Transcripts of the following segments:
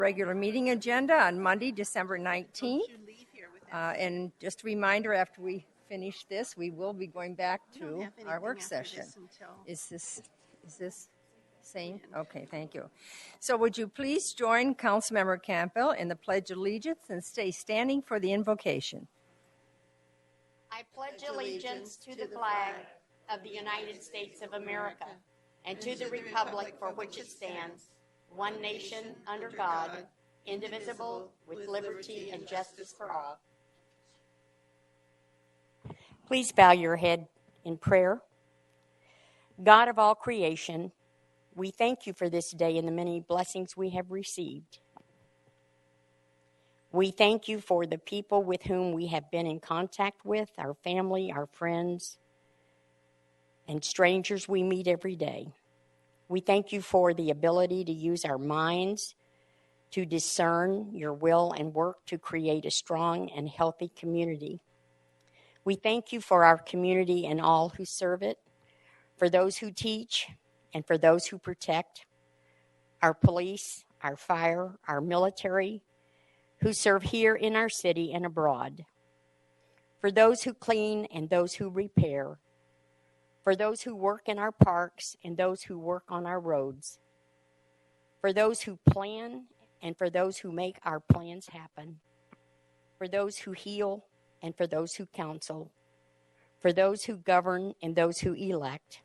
Regular meeting agenda on Monday, December 19th. And just a reminder, after we finish this, we will be going back to our work session. Is this same? Okay, thank you. So would you please join Councilmember Campbell in the Pledge of Allegiance and stay standing for the invocation. I pledge allegiance to the flag of the United States of America and to the republic for which it stands, one nation under God, indivisible, with liberty and justice for all. Please bow your head in prayer. God of all creation, we thank you for this day and the many blessings we have received. We thank you for the people with whom we have been in contact with, our family, our friends, and strangers we meet every day. We thank you for the ability to use our minds to discern your will and work to create a strong and healthy community. We thank you for our community and all who serve it, for those who teach and for those who protect, our police, our fire, our military, who serve here in our city and abroad, for those who clean and those who repair, for those who work in our parks and those who work on our roads, for those who plan and for those who make our plans happen, for those who heal and for those who counsel, for those who govern and those who elect,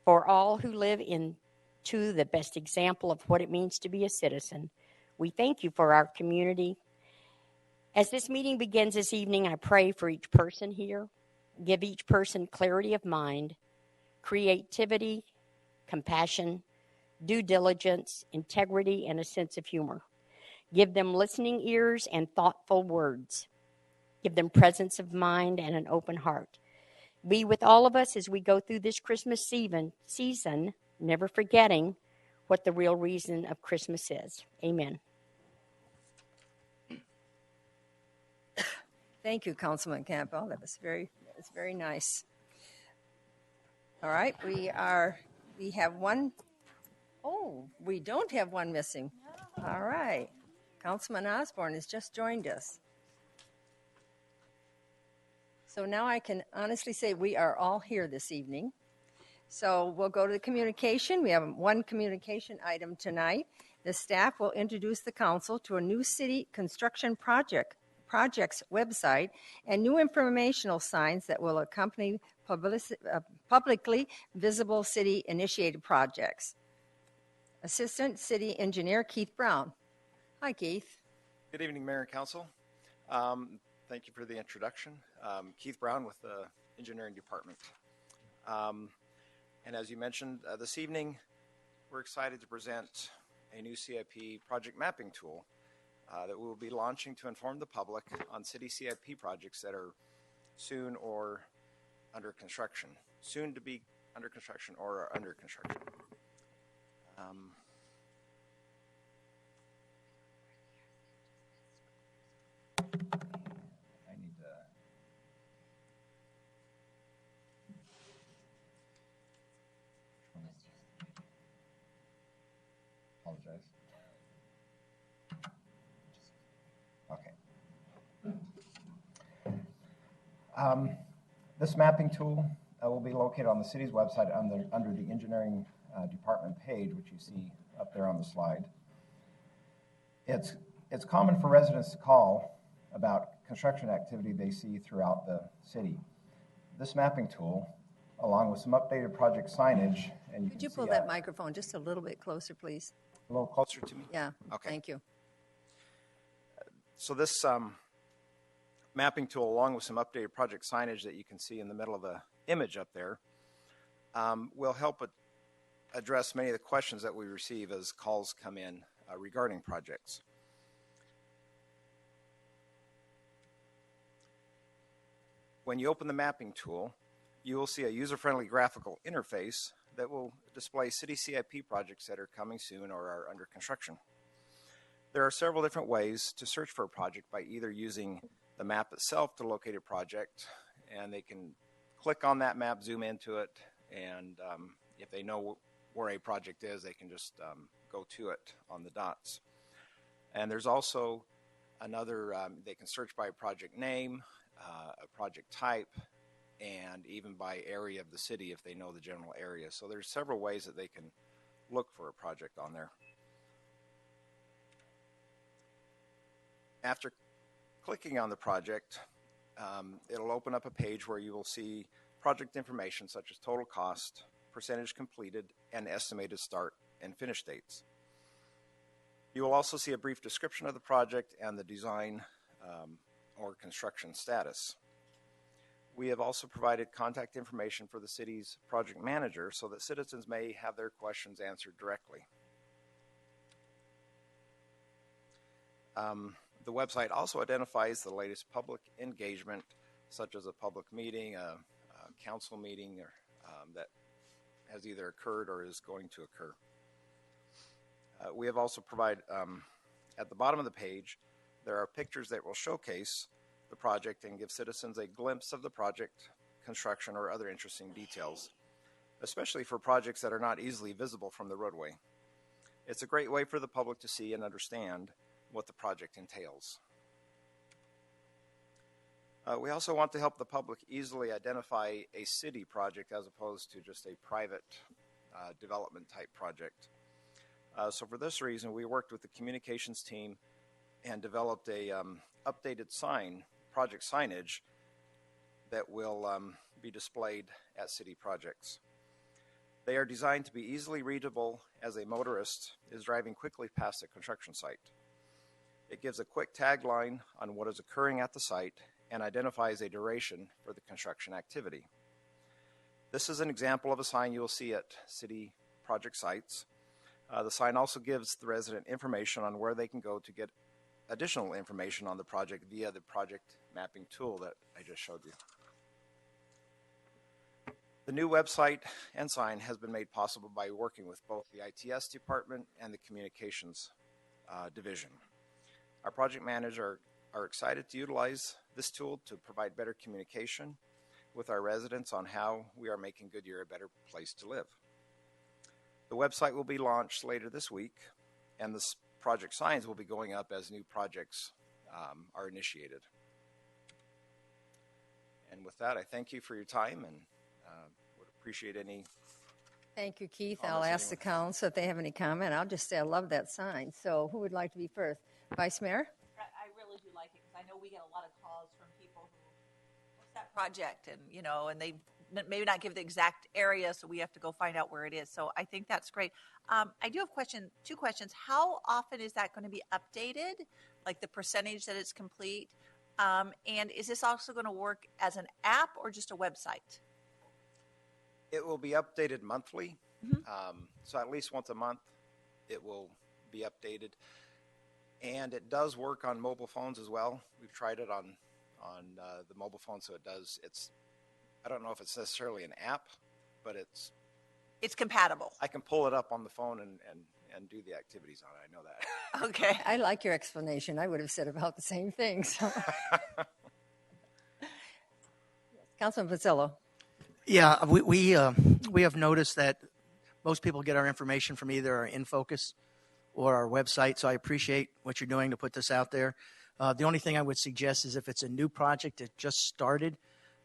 for all who live into the best example of what it means to be a citizen. We thank you for our community. As this meeting begins this evening, I pray for each person here. Give each person clarity of mind, creativity, compassion, due diligence, integrity, and a sense of humor. Give them listening ears and thoughtful words. Give them presence of mind and an open heart. Be with all of us as we go through this Christmas season, never forgetting what the real reason of Christmas is. Amen. Thank you, Councilman Campbell. That was very nice. All right, we have one. Oh, we don't have one missing. All right. Councilman Osborne has just joined us. So now I can honestly say we are all here this evening. So we'll go to the communication. We have one communication item tonight. The staff will introduce the council to a new city construction project's website and new informational signs that will accompany publicly visible city-initiated projects. Assistant City Engineer Keith Brown. Hi, Keith. Good evening, Mayor and Council. Thank you for the introduction. Keith Brown with the Engineering Department. And as you mentioned this evening, we're excited to present a new CIP project mapping tool that we will be launching to inform the public on city CIP projects that are soon or under construction. Soon to be under construction or are under construction. I need to... Apologize. Okay. This mapping tool will be located on the city's website under the engineering department page, which you see up there on the slide. It's common for residents to call about construction activity they see throughout the city. This mapping tool, along with some updated project signage, and could you pull that microphone just a little bit closer, please? A little closer to me? Yeah. Okay. Thank you. So this mapping tool, along with some updated project signage that you can see in the middle of the image up there, will help address many of the questions that we receive as calls come in regarding projects. When you open the mapping tool, you will see a user-friendly graphical interface that will display city CIP projects that are coming soon or are under construction. There are several different ways to search for a project by either using the map itself to locate a project, and they can click on that map, zoom into it, and if they know where a project is, they can just go to it on the dots. And there's also another, they can search by project name, a project type, and even by area of the city if they know the general area. So there's several ways that they can look for a project on there. After clicking on the project, it'll open up a page where you will see project information such as total cost, percentage completed, and estimated start and finish dates. You will also see a brief description of the project and the design or construction status. We have also provided contact information for the city's project manager so that citizens may have their questions answered directly. The website also identifies the latest public engagement, such as a public meeting, a council meeting, or that has either occurred or is going to occur. We have also provided, at the bottom of the page, there are pictures that will showcase the project and give citizens a glimpse of the project, construction, or other interesting details, especially for projects that are not easily visible from the roadway. It's a great way for the public to see and understand what the project entails. We also want to help the public easily identify a city project as opposed to just a private development type project. So for this reason, we worked with the communications team and developed a updated project signage that will be displayed at city projects. They are designed to be easily readable as a motorist is driving quickly past a construction site. It gives a quick tagline on what is occurring at the site and identifies a duration for the construction activity. This is an example of a sign you will see at city project sites. The sign also gives the resident information on where they can go to get additional information on the project via the project mapping tool that I just showed you. The new website and sign has been made possible by working with both the ITS department and the communications division. Our project managers are excited to utilize this tool to provide better communication with our residents on how we are making Goodyear a better place to live. The website will be launched later this week, and the project signs will be going up as new projects are initiated. And with that, I thank you for your time and would appreciate any. Thank you, Keith. I'll ask the council if they have any comment. I'll just say I love that sign. So who would like to be first? Vice Mayor? I really do like it because I know we get a lot of calls from people who, what's that project? And, you know, and they maybe not give the exact area, so we have to go find out where it is. So I think that's great. I do have two questions. How often is that going to be updated, like the percentage that it's complete? And is this also going to work as an app or just a website? It will be updated monthly. Mm-hmm. So at least once a month it will be updated. And it does work on mobile phones as well. We've tried it on the mobile phone, so it does. I don't know if it's necessarily an app, but it's compatible. I can pull it up on the phone and do the activities on it. I know that. Okay. I like your explanation. I would have said about the same thing. So. Councilman Pasillo. Yeah, we have noticed that most people get our information from either our InFocus or our website, so I appreciate what you're doing to put this out there. The only thing I would suggest is if it's a new project that just started,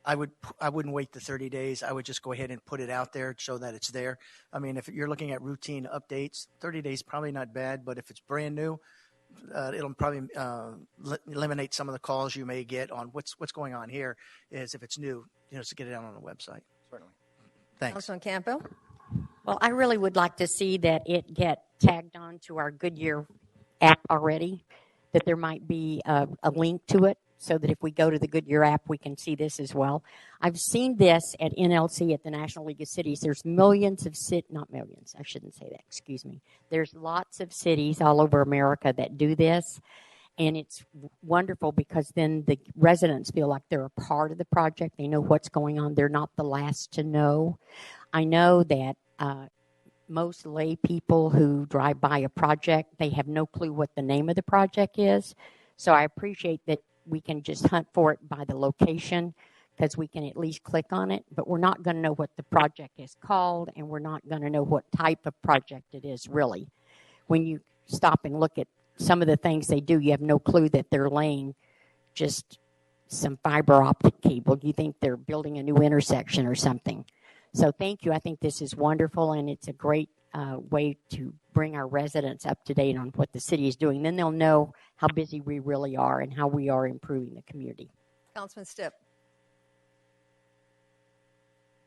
I wouldn't wait the 30 days. I would just go ahead and put it out there so that it's there. I mean, if you're looking at routine updates, 30 days probably not bad, but if it's brand new, it'll probably eliminate some of the calls you may get on what's going on here. Is if it's new, to get it out on the website. Certainly. Thanks. Councilman Campbell. Well, I really would like to see that it get tagged on to our Goodyear app already, that there might be a link to it so that if we go to the Goodyear app, we can see this as well. I've seen this at NLC at the National League of Cities. There's millions of not millions, I shouldn't say that, excuse me. There's lots of cities all over America that do this, and it's wonderful because then the residents feel like they're a part of the project. They know what's going on. They're not the last to know. I know that most lay people who drive by a project, they have no clue what the name of the project is. So I appreciate that we can just hunt for it by the location because we can at least click on it, but we're not going to know what the project is called, and we're not going to know what type of project it is really. when you stop and look at some of the things they do, you have no clue that they're laying just some fiber optic cable. You think they're building a new intersection or something. So thank you. I think this is wonderful, and it's a great way to bring our residents up to date on what the city is doing. Then they'll know how busy we really are and how we are improving the community. Councilman Stipp.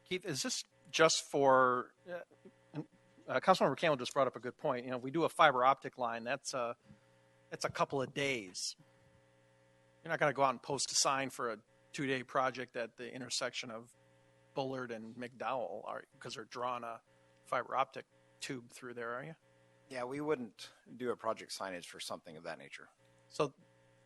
Keith, is this just for, Councilmember Campbell just brought up a good point. You know, we do a fiber optic line, that's a couple of days. You're not going to go out and post a sign for a 2-day project at the intersection of Bullard and McDowell because they're drawing a fiber optic tube through there, are you? Yeah, we wouldn't do a project signage for something of that nature. So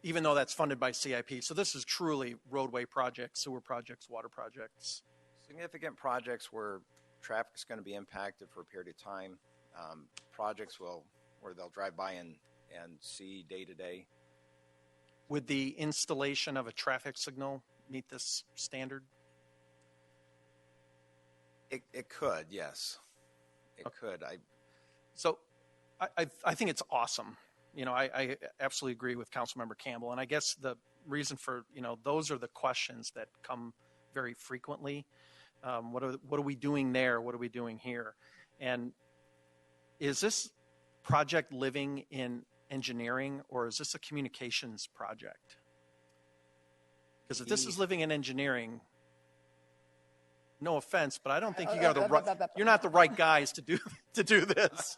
even though that's funded by CIP, so this is truly roadway projects, sewer projects, water projects. Significant projects where traffic's going to be impacted for a period of time. Projects where they'll drive by and see day to day. Would the installation of a traffic signal meet this standard? It could, yes. It could. So I think it's awesome. You know, I absolutely agree with Councilmember Campbell. And I guess the reason for, you know, those are the questions that come very frequently. What are we doing there? What are we doing here? And is this project living in engineering, or is this a communications project? Because if this is living in engineering, no offense, but I don't think you're not the right guys to do this.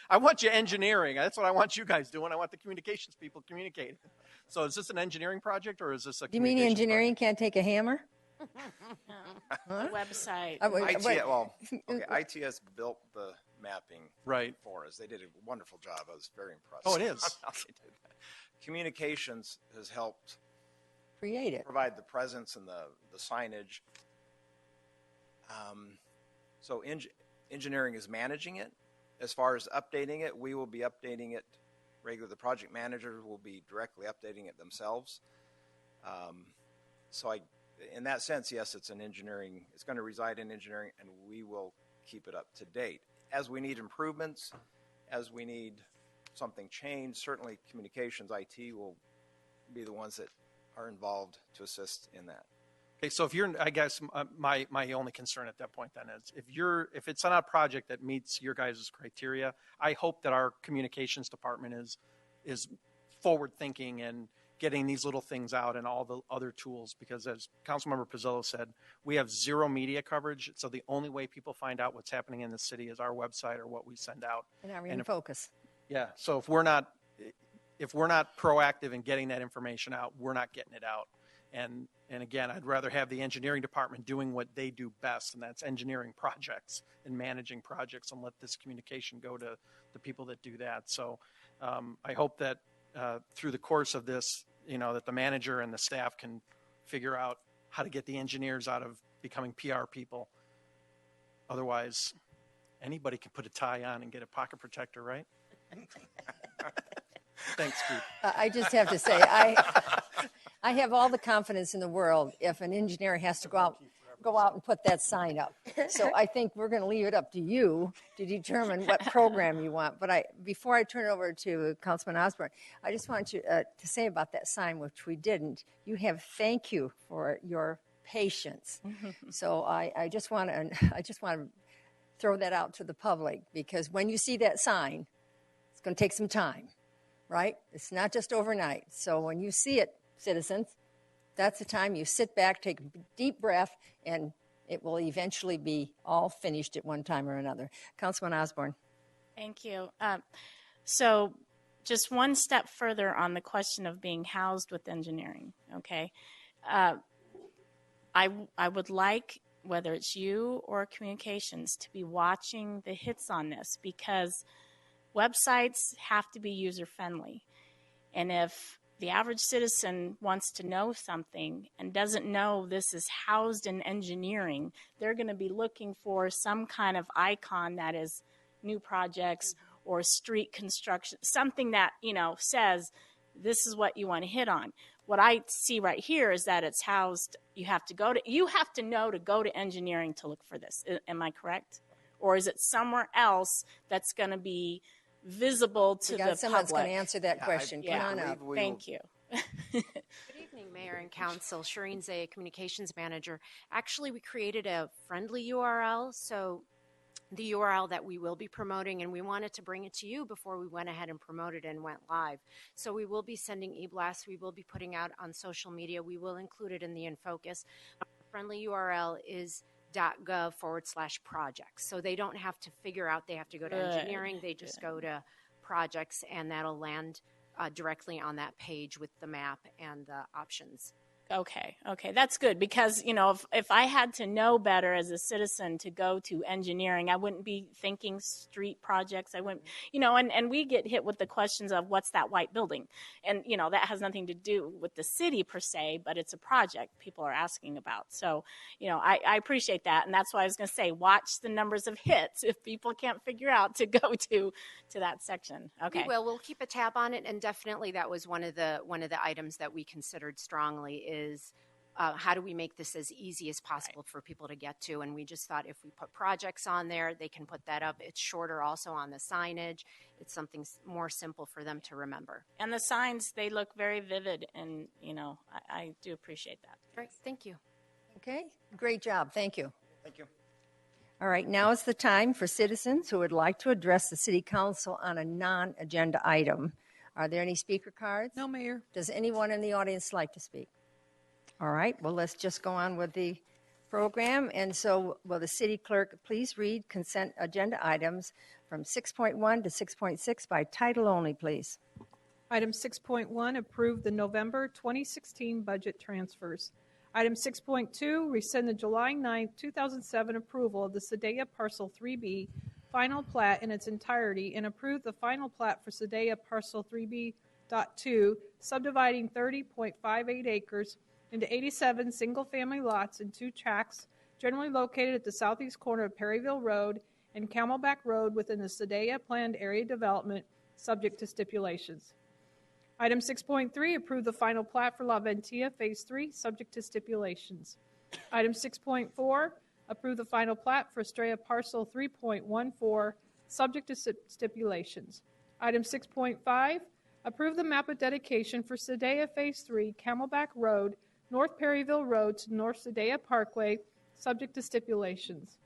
I want you engineering. That's what I want you guys doing. I want the communications people communicating. So is this an engineering project, or is this a? Do you mean engineering can't take a hammer? The website. ITS built the mapping for us. They did a wonderful job. I was very impressed. Oh, it is. How they did that. Communications has helped create it, provide the presence and the signage. So engineering is managing it. As far as updating it, we will be updating it regularly. The project managers will be directly updating it themselves. In that sense, yes, it's an engineering. It's going to reside in engineering, and we will keep it up to date. As we need improvements, as we need something changed, certainly communications, IT will be the ones that are involved to assist in that. Okay, so I guess my only concern at that point then is if it's not a project that meets your guys' criteria, I hope that our communications department is forward thinking and getting these little things out and all the other tools, because as Councilmember Pizzillo said, we have zero media coverage. So the only way people find out what's happening in the city is our website or what we send out. And our Infocus. Yeah. So if we're not proactive in getting that information out, we're not getting it out. And again, I'd rather have the engineering department doing what they do best, and that's engineering projects and managing projects, and let this communication go to the people that do that. So I hope that through the course of this, that the manager and the staff can figure out how to get the engineers out of becoming PR people. Otherwise, anybody can put a tie on and get a pocket protector, right? Thanks, Keith. I just have to say, I have all the confidence in the world if an engineer has to go out and put that sign up. So I think we're going to leave it up to you to determine what program you want. But before I turn it over to Councilman Osborne, I just want you to say about that sign, which we didn't. You have thank you for your patience. So I just want to throw that out to the public, because when you see that sign, it's going to take some time, right? It's not just overnight. So when you see it, citizens, that's the time you sit back, take a deep breath, and it will eventually be all finished at one time or another. Councilman Osborne. Thank you. So just one step further on the question of being housed with engineering, okay? I would like, whether it's you or communications, to be watching the hits on this, because websites have to be user-friendly. And if the average citizen wants to know something and doesn't know this is housed in engineering, they're going to be looking for some kind of icon that is new projects or street construction, something that, says this is what you want to hit on. What I see right here is that it's housed, you have to know to go to engineering to look for this. Am I correct? Or is it somewhere else that's going to be visible to We the got someone that's going public. to answer that question. Yeah. Come on up. Thank you. Good evening, Mayor and Council. Shireen Zay, Communications Manager. Actually, we created a friendly URL, so the URL that we will be promoting, and we wanted to bring it to you before we went ahead and promoted and went live. So we will be sending e-blasts. We will be putting out on social media. We will include it in the InFocus. Our friendly URL is .gov/projects. So they don't have to figure out they have to go to engineering. They just go to projects, and that'll land directly on that page with the map and the options. Okay, that's good, because if I had to know better as a citizen to go to engineering, I wouldn't be thinking street projects. I wouldn't, and we get hit with the questions of what's that white building, and that has nothing to do with the city per se, but it's a project people are asking about. So I appreciate that, and that's why I was going to say watch the numbers of hits if people can't figure out to go to that section. Okay, We'll keep a tab on it, and definitely that was one of the items that we considered strongly is how do we make this as easy as possible for people to get to? And we just thought if we put projects on there, they can put that up. It's shorter also on the signage. It's something more simple for them to remember. And the signs, they look very vivid, and I do appreciate that. Right, thank you. Okay, great job. Thank you. Thank you. All right, now is the time for citizens who would like to address the City Council on a non-agenda item. Are there any speaker cards? No, Mayor. Does anyone in the audience like to speak? All right, well, let's just go on with the program. And so, will the city clerk please read consent agenda items from 6.1 to 6.6 by title only, please? Item 6.1, approve the November 2016 budget transfers. Item 6.2, rescind the July 9, 2007 approval of the Sedaya Parcel 3B final plat in its entirety, and approve the final plat for Sedaya Parcel 3B.2, subdividing 30.58 acres into 87 single-family lots in 2 tracts, generally located at the southeast corner of Perryville Road and Camelback Road within the Sedaya Planned Area Development, subject to stipulations. Item 6.3, approve the final plat for La Ventia Phase 3, subject to stipulations. Item 6.4, approve the final plat for Estrella Parcel 3.14, subject to stipulations. Item 6.5, approve the map of dedication for Sedaya Phase 3, Camelback Road, North Perryville Road to North Sedaya Parkway, subject to stipulations.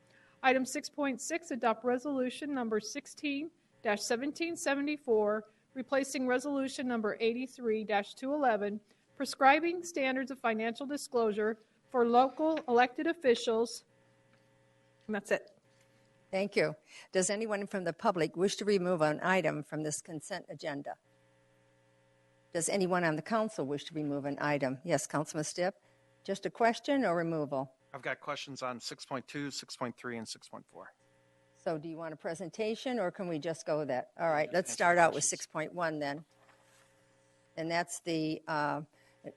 Item 6.6, adopt resolution number 16-1774, replacing resolution number 83-211, prescribing standards of financial disclosure for local elected officials. And that's it. Thank you. Does anyone from the public wish to remove an item from this consent agenda? Does anyone on the council wish to remove an item? Yes, Councilman Stipp. Just a question or removal? I've got questions on 6.2, 6.3, and 6.4. So do you want a presentation, or can we just go with that? All right, let's start out with 6.1 then. And that's the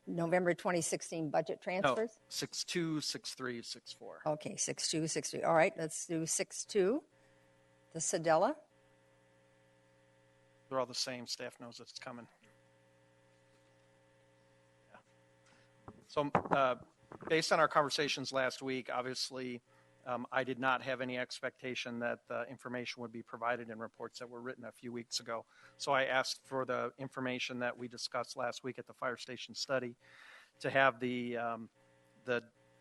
November 2016 budget transfers? No, 6.2, 6.3, 6.4. Okay, 6.2, 6.3. All right, let's do 6.2, the Sedella. They're all the same. Staff knows it's coming. Yeah. So based on our conversations last week, obviously, I did not have any expectation that the information would be provided in reports that were written a few weeks ago. So I asked for the information that we discussed last week at the fire station study to have the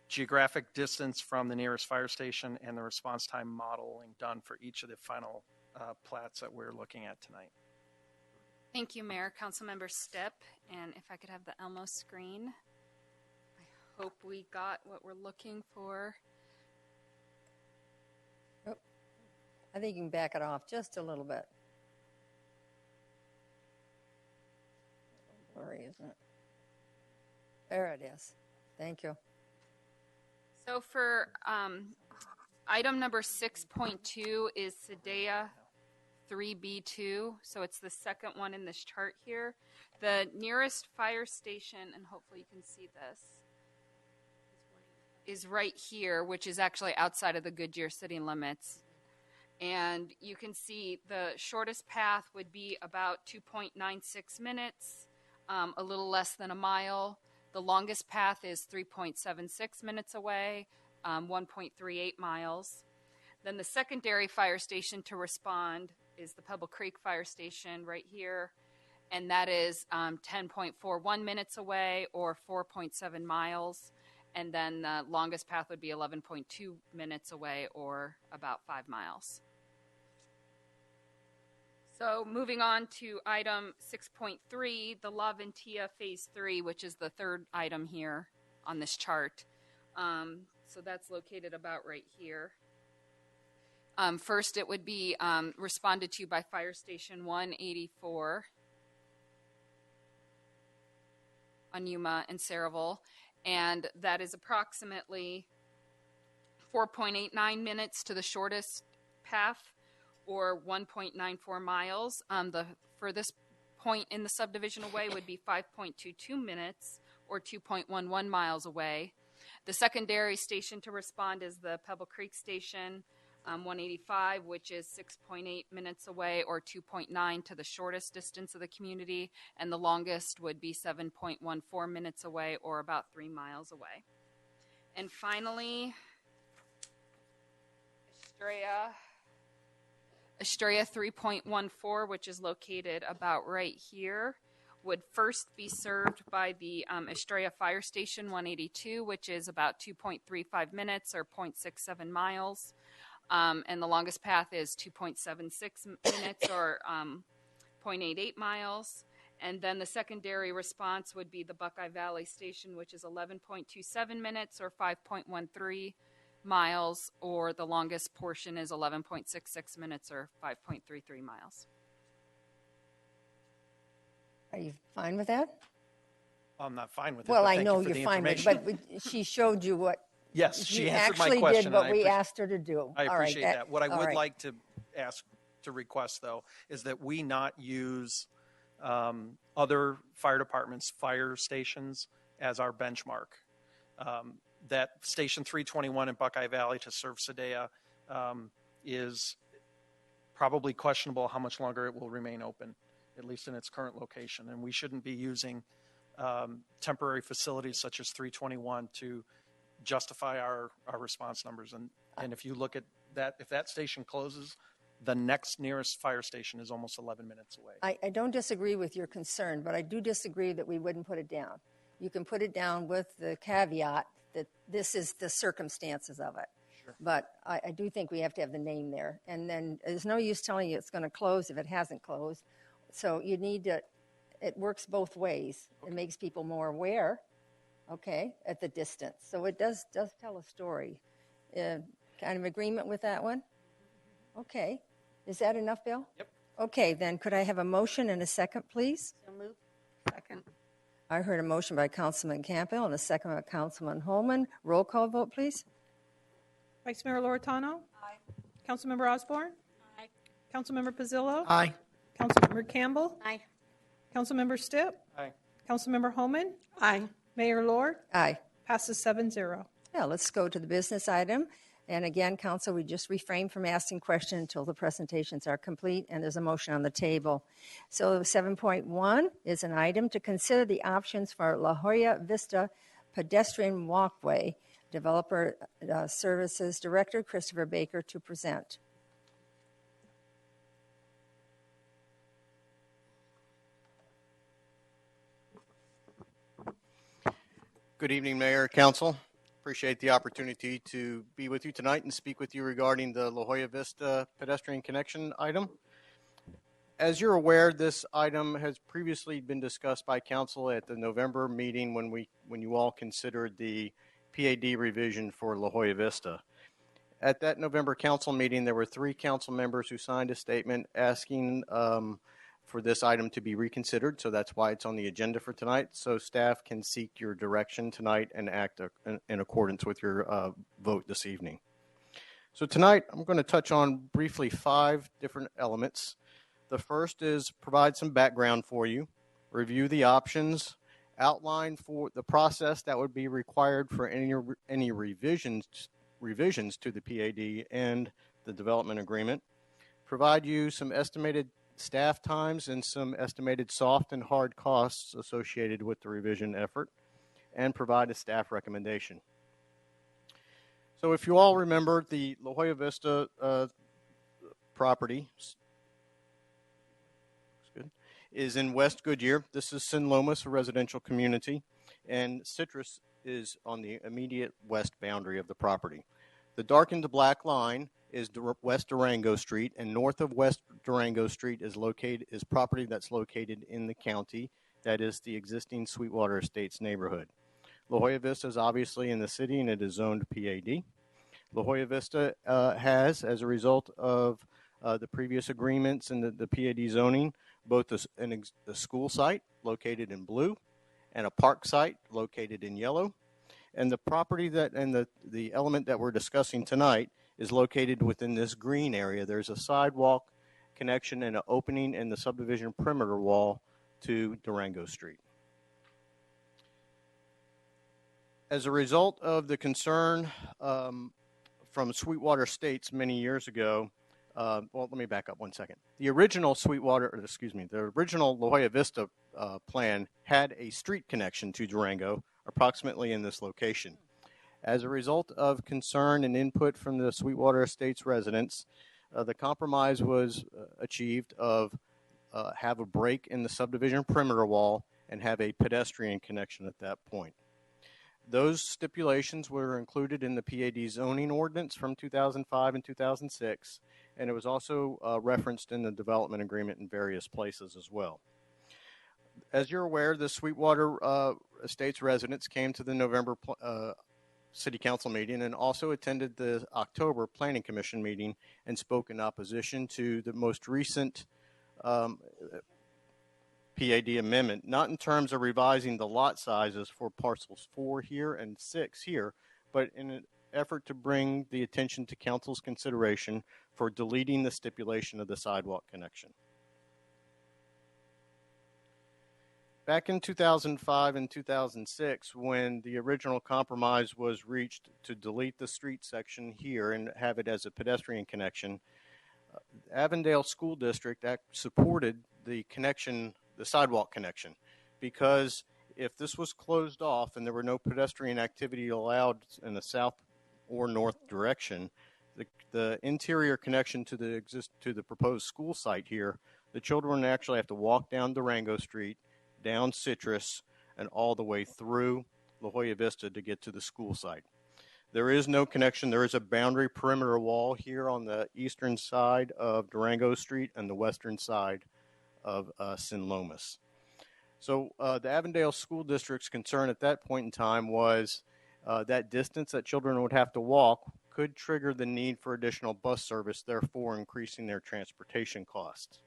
geographic distance from the nearest fire station and the response time modeling done for each of the final plats that we're looking at tonight. Thank you, Mayor. Councilmember Stipp. And if I could have the Elmo screen. I hope we got what we're looking for. I think you can back it off just a little bit. Blurry, isn't it? There it is. Thank you. So for item number 6.2 is Sedaya 3B2. So it's the second one in this chart here. The nearest fire station, and hopefully you can see this, is right here, which is actually outside of the Goodyear city limits. And you can see the shortest path would be about 2.96 minutes, a little less than a mile. The longest path is 3.76 minutes away, 1.38 miles. Then the secondary fire station to respond is the Pebble Creek Fire Station right here, and that is 10.41 minutes away or 4.7 miles. And then the longest path would be 11.2 minutes away or about 5 miles. So moving on to item 6.3, the La Ventia Phase 3, which is the third item here on this chart. So that's located about right here. First, it would be responded to by Fire Station 184 on Yuma and Saraville, and that is approximately 4.89 minutes to the shortest path, or 1.94 miles. The furthest point in the subdivision away would be 5.22 minutes, or 2.11 miles away. The secondary station to respond is the Pebble Creek Station, 185, which is 6.8 minutes away, or 2.9 to the shortest distance of the community, and the longest would be 7.14 minutes away, or about 3 miles away. And finally, Estrella 3.14, which is located about right here, would first be served by the Estrella Fire Station 182, which is about 2.35 minutes, or 0.67 miles. And the longest path is 2.76 minutes, or 0.88 miles. And then the secondary response would be the Buckeye Valley Station, which is 11.27 minutes, or 5.13 miles, or the longest portion is 11.66 minutes, or 5.33 miles. Are you fine with that? I'm not fine with it. Well, but I thank know you for you're the fine with it, information. but she showed you what Yes, she you answered my actually question. did what and we asked her to do. I All right, appreciate that. What I all would right. like to ask, to request, though, is that we not use other fire departments' fire stations as our benchmark. That Station 321 in Buckeye Valley to serve Sedea is probably questionable how much longer it will remain open, at least in its current location. And we shouldn't be using temporary facilities such as 321 to justify our response numbers. And if you look at that, if that station closes, the next nearest fire station is almost 11 minutes away. I don't disagree with your concern, but I do disagree that we wouldn't put it down. You can put it down with the caveat that this is the circumstances of it. Sure. But I do think we have to have the name there. And then there's no use telling you it's going to close if it hasn't closed. So you need to, it works both ways. It makes people more aware, okay, at the distance. So it does tell a story. Kind of agreement with that one? Okay. Is that enough, Bill? Yep. Okay, then could I have a motion and a second, please? So moved. Second. I heard a motion by Councilman Campbell and a second by Councilman Holman. Roll call vote, please. Vice Mayor Loretano? Aye. Councilmember Osborne? Aye. Councilmember Pizzillo? Aye. Councilmember Campbell? Aye. Councilmember Stipp? Aye. Councilmember Homan? Aye. Mayor Lord? Aye. Passes 7-0. Yeah, let's go to the business item. And again, Council, we just refrain from asking questions until the presentations are complete and there's a motion on the table. So 7.1 is an item to consider the options for La Jolla Vista pedestrian walkway. Developer Services Director Christopher Baker to present. Good evening, Mayor, Council. Appreciate the opportunity to be with you tonight and speak with you regarding the La Jolla Vista pedestrian connection item. As you're aware, this item has previously been discussed by Council at the November meeting when you all considered the PAD revision for La Jolla Vista. At that November Council meeting, there were 3 Council members who signed a statement asking for this item to be reconsidered, so that's why it's on the agenda for tonight, so staff can seek your direction tonight and act in accordance with your vote this evening. So tonight, I'm going to touch on briefly 5 different elements. The first is provide some background for you, review the options, outline for the process that would be required for any revisions to the PAD and the development agreement, provide you some estimated staff times and some estimated soft and hard costs associated with the revision effort, and provide a staff recommendation. So if you all remember, the La Jolla Vista property is in West Goodyear. This is Sin Lomas, a residential community, and Citrus is on the immediate west boundary of the property. The darkened black line is West Durango Street, and north of West Durango Street is property that's located in the county. That is the existing Sweetwater Estates neighborhood. La Jolla Vista is obviously in the city, and it is zoned PAD. La Jolla Vista has, as a result of the previous agreements and the PAD zoning, both a school site located in blue and a park site located in yellow. And the property the element that we're discussing tonight is located within this green area. There's a sidewalk connection and an opening in the subdivision perimeter wall to Durango Street. As a result of the concern from Sweetwater Estates many years ago, let me back up 1 second. The original the original La Jolla Vista plan had a street connection to Durango, approximately in this location. As a result of concern and input from the Sweetwater Estates residents, the compromise was achieved of have a break in the subdivision perimeter wall and have a pedestrian connection at that point. Those stipulations were included in the PAD zoning ordinance from 2005 and 2006, and it was also referenced in the development agreement in various places as well. As you're aware, the Sweetwater Estates residents came to the November City Council meeting and also attended the October Planning Commission meeting and spoke in opposition to the most recent PAD amendment, not in terms of revising the lot sizes for parcels 4 here and 6 here, but in an effort to bring the attention to Council's consideration for deleting the stipulation of the sidewalk connection. Back in 2005 and 2006, when the original compromise was reached to delete the street section here and have it as a pedestrian connection, Avondale School District supported the connection, the sidewalk connection, because if this was closed off and there were no pedestrian activity allowed in the south or north direction, the interior connection to the proposed school site here, the children actually have to walk down Durango Street, down Citrus, and all the way through La Jolla Vista to get to the school site. There is no connection. There is a boundary perimeter wall here on the eastern side of Durango Street and the western side of Sin Lomas. So the Avondale School District's concern at that point in time was that distance that children would have to walk could trigger the need for additional bus service, therefore increasing their transportation costs.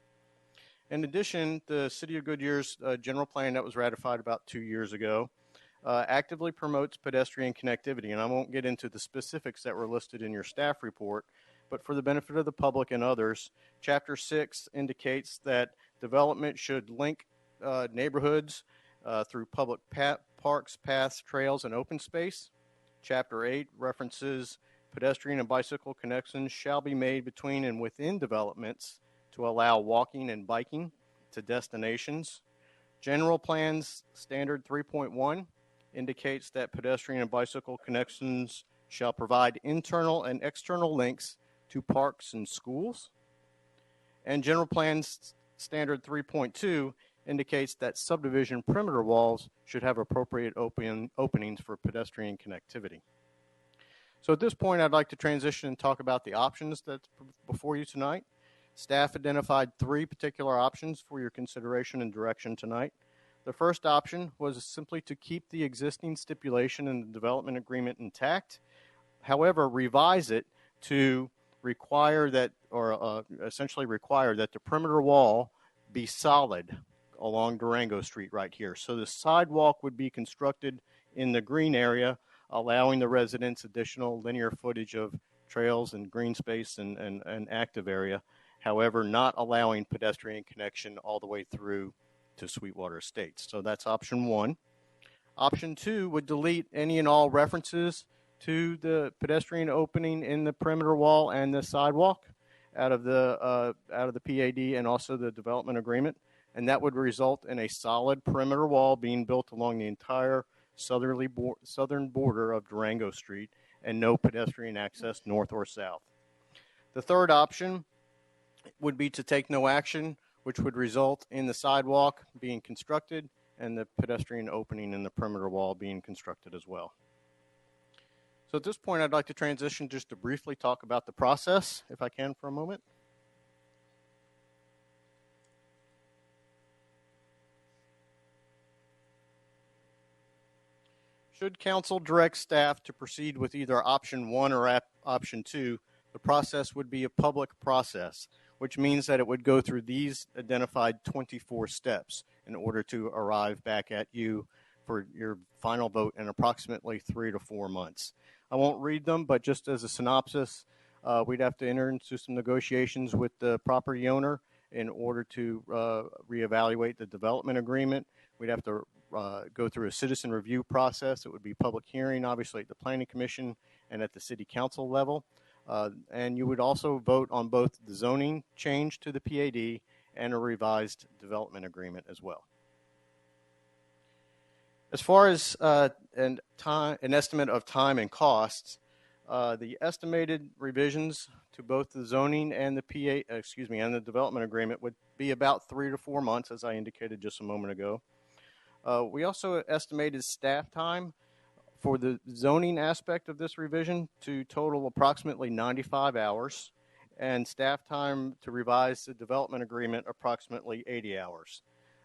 In addition, the City of Goodyear's general plan that was ratified about 2 years ago actively promotes pedestrian connectivity, and I won't get into the specifics that were listed in your staff report, but for the benefit of the public and others, Chapter 6 indicates that development should link neighborhoods through public parks, paths, trails, and open space. Chapter 8 references pedestrian and bicycle connections shall be made between and within developments to allow walking and biking to destinations. General Plans Standard 3.1 indicates that pedestrian and bicycle connections shall provide internal and external links to parks and schools. And General Plans Standard 3.2 indicates that subdivision perimeter walls should have appropriate openings for pedestrian connectivity. So at this point, I'd like to transition and talk about the options that's before you tonight. Staff identified 3 particular options for your consideration and direction tonight. The first option was simply to keep the existing stipulation in the development agreement intact, however, revise it to require that, or essentially require that the perimeter wall be solid along Durango Street right here. So the sidewalk would be constructed in the green area, allowing the residents additional linear footage of trails and green space and active area, however, not allowing pedestrian connection all the way through to Sweetwater Estates. So that's option 1. Option 2 would delete any and all references to the pedestrian opening in the perimeter wall and the sidewalk out of the PAD and also the development agreement, and that would result in a solid perimeter wall being built along the entire southern border of Durango Street and no pedestrian access north or south. The third option would be to take no action which would result in the sidewalk being constructed and the pedestrian opening in the perimeter wall being constructed as well. So at this point, I'd like to transition just to briefly talk about the process, if I can, for a moment. Should council direct staff to proceed with either option 1 or option 2, the process would be a public process, which means that it would go through these identified 24 steps in order to arrive back at you for your final vote in approximately 3 to 4 months. I won't read them, but just as a synopsis, we'd have to enter into some negotiations with the property owner in order to reevaluate the development agreement. We'd have to go through a citizen review process. It would be public hearing, obviously, at the Planning Commission and at the City Council level. And you would also vote on both the zoning change to the PAD and a revised development agreement as well. As far as an estimate of time and costs, the estimated revisions to both the zoning and the and the development agreement would be about 3 to 4 months, as I indicated just a moment ago. We also estimated staff time for the zoning aspect of this revision to total approximately 95 hours, and staff time to revise the development agreement approximately 80 hours.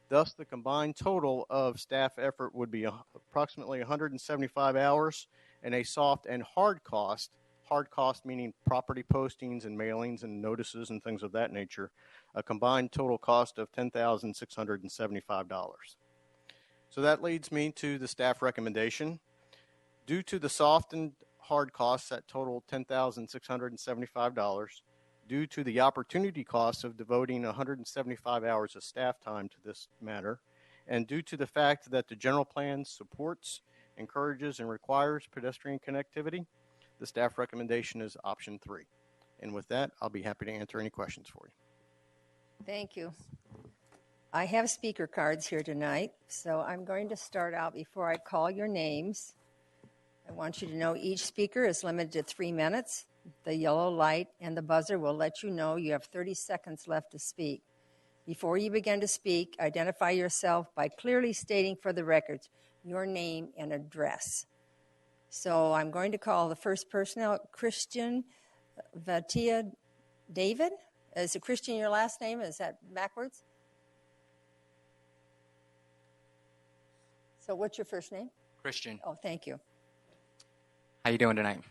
Thus, the combined total of staff effort would be approximately 175 hours, and a soft and hard cost meaning property postings and mailings and notices and things of that nature, a combined total cost of $10,675. So that leads me to the staff recommendation. Due to the soft and hard costs that total $10,675, due to the opportunity costs of devoting 175 hours of staff time to this matter, and due to the fact that the general plan supports, encourages, and requires pedestrian connectivity, the staff recommendation is option 3. And with that, I'll be happy to answer any questions for you. Thank you. I have speaker cards here tonight, so I'm going to start out before I call your names. I want you to know each speaker is limited to 3 minutes. The yellow light and the buzzer will let you know you have 30 seconds left to speak. Before you begin to speak, identify yourself by clearly stating for the records your name and address. So I'm going to call the first person out, Christian Vatia David. Is it Christian your last name? Is that backwards? So what's your first name? Christian. Oh, thank you. How you doing tonight?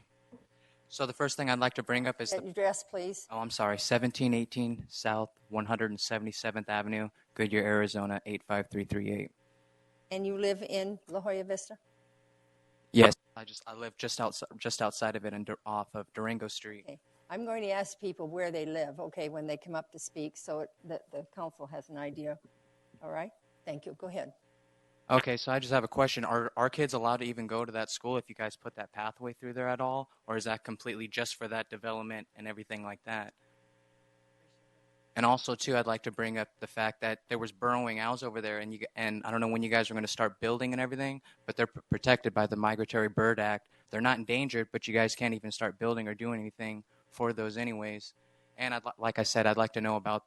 So the first thing I'd like to bring up is address, please. Oh, I'm sorry. 1718 South 177th Avenue, Goodyear, Arizona 85338. And you live in La Jolla Vista? Yes, I live just outside of it and off of Durango Street. Okay. I'm going to ask people where they live, okay, when they come up to speak, so that the council has an idea. All right? Thank you. Go ahead. Okay, so I just have a question. Are kids allowed to even go to that school if you guys put that pathway through there at all? Or is that completely just for that development and everything like that? And also, too, I'd like to bring up the fact that there was burrowing owls over there, and I don't know when you guys are going to start building and everything, but they're protected by the Migratory Bird Act. They're not endangered, but you guys can't even start building or doing anything for those anyways. And like I said, I'd like to know about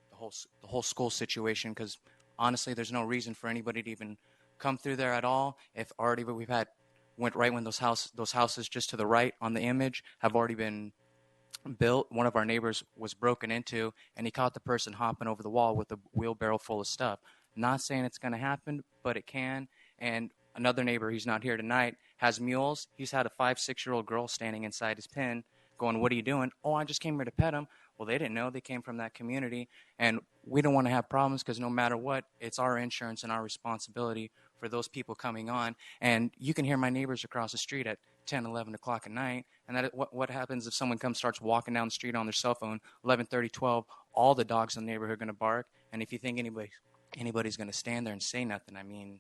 the whole school situation, because honestly, there's no reason for anybody to even come through there at all. If already went right when those houses just to the right on the image have already been built. One of our neighbors was broken into, and he caught the person hopping over the wall with a wheelbarrow full of stuff. Not saying it's going to happen, but it can. And another neighbor, he's not here tonight, has mules. He's had a 5-6-year-old girl standing inside his pen going, "What are you doing?" "Oh, I just came here to pet him." Well, they didn't know. They came from that community, and we don't want to have problems because no matter what, it's our insurance and our responsibility for those people coming on. And you can hear my neighbors across the street at 10, 11 o'clock at night, and what happens if someone starts walking down the street on their cell phone, 11:30, 12, all the dogs in the neighborhood are going to bark, and if you think anybody's going to stand there and say nothing,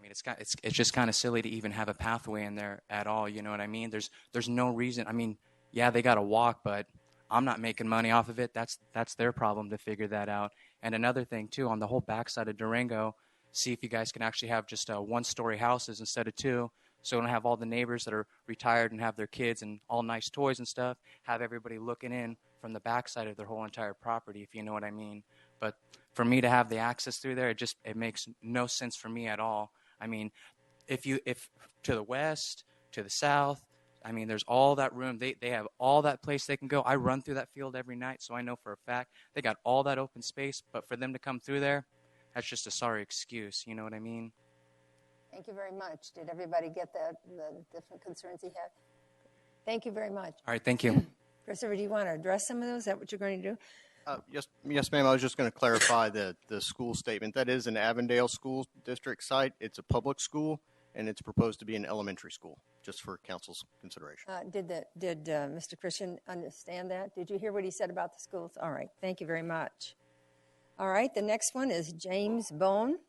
it's just kind of silly to even have a pathway in there at all, you know what I mean? There's no reason. Yeah, they got to walk, but I'm not making money off of it. That's their problem to figure that out. And another thing, too, on the whole backside of Durango, see if you guys can actually have just 1-story houses instead of 2, So we don't have all the neighbors that are retired and have their kids and all nice toys and stuff, have everybody looking in from the backside of their whole entire property, if you know what I mean. But for me to have the access through there, it makes no sense for me at all. I mean, if to the west, to the south, I mean, there's all that room. They have all that place they can go. I run through that field every night, so I know for a fact they got all that open space. But for them to come through there, that's just a sorry excuse. You know what I mean? Thank you very much. Did everybody get the different concerns he had? Thank you very much. All right, thank you. Christopher, do you want to address some of those? Is that what you're going to do? Yes, ma'am. I was just going to clarify the school statement. That is an Avondale School District site. It's a public school, and it's proposed to be an elementary school, just for council's consideration. Did Mr. Christian understand that? Did you hear what he said about the schools? All right. Thank you very much. All right. The next one is James Bone.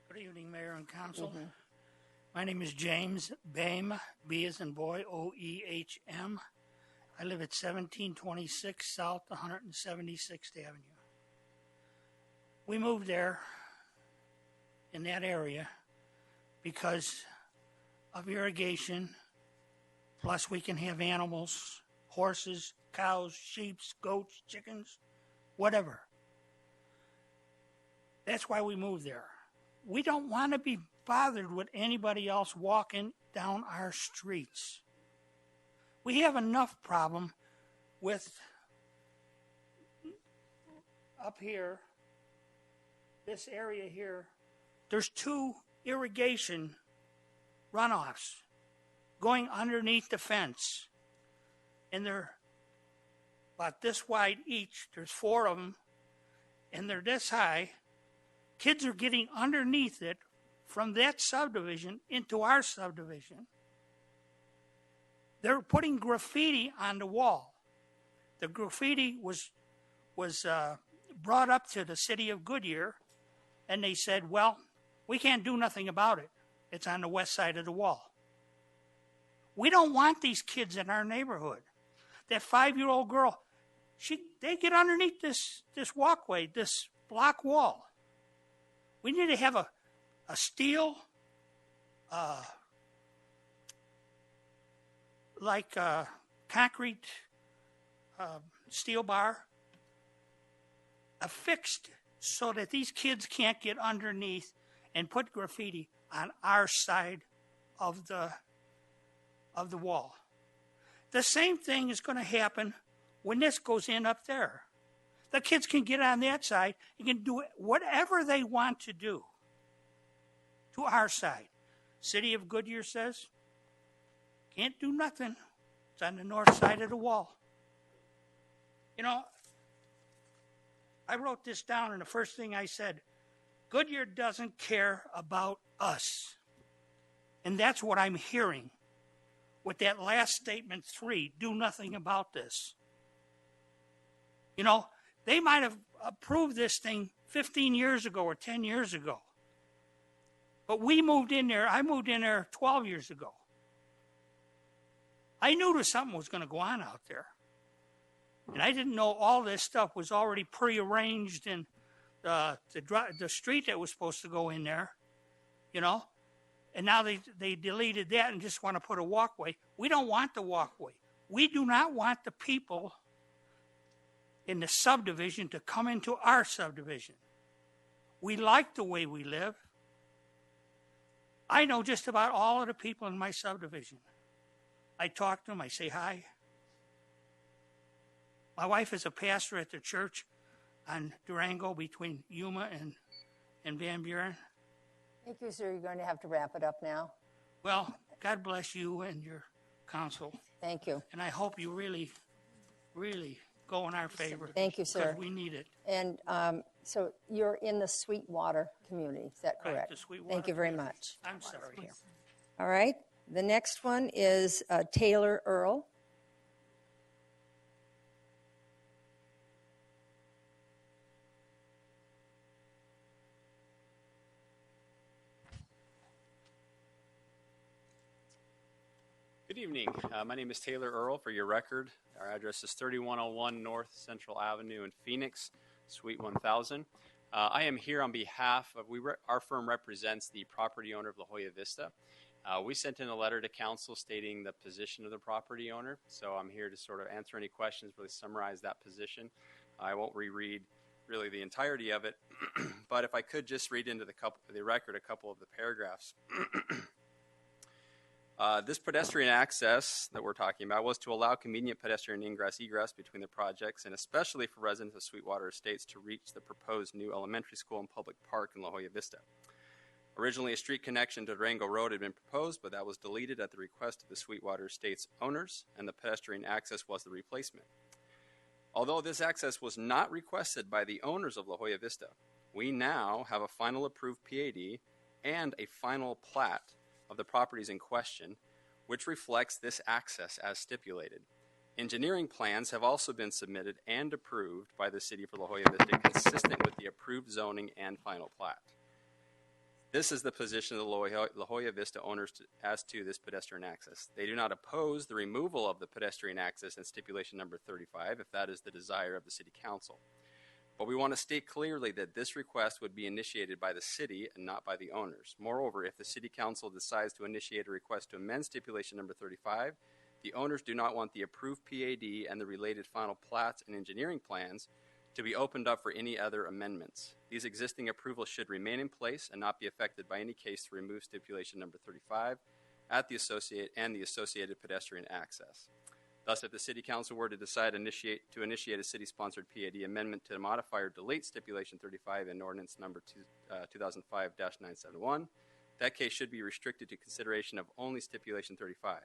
Good evening, Mayor and Council. My name is James Boehm, B as in boy, O-E-H-M. I live at 1726 South 176th Avenue. We moved there in that area because of irrigation, plus we can have animals, horses, cows, sheep, goats, chickens, whatever. That's why we moved there. We don't want to be bothered with anybody else walking down our streets. We have enough problem with up here, this area here. There's 2 irrigation runoffs going underneath the fence, and they're about this wide each. There's 4 of them, and they're this high. Kids are getting underneath it from that subdivision into our subdivision. They're putting graffiti on the wall. The graffiti was brought up to the city of Goodyear, and they said, well, we can't do nothing about it. It's on the west side of the wall. We don't want these kids in our neighborhood. That 5-year-old girl, they get underneath this walkway, this block wall. We need to have a steel, concrete steel bar affixed so that these kids can't get underneath and put graffiti on our side of the wall. The same thing is going to happen when this goes in up there. The kids can get on that side and can do whatever they want to do to our side. City of Goodyear says, can't do nothing. It's on the north side of the wall. You know, I wrote this down, and the first thing I said, Goodyear doesn't care about us. And that's what I'm hearing with that last statement 3, do nothing about this. You know, they might have approved this thing 15 years ago or 10 years ago. But we moved in there. I moved in there 12 years ago. I knew that something was going to go on out there. And I didn't know all this stuff was already prearranged in the street that was supposed to go in there, you know. And now they deleted that and just want to put a walkway. We don't want the walkway. We do not want the people in the subdivision to come into our subdivision. We like the way we live. I know just about all of the people in my subdivision. I talk to them, I say hi. My wife is a pastor at the church on Durango between Yuma and Van Buren. Thank you, sir. You're going to have to wrap it up now. Well, God bless you and your council. Thank you. And I hope you really, really go in our favor. Thank you, sir. Because we need it. And so you're in the Sweetwater community, is that correct? Right, the Sweetwater Thank you very community. much. I'm sorry. All right. The next one is Taylor Earl. Good evening. My name is Taylor Earl. For your record, our address is 3101 North Central Avenue in Phoenix, Suite 1000. I am here on behalf of, our firm represents the property owner of La Jolla Vista. We sent in a letter to council stating the position of the property owner, so I'm here to sort of answer any questions, really summarize that position. I won't reread really the entirety of it, but if I could just read into the record a couple of the paragraphs. This pedestrian access that we're talking about was to allow convenient pedestrian ingress-egress between the projects, and especially for residents of Sweetwater Estates to reach the proposed new elementary school and public park in La Jolla Vista. Originally, a street connection to Durango Road had been proposed, but that was deleted at the request of the Sweetwater Estates owners, and the pedestrian access was the replacement. Although this access was not requested by the owners of La Jolla Vista, we now have a final approved PAD and a final plat of the properties in question, which reflects this access as stipulated. Engineering plans have also been submitted and approved by the City for La Jolla Vista, consistent with the approved zoning and final plat. This is the position of the La Jolla Vista owners as to this pedestrian access. They do not oppose the removal of the pedestrian access in stipulation number 35 if that is the desire of the City Council. But we want to state clearly that this request would be initiated by the city and not by the owners. Moreover, if the City Council decides to initiate a request to amend stipulation number 35, the owners do not want the approved PAD and the related final plats and engineering plans to be opened up for any other amendments. These existing approvals should remain in place and not be affected by any case to remove stipulation number 35 at the associated pedestrian access. Thus, if the City Council were to decide to initiate a city-sponsored PAD amendment to modify or delete stipulation 35 in ordinance number 2005-971, that case should be restricted to consideration of only stipulation 35.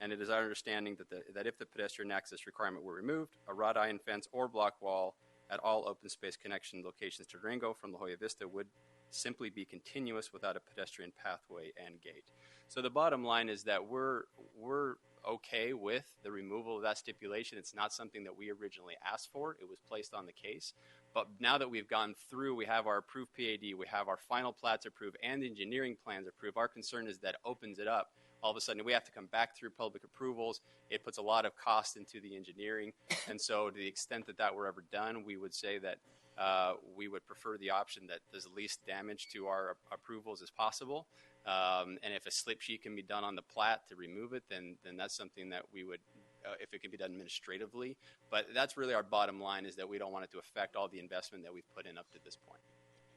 And it is our understanding that if the pedestrian access requirement were removed, a wrought iron fence or block wall at all open space connection locations to Durango from La Jolla Vista would simply be continuous without a pedestrian pathway and gate. So the bottom line is that we're okay with the removal of that stipulation. It's not something that we originally asked for. It was placed on the case. But now that we've gone through, we have our approved PAD, we have our final plats approved, and the engineering plans approved. Our concern is that opens it up. All of a sudden, we have to come back through public approvals. It puts a lot of cost into the engineering. And so to the extent that that were ever done, we would say that we would prefer the option that does the least damage to our approvals as possible. And if a slip sheet can be done on the plat to remove it, then that's something that we would, if it can be done administratively. But that's really our bottom line, is that we don't want it to affect all the investment that we've put in up to this point.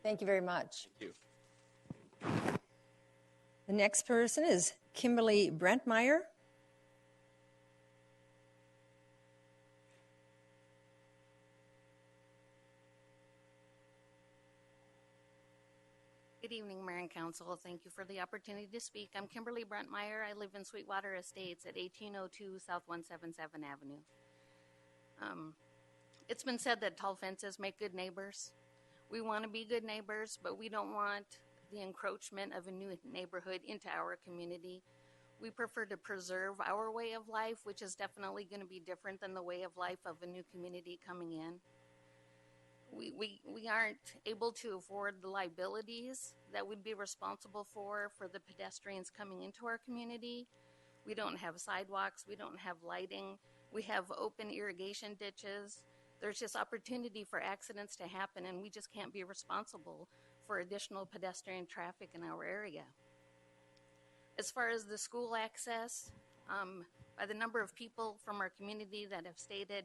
Thank you very much. Thank you. The next person is Kimberly Brent Meyer. Good evening, Mayor and Council. Thank you for the opportunity to speak. I'm Kimberly Brent Meyer. I live in Sweetwater Estates at 1802 South 177 Avenue. It's been said that tall fences make good neighbors. We want to be good neighbors, but we don't want the encroachment of a new neighborhood into our community. We prefer to preserve our way of life, which is definitely going to be different than the way of life of a new community coming in. We aren't able to afford the liabilities that we'd be responsible for the pedestrians coming into our community. We don't have sidewalks. We don't have lighting. We have open irrigation ditches. There's just opportunity for accidents to happen, and we just can't be responsible for additional pedestrian traffic in our area. As far as the school access, by the number of people from our community that have stated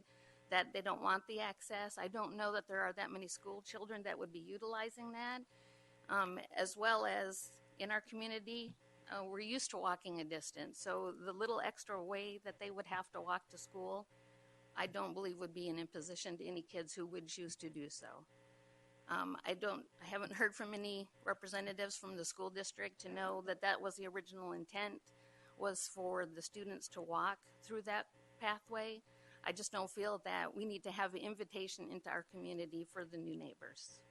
that they don't want the access, I don't know that there are that many school children that would be utilizing that. As well as in our community, we're used to walking a distance, so the little extra way that they would have to walk to school, I don't believe would be an imposition to any kids who would choose to do so. I haven't heard from any representatives from the school district to know that that was the original intent, was for the students to walk through that pathway. I just don't feel that we need to have an invitation into our community for the new neighbors.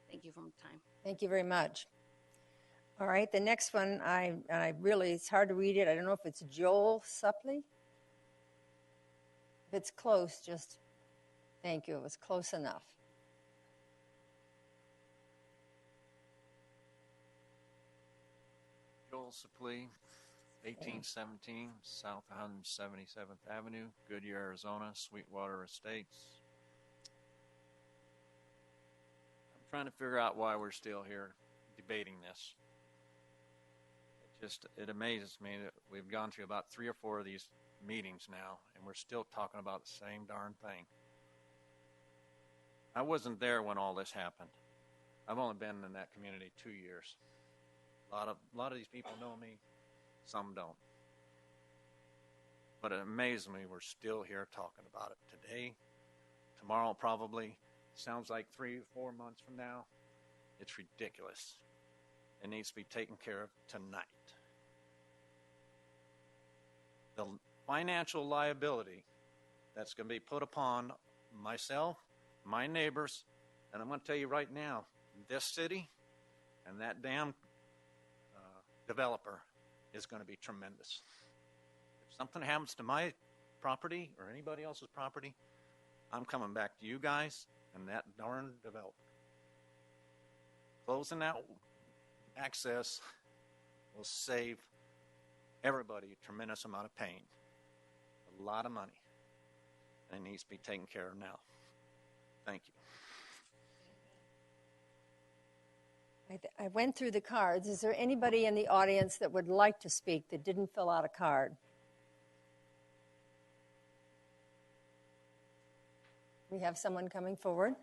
Thank you for your time. Thank you very much. All right, the next one, it's hard to read it. I don't know if it's Joel Supley. If it's close, just thank you. It was close enough. Joel Supley, 1817 South 177th Avenue, Goodyear, Arizona, Sweetwater Estates. I'm trying to figure out why we're still here debating this. It amazes me that we've gone through about 3 or 4 of these meetings now, and we're still talking about the same darn thing. I wasn't there when all this happened. I've only been in that community 2 years. A lot of these people know me, some don't. But it amazes me we're still here talking about it today, tomorrow probably. Sounds like 3 or 4 months from now. It's ridiculous. It needs to be taken care of tonight. The financial liability that's going to be put upon myself, my neighbors, and I'm going to tell you right now, this city and that damn developer is going to be tremendous. If something happens to my property or anybody else's property, I'm coming back to you guys and that darn developer. Closing that access will save everybody a tremendous amount of pain, a lot of money, and it needs to be taken care of now. Thank you. I went through the cards. Is there anybody in the audience that would like to speak that didn't fill out a card? We have someone coming forward.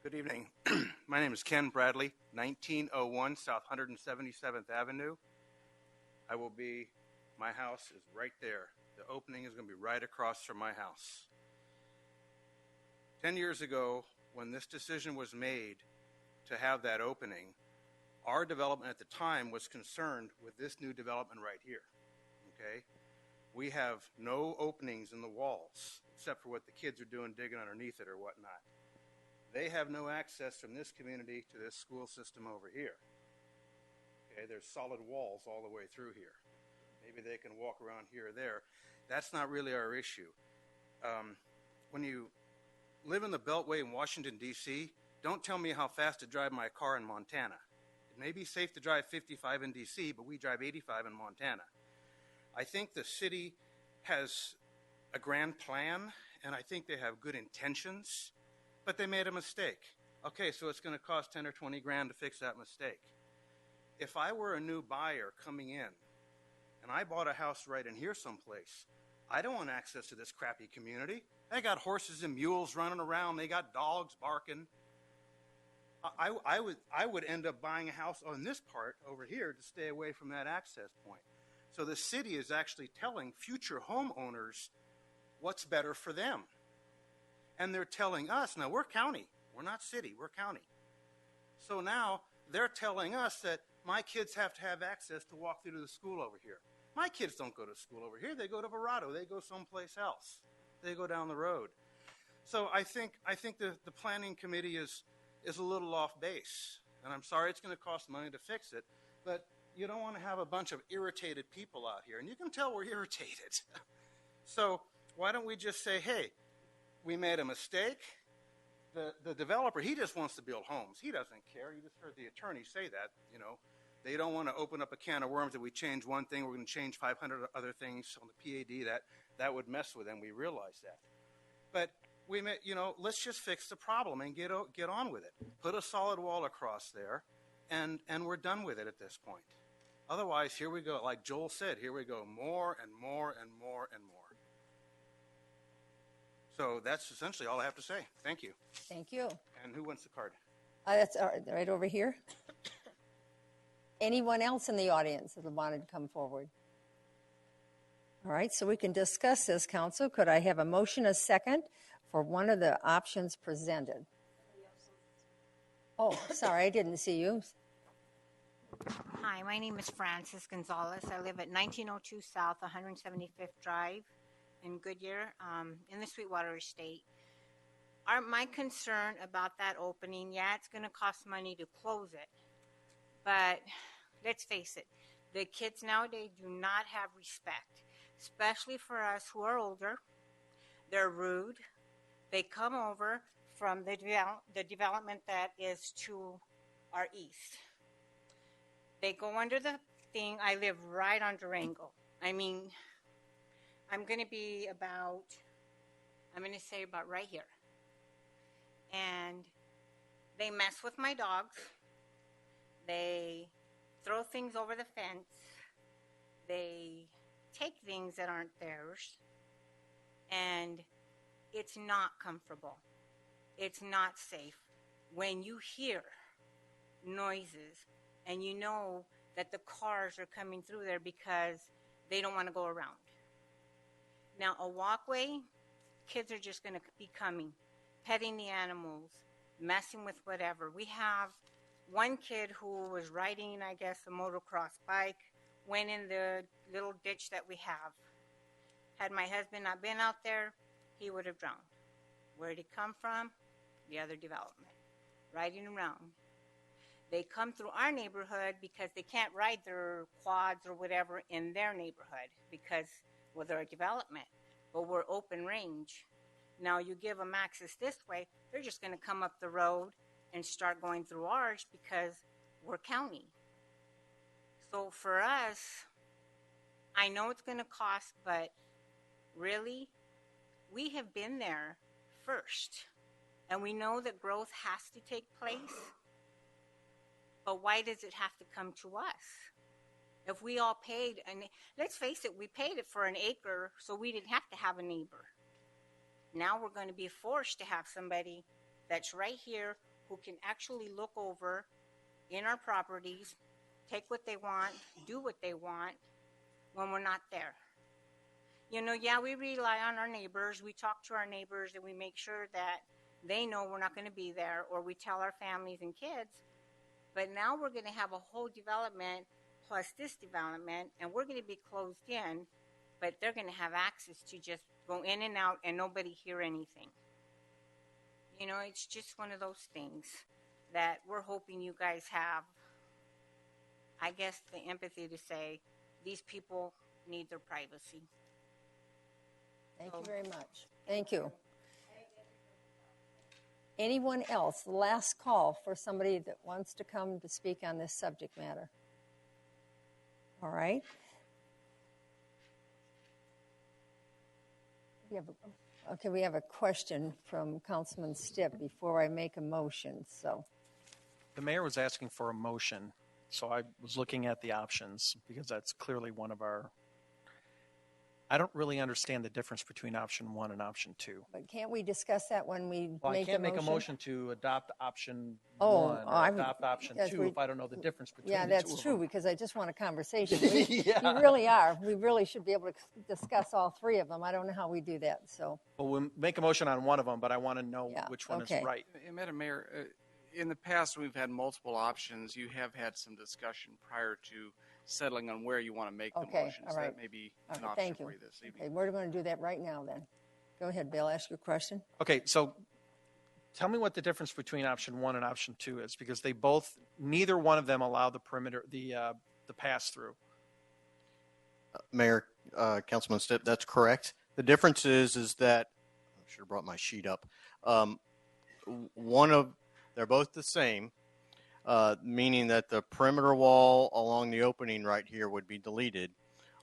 Good evening. My name is Ken Bradley, 1901 South 177th Avenue. My house is right there. The opening is going to be right across from my house. 10 years ago, when this decision was made to have that opening, our development at the time was concerned with this new development right here. Okay? We have no openings in the walls, except for what the kids are doing, digging underneath it or whatnot. They have no access from this community to this school system over here. Okay, there's solid walls all the way through here. Maybe they can walk around here or there. That's not really our issue. When you live in the Beltway in Washington, D.C., don't tell me how fast to drive my car in Montana. It may be safe to drive 55 in D.C., but we drive 85 in Montana. I think the city has a grand plan, and I think they have good intentions, but they made a mistake. Okay, so it's going to cost 10 or 20 grand to fix that mistake. If I were a new buyer coming in, and I bought a house right in here someplace, I don't want access to this crappy community. They got horses and mules running around. They got dogs barking. I would end up buying a house on this part over here to stay away from that access point. So the city is actually telling future homeowners what's better for them. And they're telling us, now we're county. We're not city. We're county. So now they're telling us that my kids have to have access to walk through to the school over here. My kids don't go to school over here. They go to Verrado. They go someplace else. They go down the road. So I think the planning committee is a little off base. And I'm sorry it's going to cost money to fix it, but you don't want to have a bunch of irritated people out here. And you can tell we're irritated. So why don't we just say, hey, we made a mistake. The developer, he just wants to build homes. He doesn't care. You just heard the attorney say that, you know. They don't want to open up a can of worms that we change one thing, we're going to change 500 other things on the PAD. That would mess with them. We realize that. But let's just fix the problem and get on with it. Put a solid wall across there, and we're done with it at this point. Otherwise, here we go. Like Joel said, here we go more and more and more and more. So that's essentially all I have to say. Thank you. Thank you. And who wants the card? That's right over here. Anyone else in the audience that wanted to come forward? All right, so we can discuss this, Council. Could I have a motion, a second, for one of the options presented? Oh, sorry, I didn't see you. Hi, my name is Frances Gonzalez. I live at 1902 South 175th Drive in Goodyear, in the Sweetwater Estate. My concern about that opening, it's going to cost money to close it, but let's face it, the kids nowadays do not have respect, especially for us who are older. They're rude. They come over from the development that is to our east. They go under the thing. I live right on Durango. I mean, I'm going to say about right here. And they mess with my dogs. They throw things over the fence. They take things that aren't theirs. And it's not comfortable. It's not safe. When you hear noises and you know that the cars are coming through there because they don't want to go around. Now, a walkway, kids are just going to be coming, petting the animals, messing with whatever. We have one kid who was riding, I guess, a motocross bike, went in the little ditch that we have. Had my husband not been out there, he would have drowned. Where did he come from? The other development, riding around. They come through our neighborhood because they can't ride their quads or whatever in their neighborhood because, well, they're a development, but we're open range. Now you give them access this way, they're just going to come up the road and start going through ours because we're county. So for us, I know it's going to cost, but really, we have been there first. And we know that growth has to take place. But why does it have to come to us? If we all paid, and let's face it, we paid it for an acre so we didn't have to have a neighbor. Now we're going to be forced to have somebody that's right here who can actually look over in our properties, take what they want, do what they want when we're not there. You know, yeah, we rely on our neighbors. We talk to our neighbors and we make sure that they know we're not going to be there, or we tell our families and kids. But now we're going to have a whole development plus this development, and we're going to be closed in, but they're going to have access to just go in and out and nobody hear anything. You know, it's just one of those things that we're hoping you guys have, I guess, the empathy to say these people need their privacy. Thank you very much. Thank you. Anyone else? Last call for somebody that wants to come to speak on this subject matter. All right. We have a question from Councilman Stipp before I make a motion. So, The mayor was asking for a motion, so I was looking at the options because that's clearly one of our. I don't really understand the difference between option 1 and option 2. but can't we discuss that when we Well, make I can't the make a motion to adopt option Oh, 1 or I would- adopt option because 2 if I don't know the difference between Yeah, the that's two of true, them. because I just want a conversation. Yeah. You really are. We really should be able to discuss all three of them. I don't know how we do that, so. Well, we'll make a motion on one of them, but I want to know Yeah, which one okay. is right. Madam Mayor, in the past, we've had multiple options. You have had some discussion prior to settling on where you want to make the Okay, motion. all So right. that may be All an right, option thank you. for you this evening. Okay, we're going to do that right now then. Go ahead, Bill, ask your question. Okay, so tell me what the difference between option 1 and option 2 is, because they both, neither one of them allow the perimeter, the pass through. Mayor, Councilman Stipp, that's correct. The difference is that I should have brought my sheet up. They're both the same, meaning that the perimeter wall along the opening right here would be deleted.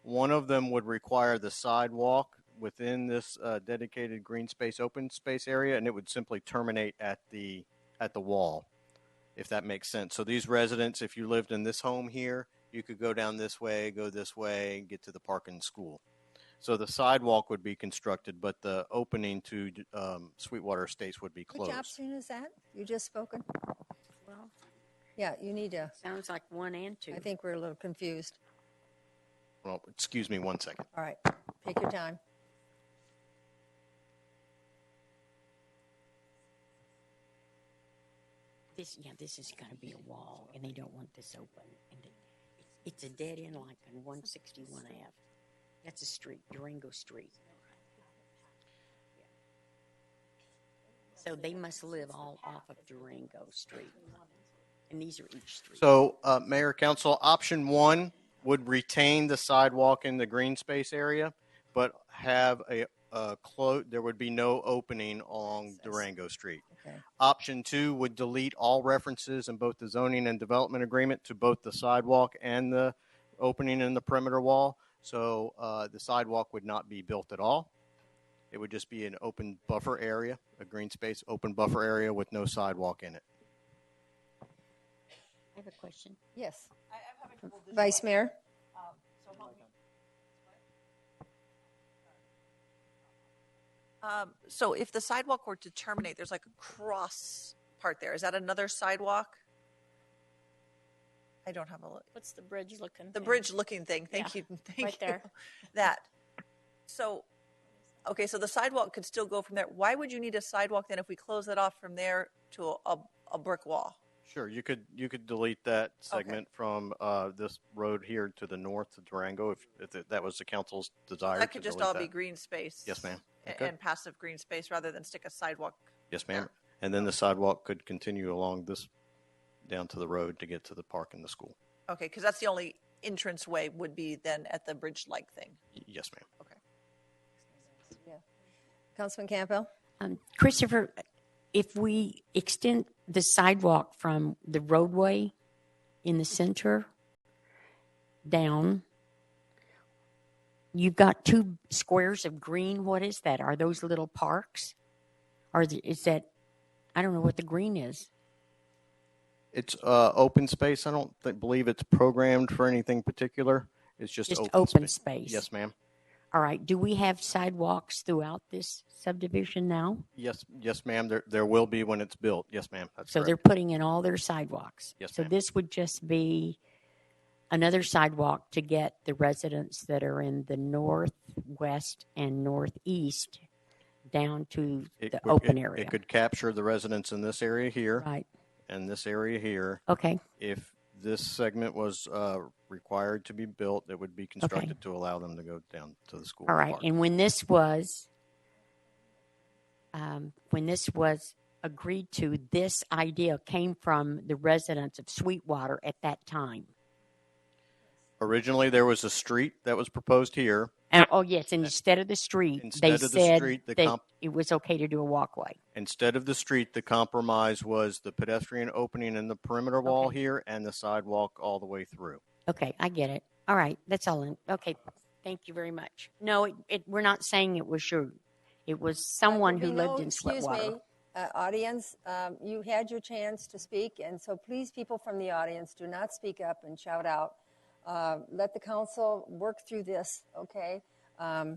One of them would require the sidewalk within this dedicated green space, open space area, and it would simply terminate at the wall, if that makes sense. So these residents, if you lived in this home here, you could go down this way, go this way, get to the park and school. So the sidewalk would be constructed, but the opening to Sweetwater Estates would be closed. Which option is that? You just spoken? Well, Yeah, you need to. sounds like 1 and 2. I think we're a little confused. Well, excuse me 1 second. All right, take your time. This is going to be a wall, and they don't want this open. And it's a dead end like on 161 Ave. That's a street, Durango Street. So they must live all off of Durango Street. And these are each street. So, Mayor, Council, option 1 would retain the sidewalk in the green space area, but have there would be no opening on Durango Street. Okay. Option 2 would delete all references in both the zoning and development agreement to both the sidewalk and the opening in the perimeter wall. So the sidewalk would not be built at all. It would just be an open buffer area, a green space open buffer area with no sidewalk in it. I have a question. Yes. I'm having trouble Vice Mayor? So help me. So if the sidewalk were to terminate, there's like a cross part there. Is that another sidewalk? I don't have a look. What's the bridge looking? The bridge looking thing. Thank Yeah, you. Thank right you. there. That. So, okay, so the sidewalk could still go from there. Why would you need a sidewalk then if we close that off from there to a brick wall? Sure, you could delete that segment from this road here to the north of Durango if that was the council's desire. That could just all be green space. Yes, ma'am. And passive green space rather than stick a sidewalk. Yes, ma'am. And then the sidewalk could continue along this down to the road to get to the park and the school. Okay, because that's the only entrance way would be then at the bridge-like thing. Yes, ma'am. Okay. Yeah. Councilman Campbell? Christopher, if we extend the sidewalk from the roadway in the center down, you've got 2 squares of green. What is that? Are those little parks? Or is that, I don't know what the green is. It's open space. I don't believe it's programmed for anything particular. It's just open space. Yes, ma'am. All right. Do we have sidewalks throughout this subdivision now? Yes, ma'am. There will be when it's built. Yes, ma'am. That's so correct. they're putting in all their sidewalks. Yes, so ma'am. this would just be another sidewalk to get the residents that are in the northwest and northeast down to the open area. It could capture the residents in this area here. Right. And this area here. Okay. If this segment was required to be built, it would be constructed to allow them to go down to the school. All right. park. And when this was agreed to, this idea came from the residents of Sweetwater at that time. Originally, there was a street that was proposed here. And, yes, and instead of the street, they said it was okay to do a walkway. Instead of the street, the compromise was the pedestrian opening in the perimeter wall here and the sidewalk all the way through. Okay, I get it. All right, that's all. Okay, thank you very much. No, we're not saying it was you. It was someone who lived in Sweetwater. Excuse me, audience, you had your chance to speak, and so please, people from the audience, do not speak up and shout out. Let the council work through this, okay? Were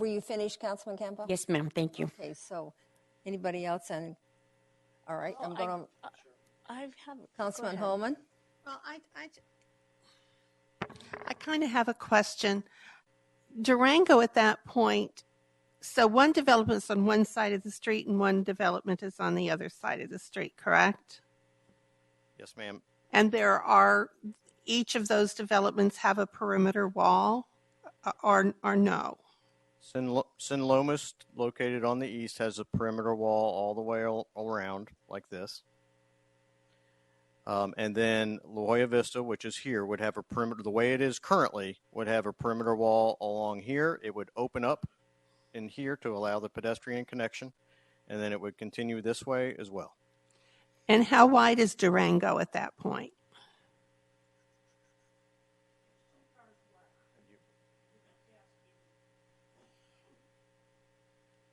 you finished, Councilman Campbell? Yes, ma'am. Thank you. Okay, so anybody else on? All right, I'm going to. I have Councilman Holman? Well, I kind of have a question. Durango at that point, so one development is on one side of the street and one development is on the other side of the street, correct? Yes, ma'am. And each of those developments have a perimeter wall or no? Sin Lomas, located on the east, has a perimeter wall all the way around like this. And then La Jolla Vista, which is here, would have a perimeter, the way it is currently, would have a perimeter wall along here. It would open up in here to allow the pedestrian connection, and then it would continue this way as well. And how wide is Durango at that point?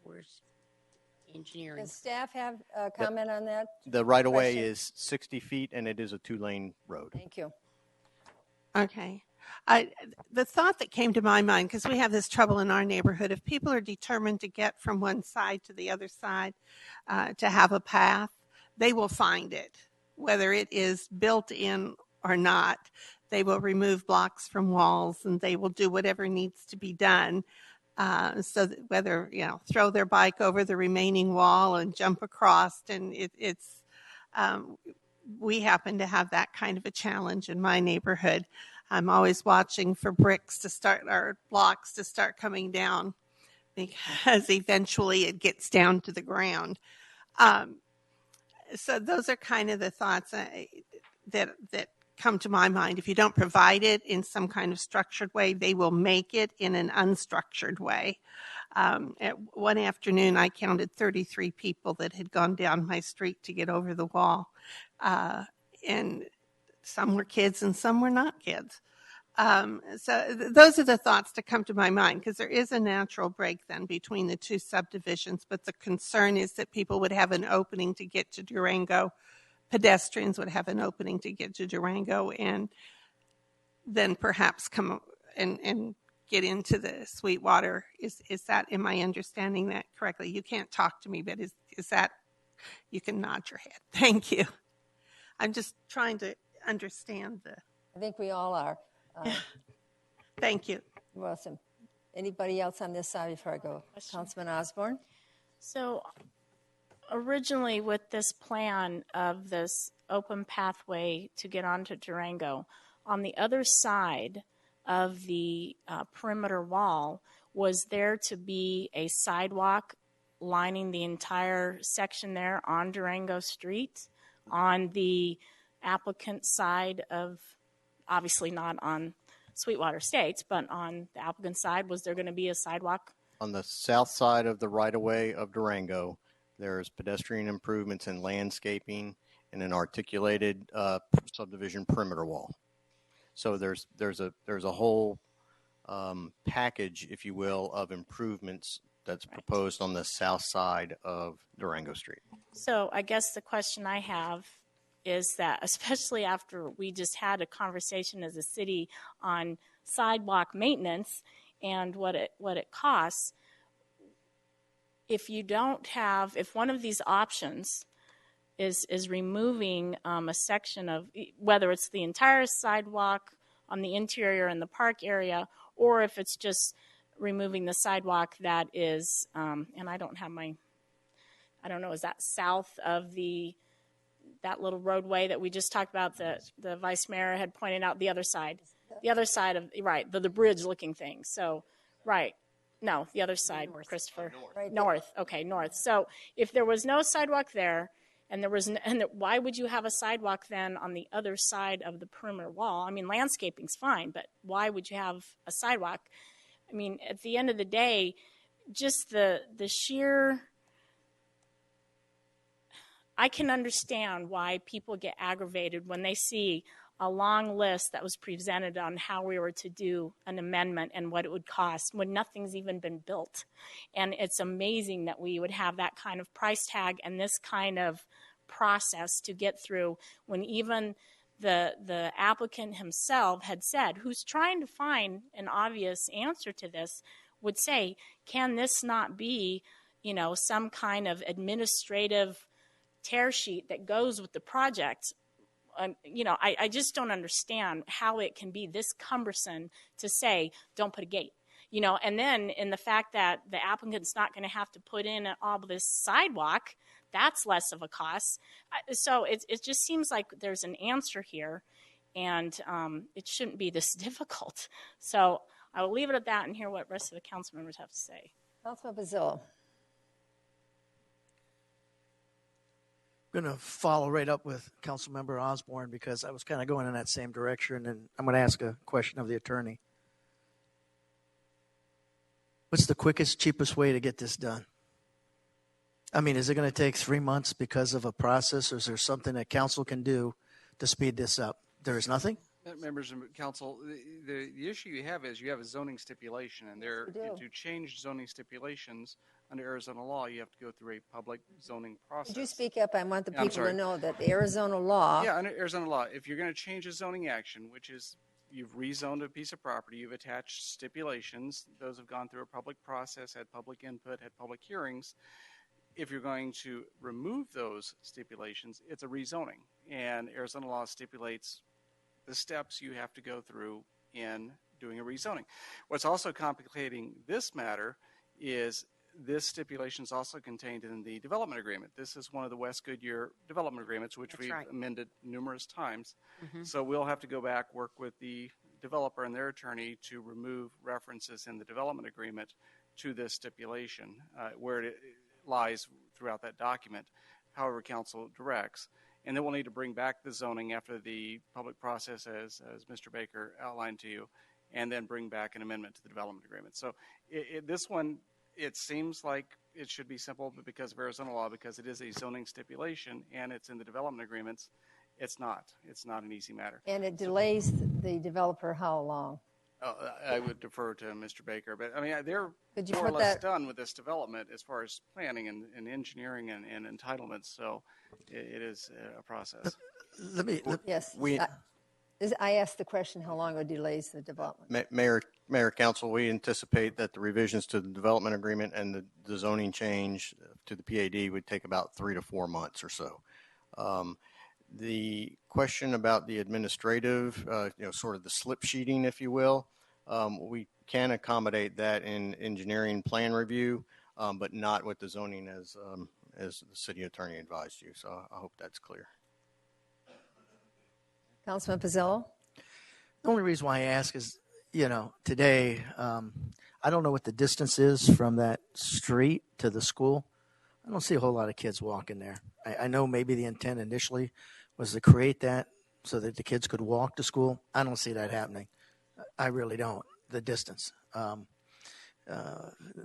Where's engineering? Does staff have a comment on that? The right-of-way Question? is 60 feet, and it is a 2-lane road. Thank you. Okay. The thought that came to my mind, because we have this trouble in our neighborhood, if people are determined to get from one side to the other side to have a path, they will find it, whether it is built in or not. They will remove blocks from walls, and they will do whatever needs to be done. So that whether, throw their bike over the remaining wall and jump across, and we happen to have that kind of a challenge in my neighborhood. I'm always watching for blocks to start coming down, because eventually it gets down to the ground. So those are kind of the thoughts that come to my mind. If you don't provide it in some kind of structured way, they will make it in an unstructured way. At one afternoon, I counted 33 people that had gone down my street to get over the wall. And some were kids and some were not kids. Those are the thoughts to come to my mind, because there is a natural break then between the two subdivisions, but the concern is that people would have an opening to get to Durango. Pedestrians would have an opening to get to Durango and then perhaps come and get into the Sweetwater. Is that, am I understanding that correctly? You can't talk to me, but is that, you can nod your head. Thank you. I'm just trying to understand the. I think we all are. Thank you. You're welcome. Anybody else on this side before I go? Councilman Osborne? So originally with this plan of this open pathway to get onto Durango, on the other side of the perimeter wall was there to be a sidewalk lining the entire section there on Durango Street on the applicant side of, obviously not on Sweetwater Estates, but on the applicant side, was there going to be a sidewalk? On the south side of the right-of-way of Durango, there's pedestrian improvements and landscaping and an articulated subdivision perimeter wall. So there's a whole package, if you will, of improvements that's proposed on the south side of Durango Street. So I guess the question I have is that, especially after we just had a conversation as a city on sidewalk maintenance and what it costs, if you don't have, if one of these options is removing a section of, whether it's the entire sidewalk on the interior in the park area, or if it's just removing the sidewalk that is, and I don't have my, I don't know, is that south of that little roadway that we just talked about, the vice mayor had pointed out, the other side of, right, the bridge looking thing. So, right. No, the other side, north. Christopher. North. Okay, north. So if there was no sidewalk there, and why would you have a sidewalk then on the other side of the perimeter wall? I mean, landscaping's fine, but why would you have a sidewalk? I mean, at the end of the day, just the sheer, I can understand why people get aggravated when they see a long list that was presented on how we were to do an amendment and what it would cost when nothing's even been built. And it's amazing that we would have that kind of price tag and this kind of process to get through when even the applicant himself had said, who's trying to find an obvious answer to this, would say, can this not be, some kind of administrative tear sheet that goes with the project? I just don't understand how it can be this cumbersome to say, don't put a gate. And then in the fact that the applicant's not going to have to put in all this sidewalk, that's less of a cost. So it just seems like there's an answer here, and it shouldn't be this difficult. So I will leave it at that and hear what the rest of the council members have to say. Councilman Bazzillo. I'm going to follow right up with Councilmember Osborne because I was kind of going in that same direction, and I'm going to ask a question of the attorney. What's the quickest, cheapest way to get this done? I mean, is it going to take 3 months because of a process, or is there something that council can do to speed this up? There is nothing? Members of council, the issue you have is you have a zoning stipulation, and to change zoning stipulations under Arizona law, you have to go through a public zoning process. Could you speak up? I want the people to know that the Arizona law. Yeah, under Arizona law, if you're going to change a zoning action, which is you've rezoned a piece of property, you've attached stipulations, those have gone through a public process, had public input, had public hearings. If you're going to remove those stipulations, it's a rezoning. And Arizona law stipulates the steps you have to go through in doing a rezoning. What's also complicating this matter is this stipulation is also contained in the development agreement. This is one of the West Goodyear development agreements, which we've amended numerous times. Mm-hmm. So we'll have to go back, work with the developer and their attorney to remove references in the development agreement to this stipulation, where it lies throughout that document, however council directs. And then we'll need to bring back the zoning after the public process, as Mr. Baker outlined to you, and then bring back an amendment to the development agreement. So this one, it seems like it should be simple, but because of Arizona law, because it is a zoning stipulation and it's in the development agreements, it's not. It's not an easy matter. And it delays the developer how long? I would defer to Mr. Baker, but I mean, they're Could you more or put less that- done with this development as far as planning and engineering and entitlements. So it is a process. Yes. We- I asked the question how long it delays the development. Mayor, Council, we anticipate that the revisions to the development agreement and the zoning change to the PAD would take about 3 to 4 months or so. The question about the administrative, sort of the slip sheeting, if you will, we can accommodate that in engineering plan review, but not with the zoning as the city attorney advised you. So I hope that's clear. Councilman Pizzillo? The only reason why I ask is, today, I don't know what the distance is from that street to the school. I don't see a whole lot of kids walking there. I know maybe the intent initially was to create that so that the kids could walk to school. I don't see that happening. I really don't. The distance. The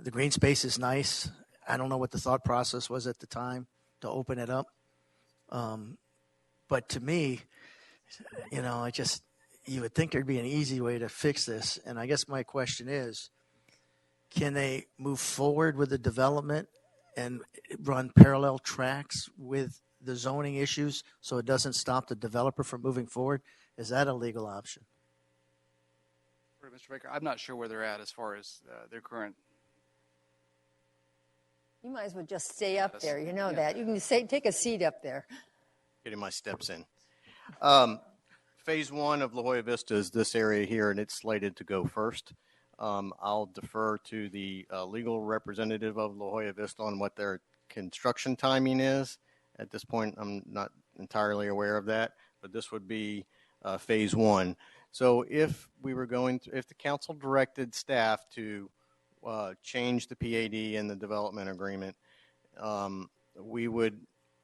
green space is nice. I don't know what the thought process was at the time to open it up. But to me, you would think there'd be an easy way to fix this. And I guess my question is, can they move forward with the development and run parallel tracks with the zoning issues so it doesn't stop the developer from moving forward? Is that a legal option? Mr. Baker, I'm not sure where they're at as far as their current. You might as well just stay up there. You know Yeah. that. You can take a seat up there. Getting my steps in. Phase 1 of La Jolla Vista is this area here, and it's slated to go first. I'll defer to the legal representative of La Jolla Vista on what their construction timing is. At this point, I'm not entirely aware of that, but this would be phase 1. So if the council directed staff to change the PAD and the development agreement, we would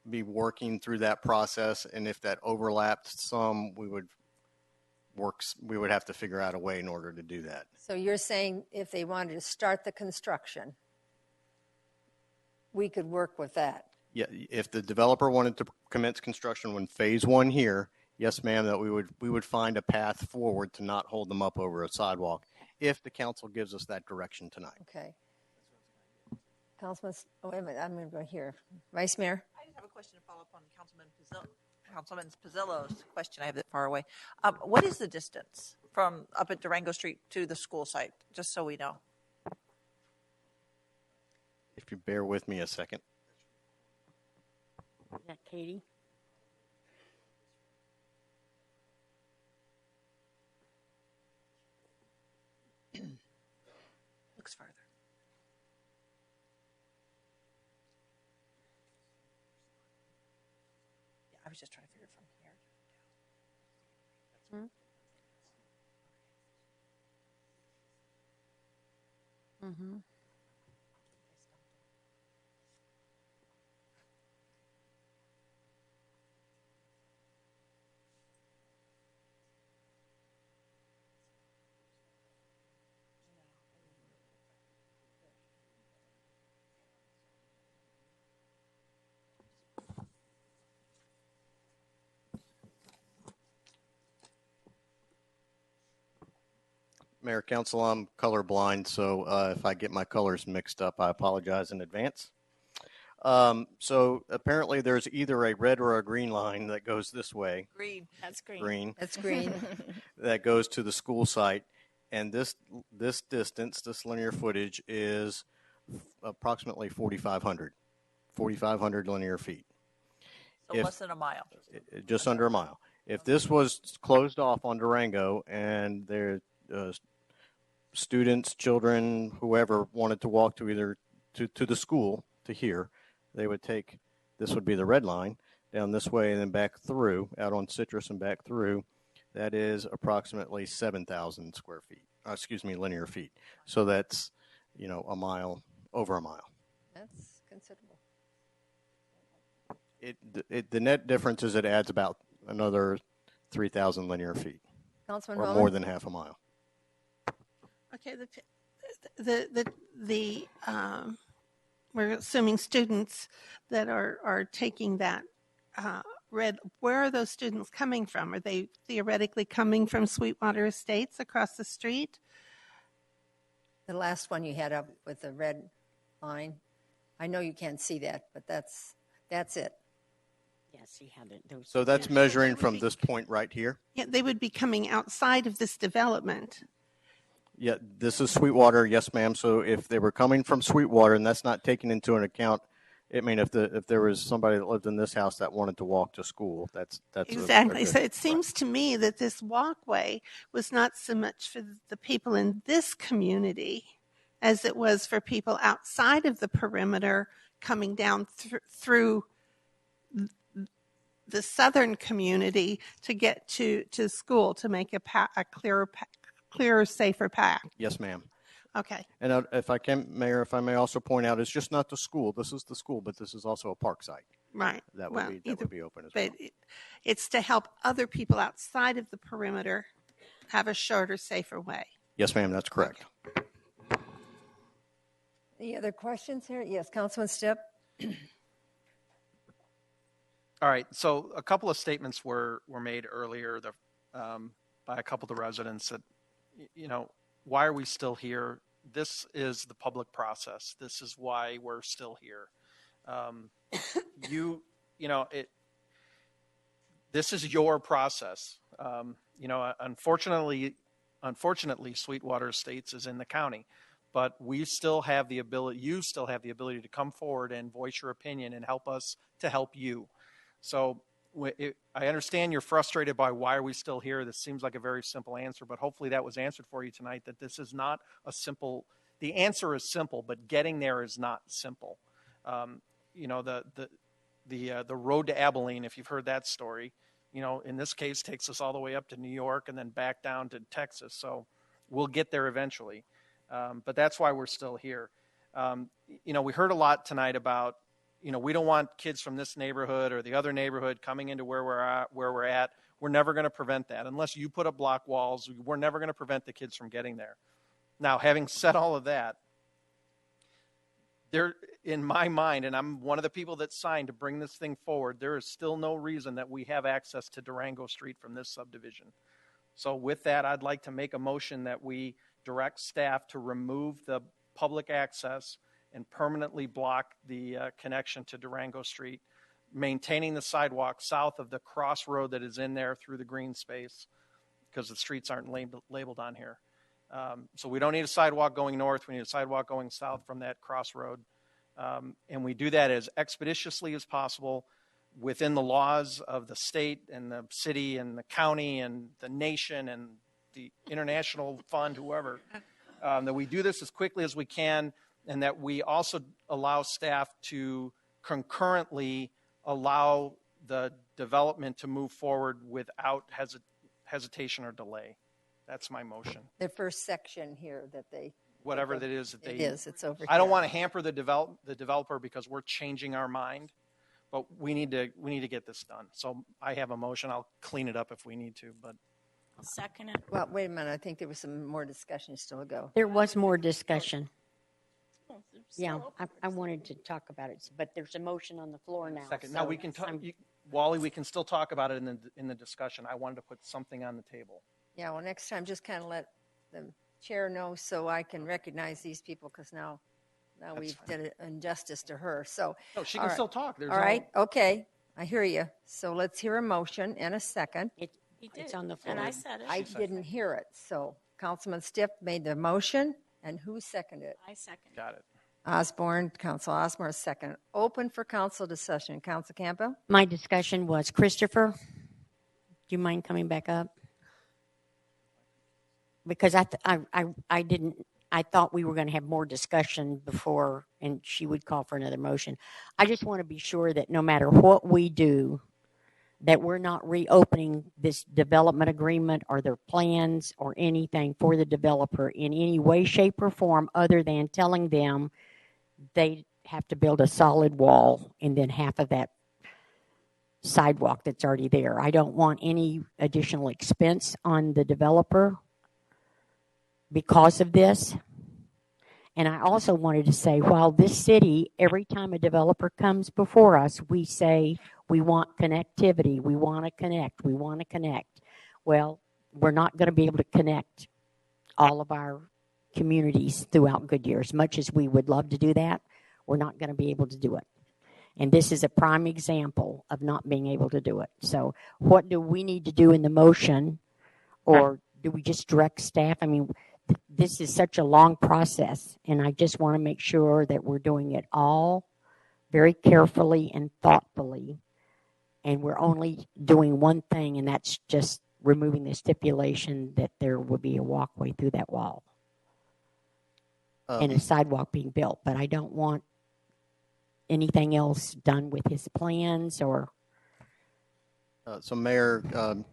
be working through that process, and if that overlapped some, we would have to figure out a way in order to do that. So you're saying if they wanted to start the construction, we could work with that? Yeah, if the developer wanted to commence construction when phase 1 here, yes, ma'am, that we would find a path forward to not hold them up over a sidewalk if the council gives us that direction tonight. Okay. Councilman, wait a minute, I'm going to go here. Vice Mayor? I just have a question to follow up on Councilman Pizzillo's question. I have it far away. What is the distance from up at Durango Street to the school site, just so we know? If you bear with me a second. Is that Katie? Looks farther. Yeah, I was just trying to figure it from here. Mm-hmm. Mayor, Council, I'm colorblind, so if I get my colors mixed up, I apologize in advance. So apparently there's either a red or a green line that goes this way. Green. That's green. Green. That's green. That goes to the school site. And this distance, this linear footage is approximately 4,500 linear feet. So less than a mile. Just under a mile. If this was closed off on Durango and there students, children, whoever wanted to walk to either to the school to here, they would take, this would be the red line, down this way and then back through, out on Citrus and back through. That is approximately 7,000 linear feet. So that's, a mile, over a mile. That's considerable. The net difference is it adds about another 3,000 linear feet, Councilman or Holman? more than half a mile. Okay, we're assuming students that are taking that red. Where are those students coming from? Are they theoretically coming from Sweetwater Estates across the street? The last one you had up with the red line. I know you can't see that, but that's it. Yes, he had it. So that's measuring from this point right here. Yeah, they would be coming outside of this development. Yeah, this is Sweetwater, yes, ma'am. So if they were coming from Sweetwater, and that's not taken into an account, I mean, if there was somebody that lived in this house that wanted to walk to school, that's exactly. So it seems to me that this walkway was not so much for the people in this community as it was for people outside of the perimeter coming down through the southern community to get to school, to make a clearer, safer path. Yes, ma'am. Okay. And if I can, Mayor, if I may also point out, it's just not the school. This is the school, but this is also a park site. Right. That would be open as well. But it's to help other people outside of the perimeter have a shorter, safer way. Yes, ma'am, that's correct. Okay. Any other questions here? Yes, Councilman Stipp. All right, so a couple of statements were made earlier by a couple of the residents that, why are we still here? This is the public process. This is why we're still here. This is your process. Unfortunately, Sweetwater Estates is in the county, but we still have the ability, you still have the ability to come forward and voice your opinion and help us to help you. So I understand you're frustrated by why are we still here. This seems like a very simple answer, but hopefully that was answered for you tonight, that this is not the answer is simple, but getting there is not simple. The road to Abilene, if you've heard that story, in this case takes us all the way up to New York and then back down to Texas. So we'll get there eventually. But that's why we're still here. We heard a lot tonight about, we don't want kids from this neighborhood or the other neighborhood coming into where we're at. We're never going to prevent that. Unless you put up block walls, we're never going to prevent the kids from getting there. Now, having said all of that, there, in my mind, and I'm one of the people that signed to bring this thing forward, there is still no reason that we have access to Durango Street from this subdivision. So with that, I'd like to make a motion that we direct staff to remove the public access and permanently block the connection to Durango Street, maintaining the sidewalk south of the crossroad that is in there through the green space, because the streets aren't labeled on here. So we don't need a sidewalk going north. We need a sidewalk going south from that crossroad. And we do that as expeditiously as possible within the laws of the state and the city and the county and the nation and the international fund, whoever, that we do this as quickly as we can, and that we also allow staff to concurrently allow the development to move forward without hesitation or delay. That's my motion. The first section here that they... Whatever that is that they... It is, it's over here. I don't want to hamper the developer because we're changing our mind, but we need to get this done. So I have a motion. I'll clean it up if we need to, but... I'll second it. Well, wait a minute. I think there was some more discussion still to go. There was more discussion. Yeah, I wanted to talk about it, but there's a motion on the floor now. Second. So Now we can talk, Wally, we can still talk about it in the discussion. I wanted to put something on the table. Yeah, well, next time just kind of let the chair know so I can recognize these people, because now we've done injustice to her. So no, she can still talk. All right, okay, I hear you. So let's hear a motion and a second. It's on the floor. And I said it. I didn't hear it. So Councilman Stipp made the motion, and who seconded it? I second. Got it. Council Osborne, second. Open for council discussion. Council Campbell? My discussion was, Christopher, do you mind coming back up? Because I thought we were going to have more discussion before, and she would call for another motion. I just want to be sure that no matter what we do, that we're not reopening this development agreement or their plans or anything for the developer in any way, shape, or form other than telling them they have to build a solid wall and then half of that sidewalk that's already there. I don't want any additional expense on the developer because of this. And I also wanted to say, while this city, every time a developer comes before us, we say we want connectivity, we want to connect, we want to connect. Well, we're not going to be able to connect all of our communities throughout Goodyear. As much as we would love to do that, we're not going to be able to do it. And this is a prime example of not being able to do it. So what do we need to do in the motion, or do we just direct staff? I mean, this is such a long process, and I just want to make sure that we're doing it all very carefully and thoughtfully, and we're only doing one thing, and that's just removing the stipulation that there will be a walkway through that wall and a sidewalk being built. But I don't want anything else done with his plans or... So Mayor,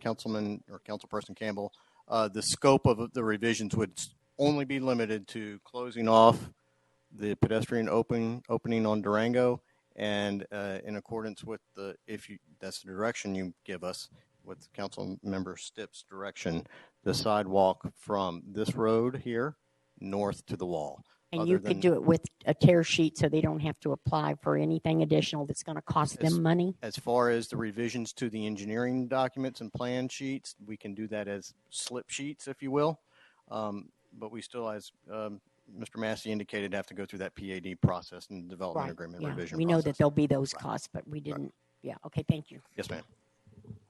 Councilman, or Councilperson Campbell, the scope of the revisions would only be limited to closing off the pedestrian opening on Durango, and in accordance with that's the direction you give us, with Council Member Stipp's direction, the sidewalk from this road here north to the wall. And you could do it with a tear sheet so they don't have to apply for anything additional that's going to cost them money? As far as the revisions to the engineering documents and plan sheets, we can do that as slip sheets, if you will. But we still, as Mr. Massey indicated, have to go through that PAD process and development agreement revision We process. know that there'll be those costs, but we didn't. Yeah, okay, thank you. Yes, ma'am.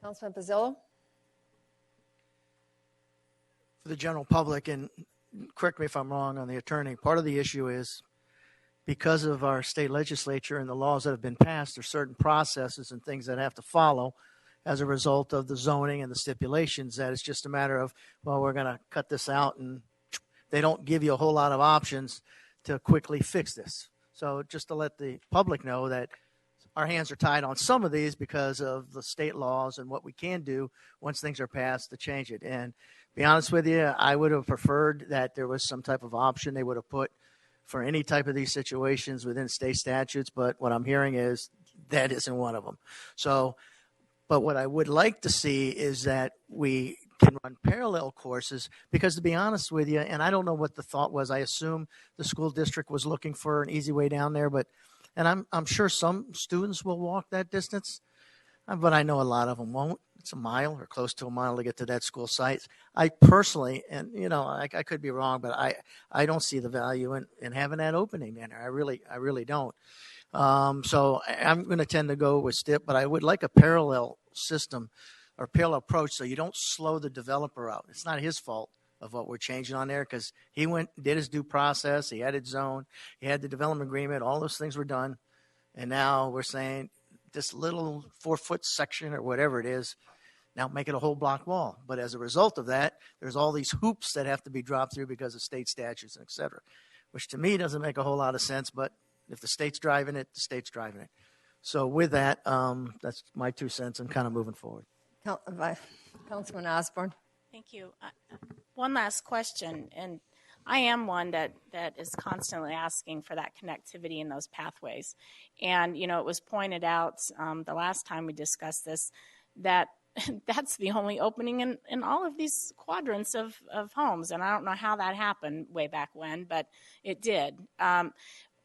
Councilman Pizzillo? For the general public, and correct me if I'm wrong on the attorney, part of the issue is because of our state legislature and the laws that have been passed, there's certain processes and things that have to follow as a result of the zoning and the stipulations, that it's just a matter of, well, we're going to cut this out, and they don't give you a whole lot of options to quickly fix this. So just to let the public know that our hands are tied on some of these because of the state laws and what we can do once things are passed to change it. And be honest with you, I would have preferred that there was some type of option they would have put for any type of these situations within state statutes, but what I'm hearing is that isn't one of them. So, but what I would like to see is that we can run parallel courses, because to be honest with you, and I don't know what the thought was, I assume the school district was looking for an easy way down there, and I'm sure some students will walk that distance, but I know a lot of them won't. It's a mile or close to a mile to get to that school site. I personally, and I could be wrong, but I don't see the value in having that opening in there. I really don't. So I'm going to tend to go with STIP, but I would like a parallel system or parallel approach so you don't slow the developer out. It's not his fault of what we're changing on there, because he did his due process, he had his zone, he had the development agreement, all those things were done, and now we're saying this little 4-foot section or whatever it is, now make it a whole block wall. But as a result of that, there's all these hoops that have to be dropped through because of state statutes and et cetera, which to me doesn't make a whole lot of sense, but if the state's driving it, the state's driving it. So with that, that's my 2 cents. I'm kind of moving forward. Councilman Osborne. Thank you. One last question, and I am one that is constantly asking for that connectivity in those pathways. And, it was pointed out the last time we discussed this that that's the only opening in all of these quadrants of homes. And I don't know how that happened way back when, but it did.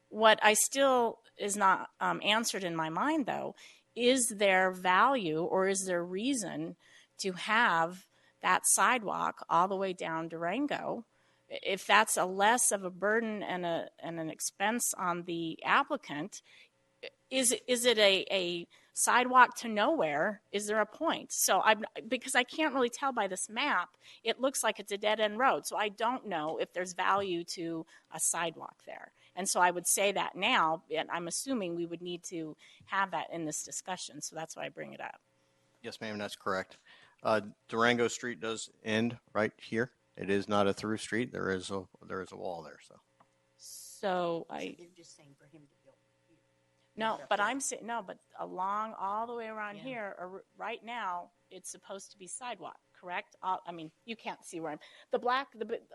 What I still is not answered in my mind, though, is there value or is there reason to have that sidewalk all the way down Durango? If that's a less of a burden and an expense on the applicant, is it a sidewalk to nowhere? Is there a point? So because I can't really tell by this map, it looks like it's a dead-end road. So I don't know if there's value to a sidewalk there. And so I would say that now, and I'm assuming we would need to have that in this discussion. So that's why I bring it up. Yes, ma'am, that's correct. Durango Street does end right here. It is not a through street. There is a wall there. So they're just saying for him to build. No, but I'm saying no. But along all the way around here, or right now, it's supposed to be sidewalk, correct? I mean, you can't see where I'm.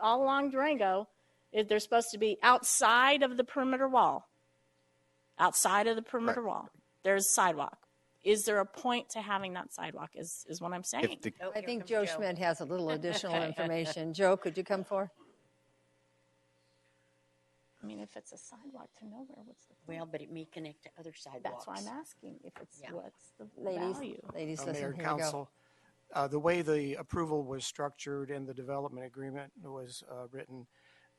All along Durango, they're supposed to be outside of the perimeter wall. Outside of the perimeter wall, there's sidewalk. is there a point to having that sidewalk is what I'm saying. I think Joe Schmidt has a little additional information. Joe, could you come forward? I mean, if it's a sidewalk to nowhere, what's the point? Well, but it may connect to other sidewalks. That's why I'm asking if it's what's the Ladies, value. Mayor, Council, the way the approval was structured and the development agreement was written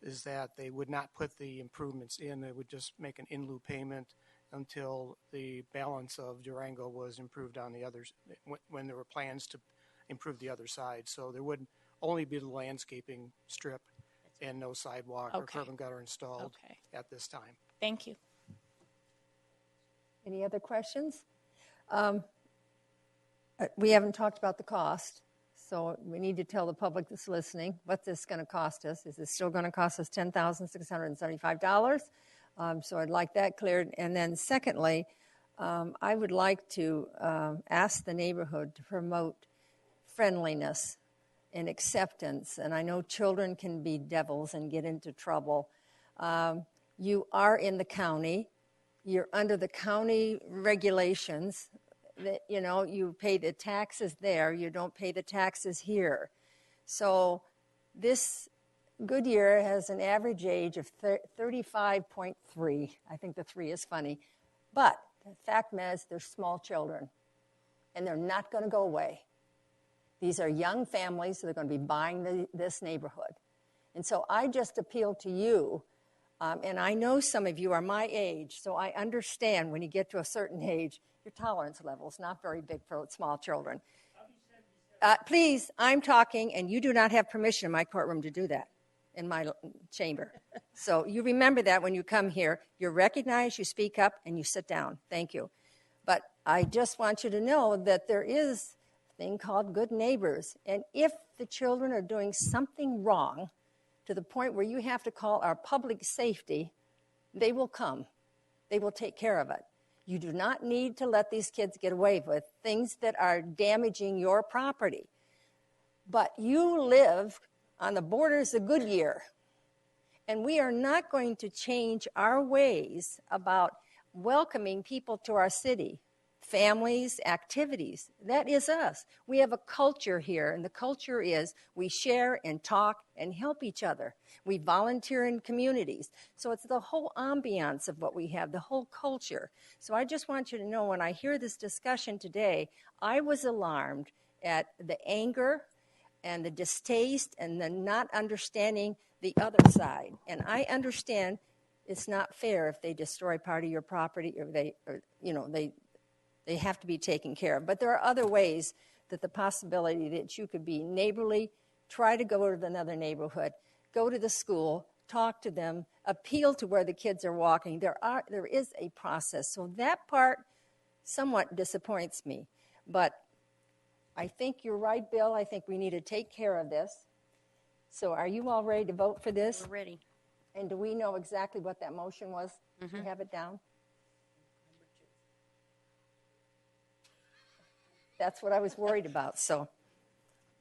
is that they would not put the improvements in. They would just make an in lieu payment until the balance of Durango was improved on the others, when there were plans to improve the other side. So there would only be the landscaping strip and no sidewalk or curb and gutter installed at this time. Thank you. Any other questions? We haven't talked about the cost, so we need to tell the public that's listening what this is going to cost us. Is it still going to cost us $10,675? So I'd like that cleared. And then secondly, I would like to ask the neighborhood to promote friendliness and acceptance. And I know children can be devils and get into trouble. You are in the county. You're under the county regulations. That, you know, you pay the taxes there. You don't pay the taxes here. So this Goodyear has an average age of 35.3. I think the 3 is funny. But the fact is, they're small children, and they're not going to go away. These are young families that are going to be buying this neighborhood. And so I just appeal to you, and I know some of you are my age, so I understand when you get to a certain age, your tolerance level is not very big for small children. Please, I'm talking, and you do not have permission in my courtroom to do that, in my chamber. So you remember that when you come here. You're recognized, you speak up, and you sit down. Thank you. But I just want you to know that there is a thing called good neighbors. And if the children are doing something wrong to the point where you have to call our public safety, they will come. They will take care of it. You do not need to let these kids get away with things that are damaging your property. But you live on the borders of Goodyear, and we are not going to change our ways about welcoming people to our city, families, activities. That is us. We have a culture here, and the culture is we share and talk and help each other. We volunteer in communities. So it's the whole ambiance of what we have, the whole culture. So I just want you to know, when I hear this discussion today, I was alarmed at the anger and the distaste and the not understanding the other side. And I understand it's not fair if they destroy part of your property or they have to be taken care of. But there are other ways that the possibility that you could be neighborly, try to go to another neighborhood, go to the school, talk to them, appeal to where the kids are walking. There is a process. So that part somewhat disappoints me. But I think you're right, Bill. I think we need to take care of this. So are you all ready to vote for this? We're ready. And do we know exactly what that motion was? Do you have it down? That's what I was worried about. So,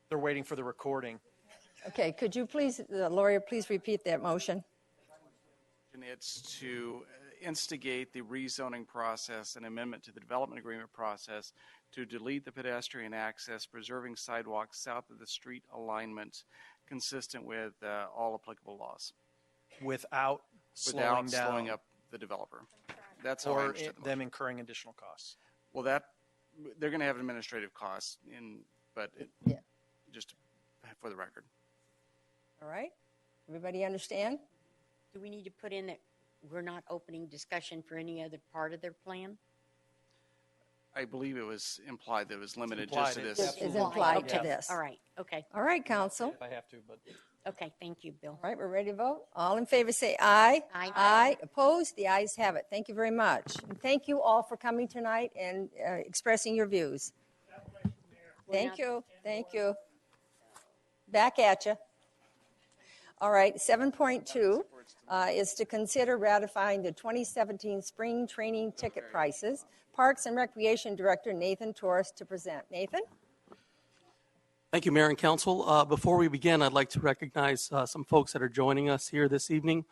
They're waiting for the recording. okay, could you please, the lawyer, please repeat that motion? And it's to instigate the rezoning process and amendment to the development agreement process to delete the pedestrian access, preserving sidewalks south of the street alignment, consistent with all applicable laws. Without slowing down. Slowing up the developer. That's how I or understood the them motion. incurring additional costs. Well, they're going to have administrative costs, just for the record. All right. Everybody understand? Do we need to put in that we're not opening discussion for any other part of their plan? I believe it was implied that it was limited implied. just to this. It's implied to Okay. this. All right. Okay. All right, counsel. If I have to, but Okay. Thank you, Bill. All right, we're ready to vote. All in favor say aye. Aye. Aye. Opposed? The ayes have it. Thank you very much. And thank you all for coming tonight and expressing your views. Thank you. Thank you. Back at you. All right, 7.2 is to consider ratifying the 2017 spring training ticket prices. Parks and Recreation Director Nathan Torres to present. Nathan? Thank you, Mayor and Council. Before we begin, I'd like to recognize some folks that are joining us here this evening.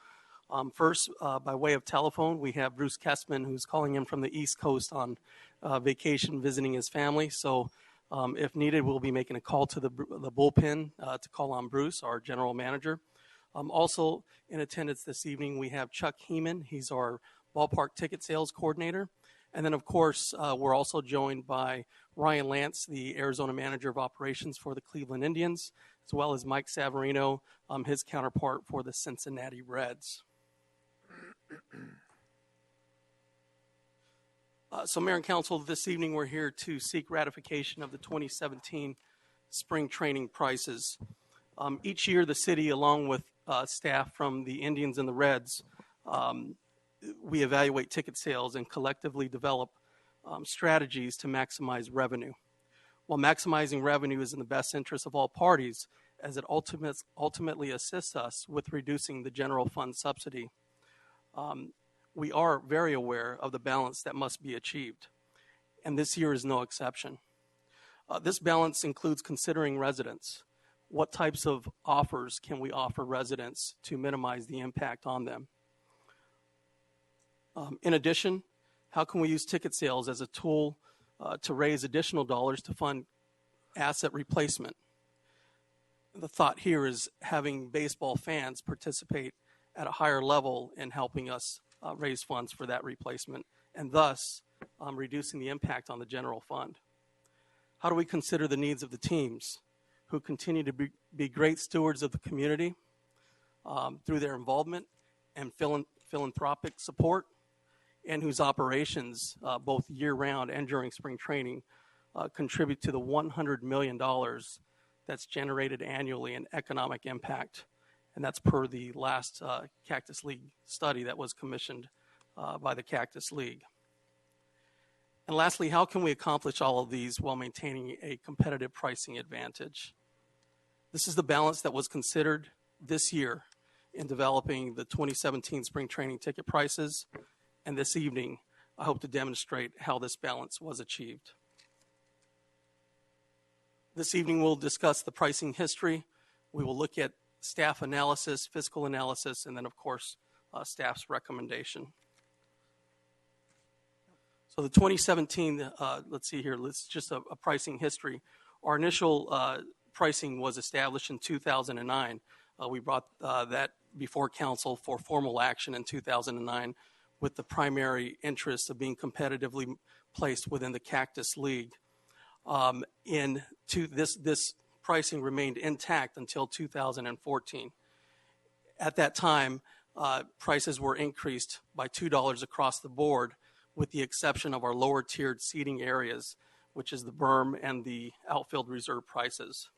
First, by way of telephone, we have Bruce Kessman, who's calling in from the East Coast on vacation visiting his family. So if needed, we'll be making a call to the bullpen to call on Bruce, our general manager. Also in attendance this evening, we have Chuck Heeman. He's our ballpark ticket sales coordinator. And then, of course, we're also joined by Ryan Lance, the Arizona manager of operations for the Cleveland Indians, as well as Mike Savarino, his counterpart for the Cincinnati Reds. So, Mayor and Council, this evening we're here to seek ratification of the 2017 spring training prices. Each year, the city, along with staff from the Indians and the Reds, we evaluate ticket sales and collectively develop strategies to maximize revenue. While maximizing revenue is in the best interest of all parties, as it ultimately assists us with reducing the general fund subsidy, we are very aware of the balance that must be achieved, and this year is no exception. This balance includes considering residents. What types of offers can we offer residents to minimize the impact on them? In addition, how can we use ticket sales as a tool to raise additional dollars to fund asset replacement? The thought here is having baseball fans participate at a higher level in helping us raise funds for that replacement, and thus reducing the impact on the general fund. How do we consider the needs of the teams who continue to be great stewards of the community through their involvement and philanthropic support, and whose operations, both year-round and during spring training, contribute to the $100 million that's generated annually in economic impact. And that's per the last Cactus League study that was commissioned by the Cactus League. And lastly, how can we accomplish all of these while maintaining a competitive pricing advantage? This is the balance that was considered this year in developing the 2017 spring training ticket prices. And this evening, I hope to demonstrate how this balance was achieved. This evening, we'll discuss the pricing history. We will look at staff analysis, fiscal analysis, and then, of course, staff's recommendation. So the 2017, let's see here, let's just a pricing history. Our initial pricing was established in 2009. We brought that before council for formal action in 2009 with the primary interest of being competitively placed within the Cactus League. This pricing remained intact until 2014. At that time, prices were increased by $2 across the board, with the exception of our lower tiered seating areas, which is the berm and the outfield reserve prices,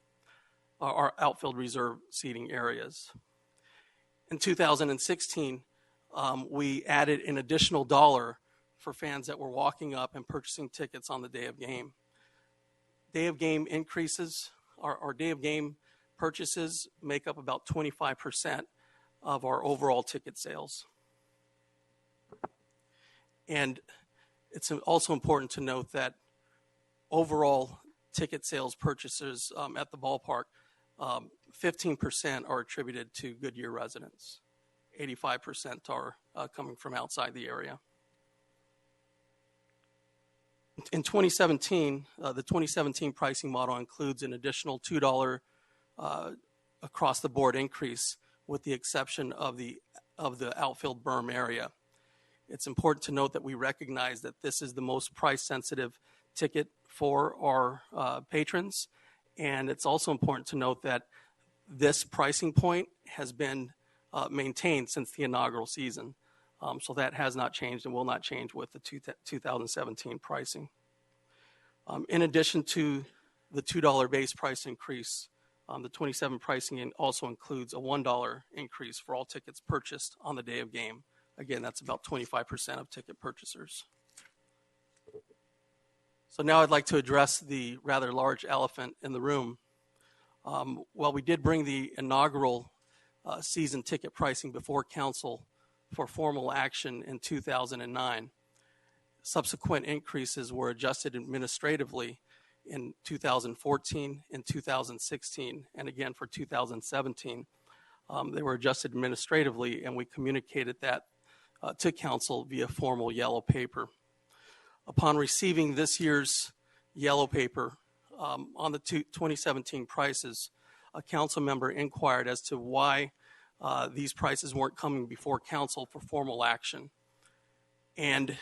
our outfield reserve seating areas. In 2016, we added an additional $1 for fans that were walking up and purchasing tickets on the day of game. Day of game increases, our day of game purchases make up about 25% of our overall ticket sales. And it's also important to note that overall ticket sales purchases at the ballpark, 15% are attributed to Goodyear residents. 85% are coming from outside the area. In 2017, the 2017 pricing model includes an additional $2 across the board increase, with the exception of the outfield berm area. It's important to note that we recognize that this is the most price sensitive ticket for our patrons, and it's also important to note that this pricing point has been maintained since the inaugural season. So that has not changed and will not change with the 2017 pricing. In addition to the $2 base price increase, the 27 pricing also includes a $1 increase for all tickets purchased on the day of game. Again, that's about 25% of ticket purchasers. So now I'd like to address the rather large elephant in the room. While we did bring the inaugural season ticket pricing before council for formal action in 2009, subsequent increases were adjusted administratively in 2014 and 2016, and again for 2017. They were adjusted administratively, and we communicated that to council via formal yellow paper. Upon receiving this year's yellow paper on the 2017 prices, a council member inquired as to why these prices weren't coming before council for formal action. And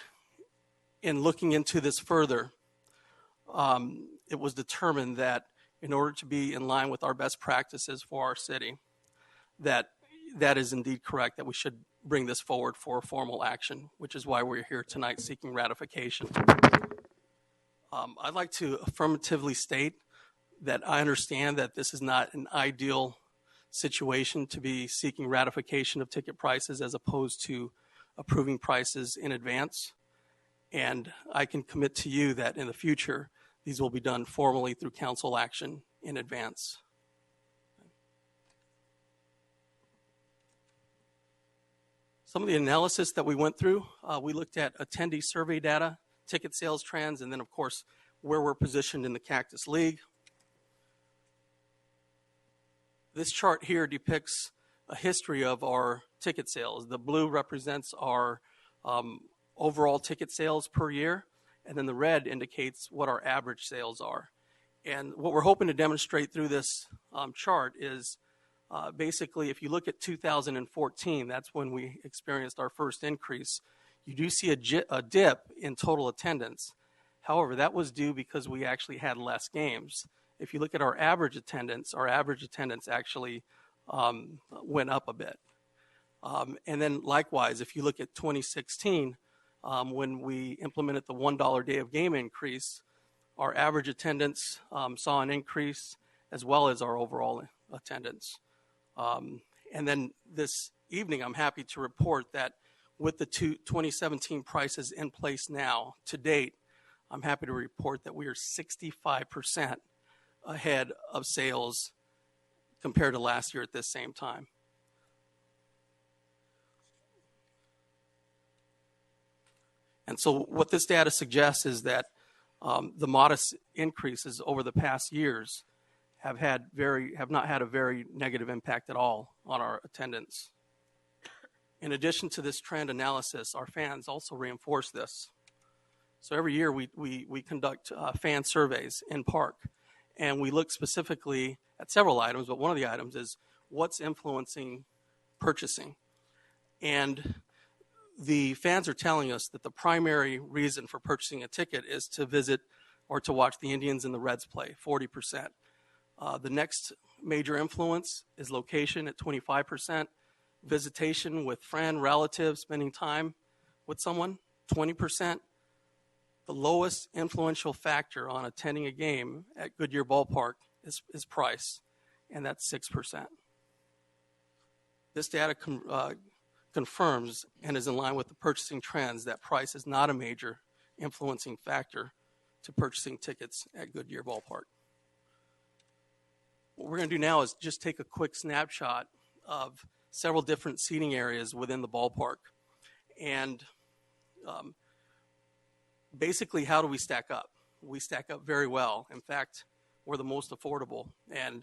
in looking into this further, it was determined that in order to be in line with our best practices for our city, that is indeed correct, that we should bring this forward for formal action, which is why we're here tonight seeking ratification. I'd like to affirmatively state that I understand that this is not an ideal situation to be seeking ratification of ticket prices as opposed to approving prices in advance. And I can commit to you that in the future, these will be done formally through council action in advance. Some of the analysis that we went through, we looked at attendee survey data, ticket sales trends, and then, of course, where we're positioned in the Cactus League. This chart here depicts a history of our ticket sales. The blue represents our overall ticket sales per year, and then the red indicates what our average sales are. And what we're hoping to demonstrate through this chart is basically, if you look at 2014, that's when we experienced our first increase. You do see a dip in total attendance. However, that was due because we actually had less games. If you look at our average attendance actually went up a bit. And then likewise, if you look at 2016, when we implemented the $1 day of game increase, our average attendance saw an increase as well as our overall attendance. And then this evening, I'm happy to report that with the 2017 prices in place now, to date, I'm happy to report that we are 65% ahead of sales compared to last year at this same time. And so what this data suggests is that the modest increases over the past years have not had a very negative impact at all on our attendance. In addition to this trend analysis, our fans also reinforce this. So every year we conduct fan surveys in park, and we look specifically at several items, but one of the items is what's influencing purchasing. And the fans are telling us that the primary reason for purchasing a ticket is to visit or to watch the Indians and the Reds play, 40%. The next major influence is location at 25%, visitation with friend, relative, spending time with someone, 20%. The lowest influential factor on attending a game at Goodyear Ballpark is price, and that's 6%. This data confirms and is in line with the purchasing trends that price is not a major influencing factor to purchasing tickets at Goodyear Ballpark. What we're going to do now is just take a quick snapshot of several different seating areas within the ballpark. And basically, how do we stack up? We stack up very well. In fact, we're the most affordable, and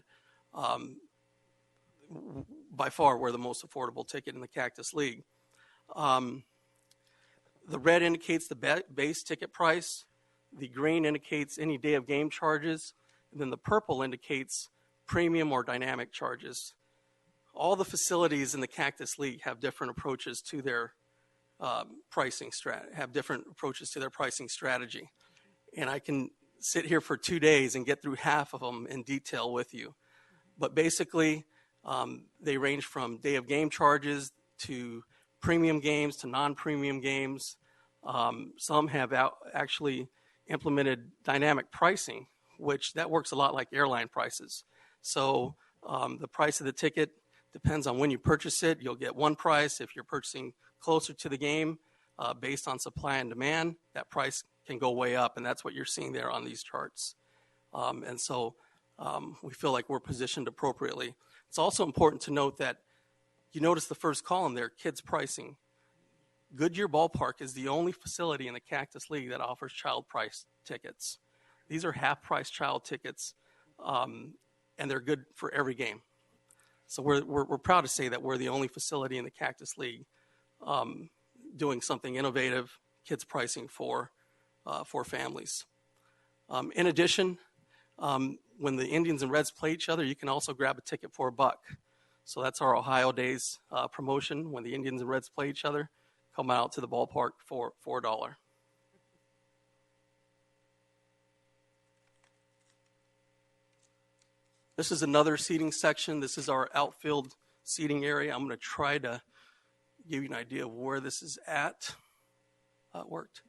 by far, we're the most affordable ticket in the Cactus League. The red indicates the base ticket price. The green indicates any day of game charges. And then the purple indicates premium or dynamic charges. All the facilities in the Cactus League have different approaches to their pricing strategy. And I can sit here for 2 days and get through half of them in detail with you. But basically, they range from day of game charges to premium games to non-premium games. Some have actually implemented dynamic pricing, which that works a lot like airline prices. So the price of the ticket depends on when you purchase it. You'll get one price. If you're purchasing closer to the game, based on supply and demand, that price can go way up, and that's what you're seeing there on these charts. And so we feel like we're positioned appropriately. It's also important to note that you notice the first column there, kids pricing. Goodyear Ballpark is the only facility in the Cactus League that offers child price tickets. These are half-price child tickets, and they're good for every game. So we're proud to say that we're the only facility in the Cactus League doing something innovative, kids pricing for for families. In addition, when the Indians and Reds play each other, you can also grab a ticket for $1. So that's our Ohio Days promotion. When the Indians and Reds play each other, come out to the ballpark for $4. This is another seating section. This is our outfield seating area. I'm going to try to give you an idea of where this is at. It worked.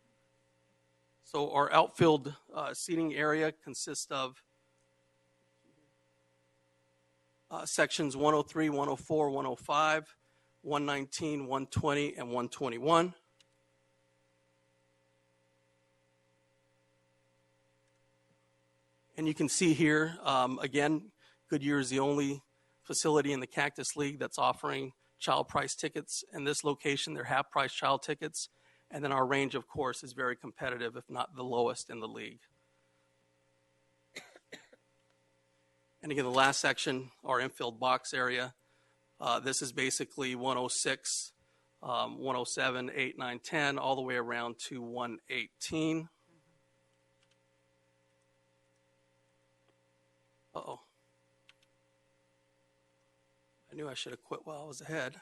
So our outfield seating area consists of sections 103, 104, 105, 119, 120, and 121. And you can see here, again, Goodyear is the only facility in the Cactus League that's offering child price tickets. In this location, they're half-price child tickets. And then our range, of course, is very competitive, if not the lowest in the league. And again, the last section, our Infield Box Area. This is basically 106, 107, 8, 9, 10, all the way around to 118. Uh-oh. I knew I should have quit while I was ahead.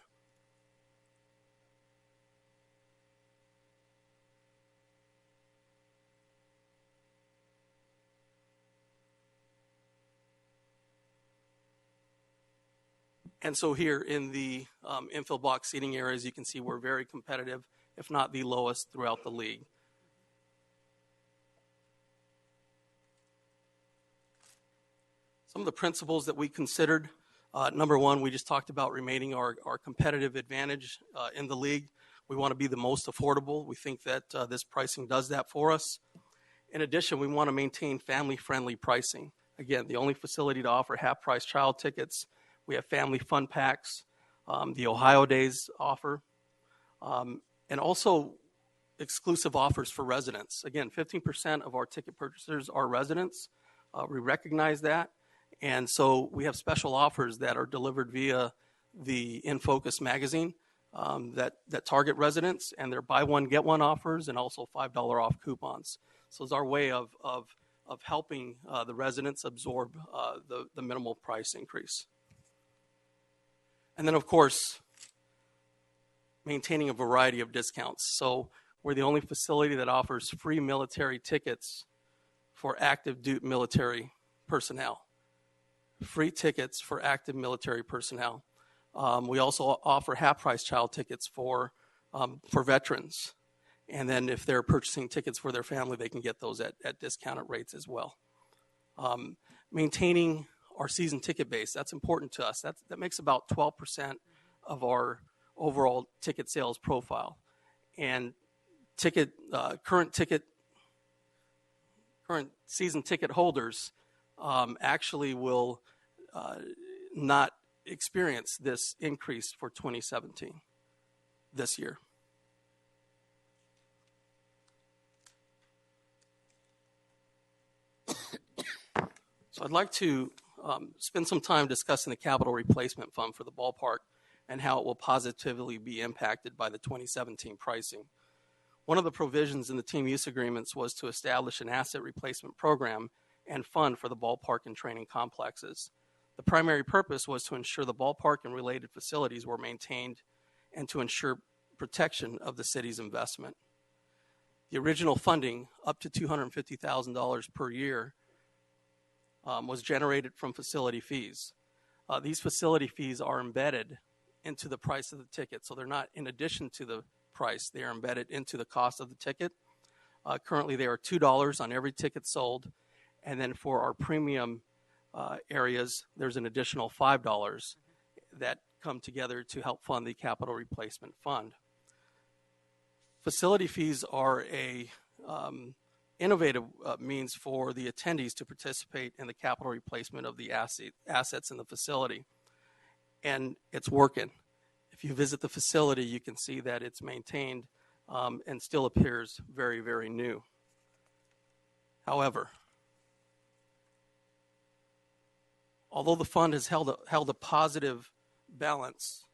And so here in the infill box seating areas, you can see we're very competitive, if not the lowest throughout the league. Some of the principles that we considered, number one, we just talked about remaining our competitive advantage in the league. We want to be the most affordable. We think that this pricing does that for us. In addition, we want to maintain family-friendly pricing. Again, the only facility to offer half-price child tickets. We have family fun packs, the Ohio Days offer, and also exclusive offers for residents. Again, 15% of our ticket purchasers are residents. We recognize that. And so we have special offers that are delivered via the In Focus magazine that target residents, and they're buy one, get one offers, and also $5 off coupons. So it's our way of helping the residents absorb the minimal price increase. And then, of course, maintaining a variety of discounts. So we're the only facility that offers free military tickets for active duty military personnel. Free tickets for active military personnel. We also offer half-price child tickets for veterans. And then if they're purchasing tickets for their family, they can get those at discounted rates as well. Maintaining our season ticket base, that's important to us. That makes about 12% of our overall ticket sales profile. And current season ticket holders actually will not experience this increase for 2017 this year. So I'd like to spend some time discussing the capital replacement fund for the ballpark and how it will positively be impacted by the 2017 pricing. One of the provisions in the team use agreements was to establish an asset replacement program and fund for the ballpark and training complexes. The primary purpose was to ensure the ballpark and related facilities were maintained and to ensure protection of the city's investment. The original funding, up to $250,000 per year, was generated from facility fees. These facility fees are embedded into the price of the ticket, so they're not in addition to the price, they are embedded into the cost of the ticket. Currently they are $2 on every ticket sold, and then for our premium areas, there's an additional $5 that come together to help fund the capital replacement fund. Facility fees are a innovative means for the attendees to participate in the capital replacement of the assets in the facility. And it's working. If you visit the facility, you can see that it's maintained and still appears very, very new. However, although the fund has held a positive balance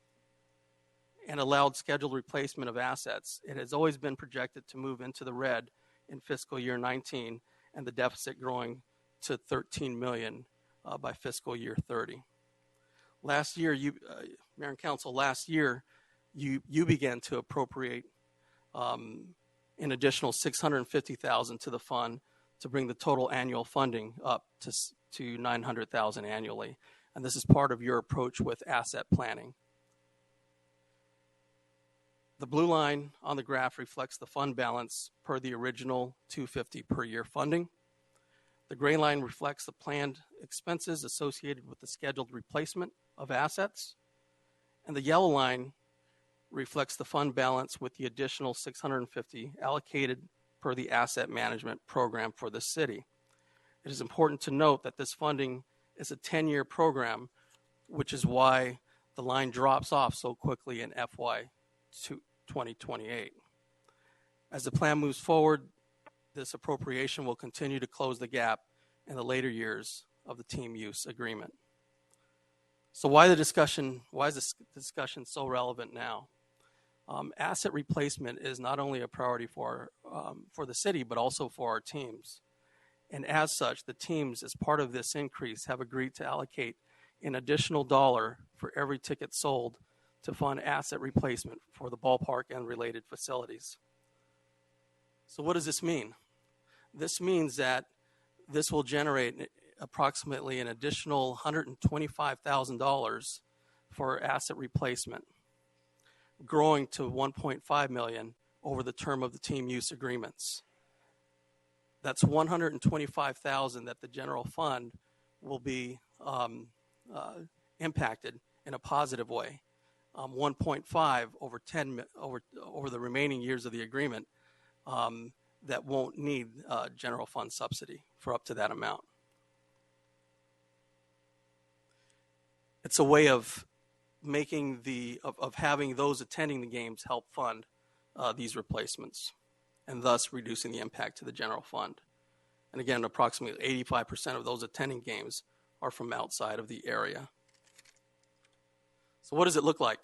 and allowed scheduled replacement of assets, it has always been projected to move into the red in fiscal year 19, and the deficit growing to $13 million by fiscal year 30. Last year, Mayor and Council, you began to appropriate an additional $650,000 to the fund to bring the total annual funding up to $900,000 annually. And this is part of your approach with asset planning. The blue line on the graph reflects the fund balance per the original $250 per year funding. The gray line reflects the planned expenses associated with the scheduled replacement of assets. And the yellow line reflects the fund balance with the additional $650 allocated per the asset management program for the city. It is important to note that this funding is a 10-year program, which is why the line drops off so quickly in FY 2028. As the plan moves forward, this appropriation will continue to close the gap in the later years of the team use agreement. So why is this discussion so relevant now? Asset replacement is not only a priority for the city, but also for our teams. And as such, the teams, as part of this increase, have agreed to allocate an additional $1 for every ticket sold to fund asset replacement for the ballpark and related facilities. So what does this mean? This means that this will generate approximately an additional $125,000 for asset replacement, growing to $1.5 million over the term of the team use agreements. That's $125,000 that the general fund will be impacted in a positive way. 1.5 over the remaining years of the agreement that won't need general fund subsidy for up to that amount. It's a way of making having those attending the games help fund these replacements, and thus reducing the impact to the general fund. And again, approximately 85% of those attending games are from outside of the area. So what does it look like?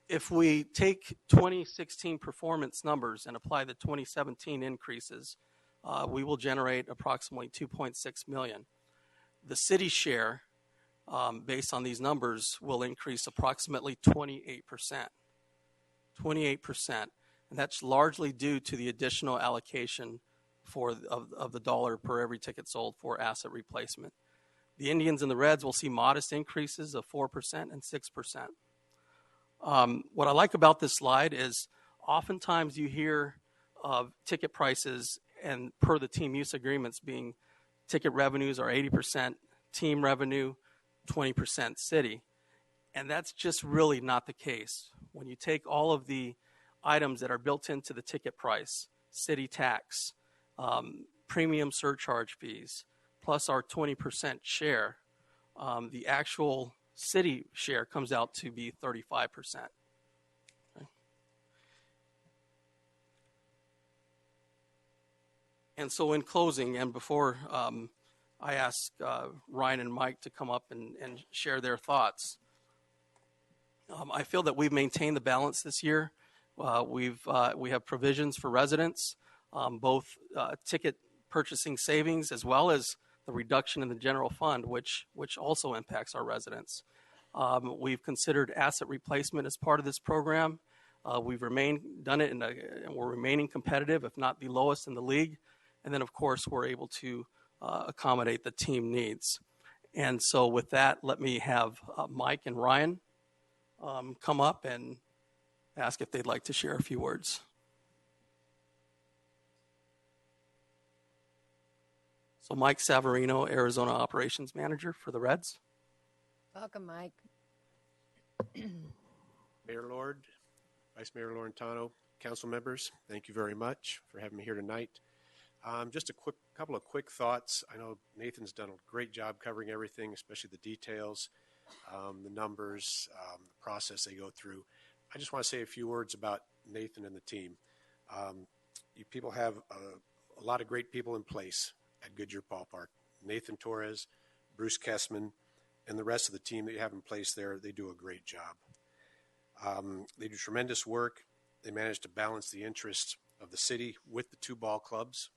If we take 2016 performance numbers and apply the 2017 increases, we will generate approximately $2.6 million. The city share, based on these numbers, will increase approximately 28%. 28%. And that's largely due to the additional allocation of the $1 per every ticket sold for asset replacement. The Indians and the Reds will see modest increases of 4% and 6%. What I like about this slide is oftentimes you hear of ticket prices and per the team use agreements being ticket revenues are 80% team revenue, 20% city. And that's just really not the case. When you take all of the items that are built into the ticket price, city tax, premium surcharge fees, plus our 20% share, the actual city share comes out to be 35%. Okay. And so in closing, and before I ask Ryan and Mike to come up and share their thoughts, I feel that we've maintained the balance this year. We have provisions for residents, both ticket purchasing savings as well as the reduction in the general fund, which also impacts our residents. We've considered asset replacement as part of this program. We've done it, and we're remaining competitive, if not the lowest in the league. And then, of course, we're able to accommodate the team needs. And so with that, let me have Mike and Ryan come up and ask if they'd like to share a few words. So Mike Savarino, Arizona Operations Manager for the Reds. Welcome, Mike. Mayor Lord, Vice Mayor Laurentano, council members, thank you very much for having me here tonight. Just a couple of quick thoughts. I know Nathan's done a great job covering everything, especially the details, the numbers, the process they go through. I just want to say a few words about Nathan and the team. You people have a lot of great people in place at Goodyear Ballpark. Nathan Torres, Bruce Kessman, and the rest of the team that you have in place there, they do a great job. They do tremendous work. They manage to balance the interests of the city with the two ball clubs,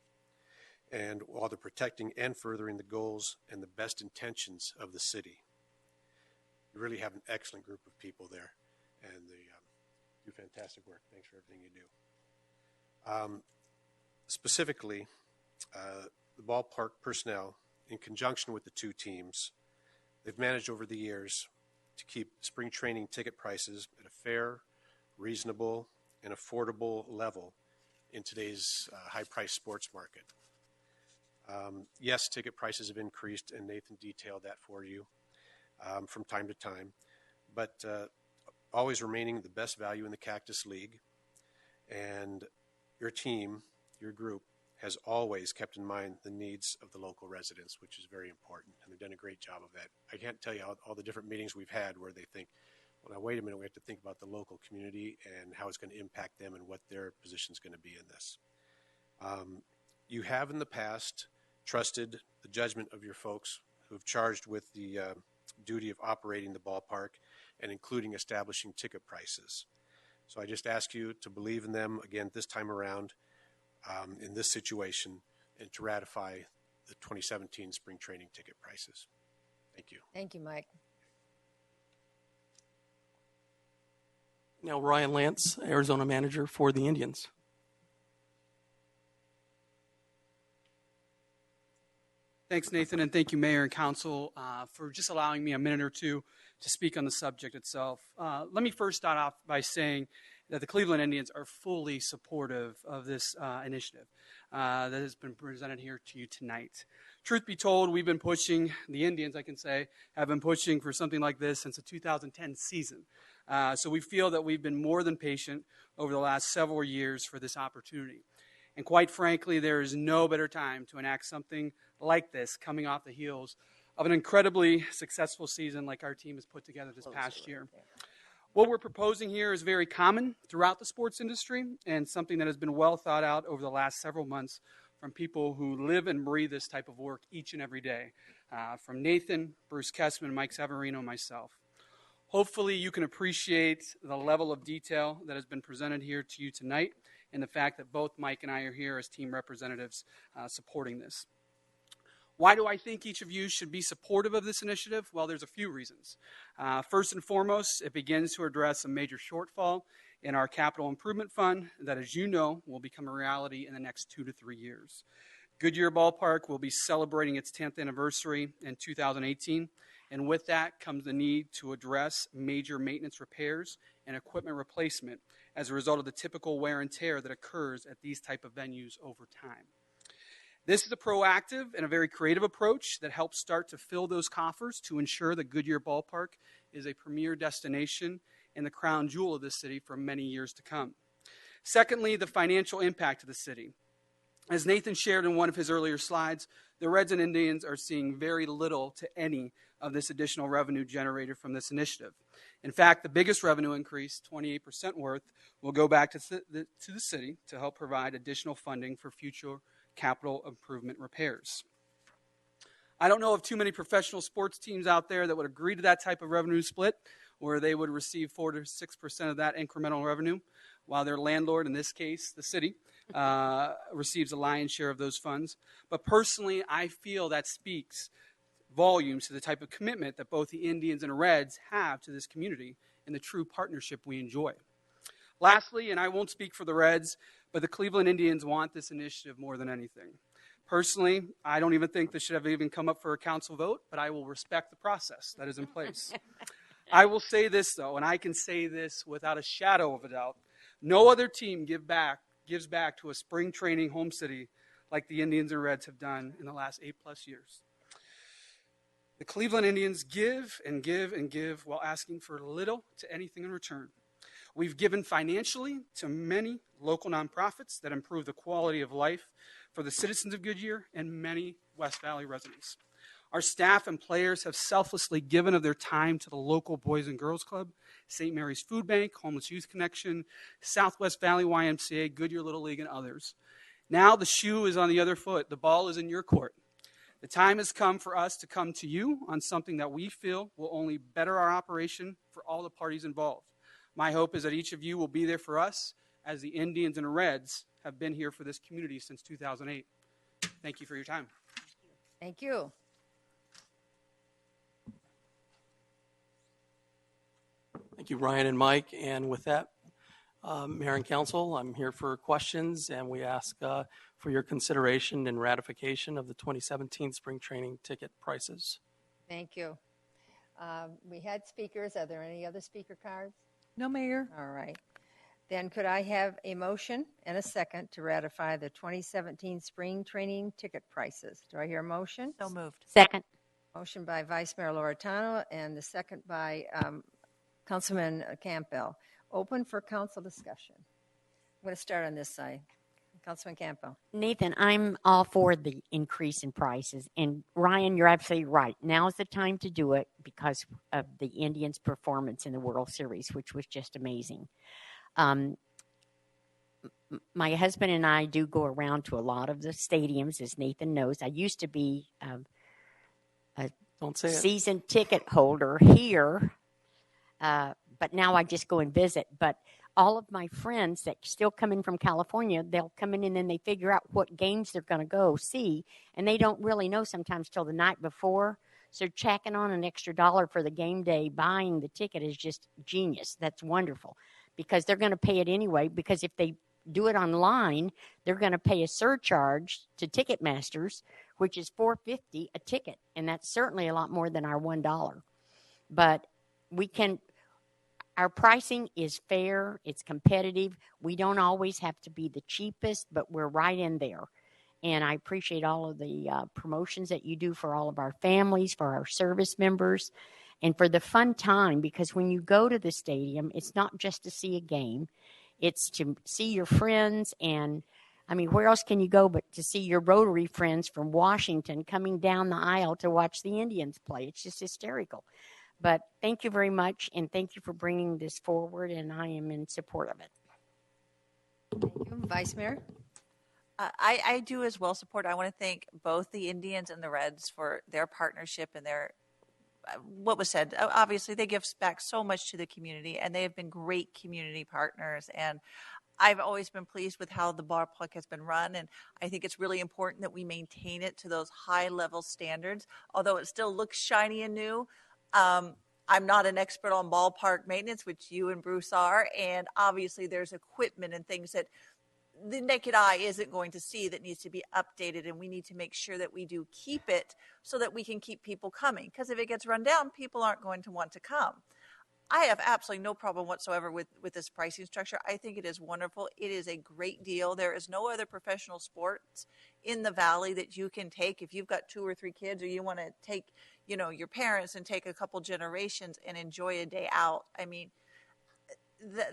and while they're protecting and furthering the goals and the best intentions of the city. You really have an excellent group of people there, and they do fantastic work. Thanks for everything you do. Specifically, the ballpark personnel, in conjunction with the two teams, they've managed over the years to keep spring training ticket prices at a fair, reasonable, and affordable level in today's high-priced sports market. Yes, ticket prices have increased, and Nathan detailed that for you from time to time, but always remaining the best value in the Cactus League. And your team, your group, has always kept in mind the needs of the local residents, which is very important, and they've done a great job of that. I can't tell you all the different meetings we've had where they think, well, now wait a minute, we have to think about the local community and how it's going to impact them and what their position is going to be in this. You have in the past trusted the judgment of your folks who have charged with the duty of operating the ballpark and including establishing ticket prices. So I just ask you to believe in them again this time around in this situation and to ratify the 2017 spring training ticket prices. Thank you. Thank you, Mike. Now, Ryan Lance, Arizona manager for the Indians. Thanks, Nathan, and thank you, Mayor and Council, for just allowing me a minute or two to speak on the subject itself. Let me first start off by saying that the Cleveland Indians are fully supportive of this initiative that has been presented here to you tonight. Truth be told, we've been pushing, the Indians, I can say, have been pushing for something like this since the 2010 season. So we feel that we've been more than patient over the last several years for this opportunity. And quite frankly, there is no better time to enact something like this coming off the heels of an incredibly successful season like our team has put together this past year. What we're proposing here is very common throughout the sports industry and something that has been well thought out over the last several months from people who live and breathe this type of work each and every day, from Nathan, Bruce Kessman, Mike Severino, myself. Hopefully you can appreciate the level of detail that has been presented here to you tonight and the fact that both Mike and I are here as team representatives supporting this. Why do I think each of you should be supportive of this initiative? Well, there's a few reasons. First and foremost, it begins to address a major shortfall in our capital improvement fund that, as you know, will become a reality in the next 2 to 3 years. Goodyear Ballpark will be celebrating its 10th anniversary in 2018, and with that comes the need to address major maintenance repairs and equipment replacement as a result of the typical wear and tear that occurs at these type of venues over time. This is a proactive and a very creative approach that helps start to fill those coffers to ensure that Goodyear Ballpark is a premier destination and the crown jewel of the city for many years to come. Secondly, the financial impact of the city. As Nathan shared in one of his earlier slides, the Reds and Indians are seeing very little to any of this additional revenue generated from this initiative. In fact, the biggest revenue increase, 28% worth, will go back to the city to help provide additional funding for future capital improvement repairs. I don't know of too many professional sports teams out there that would agree to that type of revenue split, where they would receive 4 to 6% of that incremental revenue, while their landlord, in this case, the city, receives a lion's share of those funds. But personally, I feel that speaks volumes to the type of commitment that both the Indians and Reds have to this community and the true partnership we enjoy. Lastly, and I won't speak for the Reds, but the Cleveland Indians want this initiative more than anything. Personally, I don't even think this should have even come up for a council vote, but I will respect the process that is in place. I will say this, though, and I can say this without a shadow of a doubt. No other team gives back to a spring training home city like the Indians and Reds have done in the last 8+ years. The Cleveland Indians give and give and give while asking for little to anything in return. We've given financially to many local nonprofits that improve the quality of life for the citizens of Goodyear and many West Valley residents. Our staff and players have selflessly given of their time to the local Boys and Girls Club, St. Mary's Food Bank, Homeless Youth Connection, Southwest Valley YMCA, Goodyear Little League, and others. Now the shoe is on the other foot. The ball is in your court. The time has come for us to come to you on something that we feel will only better our operation for all the parties involved. My hope is that each of you will be there for us as the Indians and Reds have been here for this community since 2008. Thank you for your time. Thank you. Thank you, Ryan and Mike. And with that, Mayor and Council, I'm here for questions, and we ask for your consideration and ratification of the 2017 spring training ticket prices. Thank you. We had speakers. Are there any other speaker cards? No, Mayor. All right. Then could I have a motion and a second to ratify the 2017 spring training ticket prices? Do I hear a motion? So moved. Second. Motion by Vice Mayor Loretano and the second by Councilman Campbell. Open for council discussion. I'm going to start on this side. Councilman Campbell. Nathan, I'm all for the increase in prices. And Ryan, you're absolutely right. Now's the time to do it because of the Indians' performance in the World Series, which was just amazing. My husband and I do go around to a lot of the stadiums, as Nathan knows. I used to be a season ticket holder here, but now I just go and visit. But all of my friends that still come in from California, they'll come in and then they figure out what games they're going to go see, and they don't really know sometimes till the night before. So checking on an extra $1 for the game day, buying the ticket is just genius. That's wonderful because they're going to pay it anyway, because if they do it online, they're going to pay a surcharge to Ticketmasters, which is $4.50 a ticket, and that's certainly a lot more than our $1. But our pricing is fair, it's competitive. We don't always have to be the cheapest, but we're right in there. And I appreciate all of the promotions that you do for all of our families, for our service members, and for the fun time, because when you go to the stadium, it's not just to see a game. It's to see your friends, and I mean, where else can you go but to see your Rotary friends from Washington coming down the aisle to watch the Indians play? It's just hysterical. But thank you very much, and thank you for bringing this forward, and I am in support of it. Thank you. Vice Mayor? I do as well support. I want to thank both the Indians and the Reds for their partnership and their what was said. Obviously, they give back so much to the community, and they have been great community partners. And I've always been pleased with how the ballpark has been run, and I think it's really important that we maintain it to those high-level standards. Although it still looks shiny and new, I'm not an expert on ballpark maintenance, which you and Bruce are, and obviously there's equipment and things that the naked eye isn't going to see that needs to be updated, and we need to make sure that we do keep it so that we can keep people coming, because if it gets run down, people aren't going to want to come. I have absolutely no problem whatsoever with this pricing structure. I think it is wonderful. It is a great deal. There is no other professional sports in the Valley that you can take if you've got 2 or 3 kids, or you want to take, your parents and take a couple generations and enjoy a day out. I mean,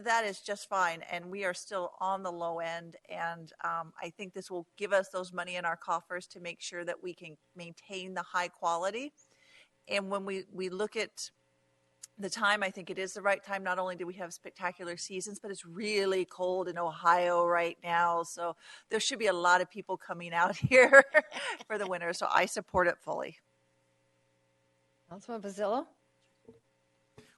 that is just fine, and we are still on the low end, and I think this will give us those money in our coffers to make sure that we can maintain the high quality. And when we look at the time, I think it is the right time. Not only do we have spectacular seasons, but it's really cold in Ohio right now, so there should be a lot of people coming out here for the winter, so I support it fully. Councilman Bazzillo?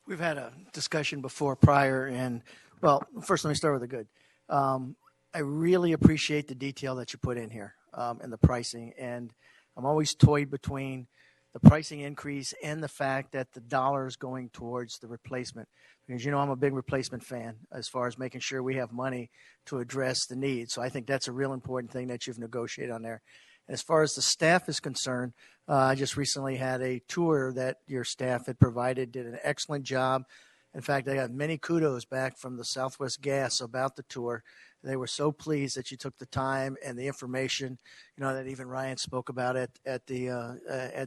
We've had a discussion before prior, and, well, first let me start with the good. I really appreciate the detail that you put in here and the pricing, and I'm always toyed between the pricing increase and the fact that the dollar is going towards the replacement. Because, I'm a big replacement fan as far as making sure we have money to address the needs. So I think that's a real important thing that you've negotiated on there. As far as the staff is concerned, I just recently had a tour that your staff had provided, did an excellent job. In fact, I got many kudos back from the Southwest Gas about the tour. They were so pleased that you took the time and the information, that even Ryan spoke about it at the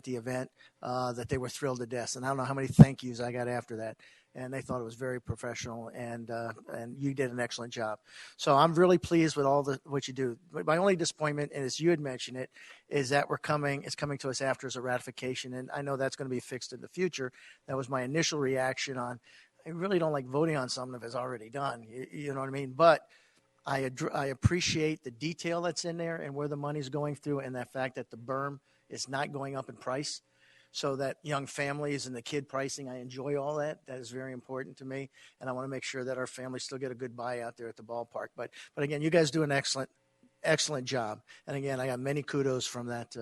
event, that they were thrilled to death. And I don't know how many thank yous I got after that. And they thought it was very professional, and you did an excellent job. So I'm really pleased with what you do. My only disappointment, and as you had mentioned it, is that it's coming to us after as a ratification, and I know that's going to be fixed in the future. That was my initial reaction on, I really don't like voting on something if it's already done. You know what I mean? But I appreciate the detail that's in there and where the money's going through, and that fact that the berm is not going up in price. So that young families and the kid pricing, I enjoy all that. That is very important to me, and I want to make sure that our families still get a good buy out there at the ballpark. But again, you guys do an excellent excellent job. And again, I got many kudos from that,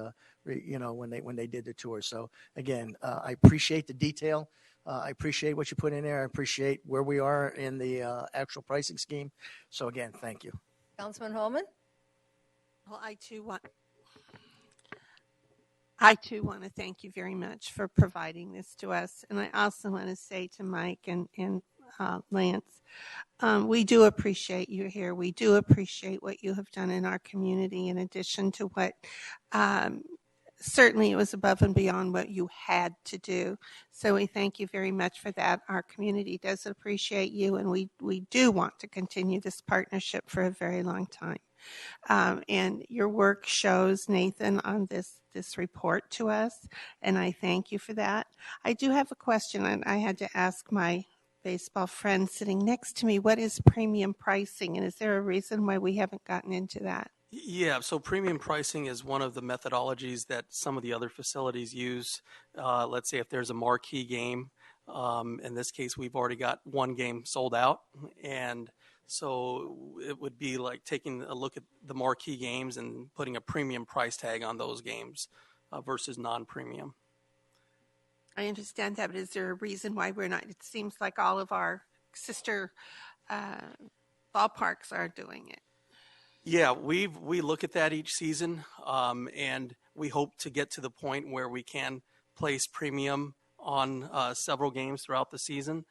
when they did the tour. So again, I appreciate the detail. I appreciate what you put in there. I appreciate where we are in the actual pricing scheme. So again, thank you. Councilman Holman? Well, I too want to thank you very much for providing this to us. And I also want to say to Mike and Lance, we do appreciate you here. We do appreciate what you have done in our community, in addition to what certainly it was above and beyond what you had to do. So we thank you very much for that. Our community does appreciate you, and we do want to continue this partnership for a very long time. And your work shows, Nathan, on this report to us, and I thank you for that. I do have a question, and I had to ask my baseball friend sitting next to me, what is premium pricing, and is there a reason why we haven't gotten into that? Yeah, so premium pricing is one of the methodologies that some of the other facilities use. Let's say if there's a marquee game, in this case we've already got one game sold out, and so it would be like taking a look at the marquee games and putting a premium price tag on those games versus non-premium. I understand that, but is there a reason why we're not? It seems like all of our sister ballparks are doing it. Yeah, we look at that each season, and we hope to get to the point where we can place premium on several games throughout the season.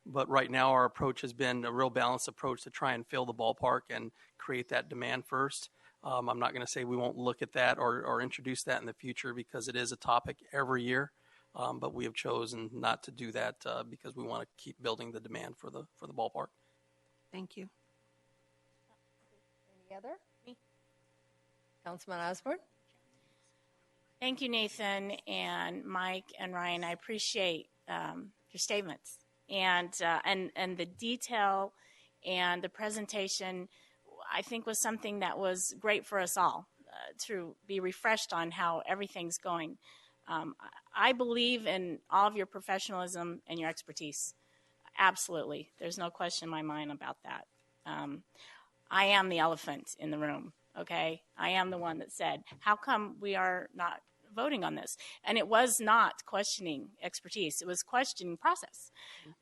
But right now our approach has been a real balanced approach to try and fill the ballpark and create that demand first. I'm not going to say we won't look at that or introduce that in the future, because it is a topic every year. But we have chosen not to do that because we want to keep building the demand for the ballpark. Thank you. Any other? Me. Councilman Osborne? Thank you, Nathan and Mike and Ryan. I appreciate your statements and the detail and the presentation. I think was something that was great for us all to be refreshed on how everything's going. I believe in all of your professionalism and your expertise. Absolutely. There's no question in my mind about that. I am the elephant in the room, okay? I am the one that said, how come we are not voting on this? And it was not questioning expertise. It was questioning process.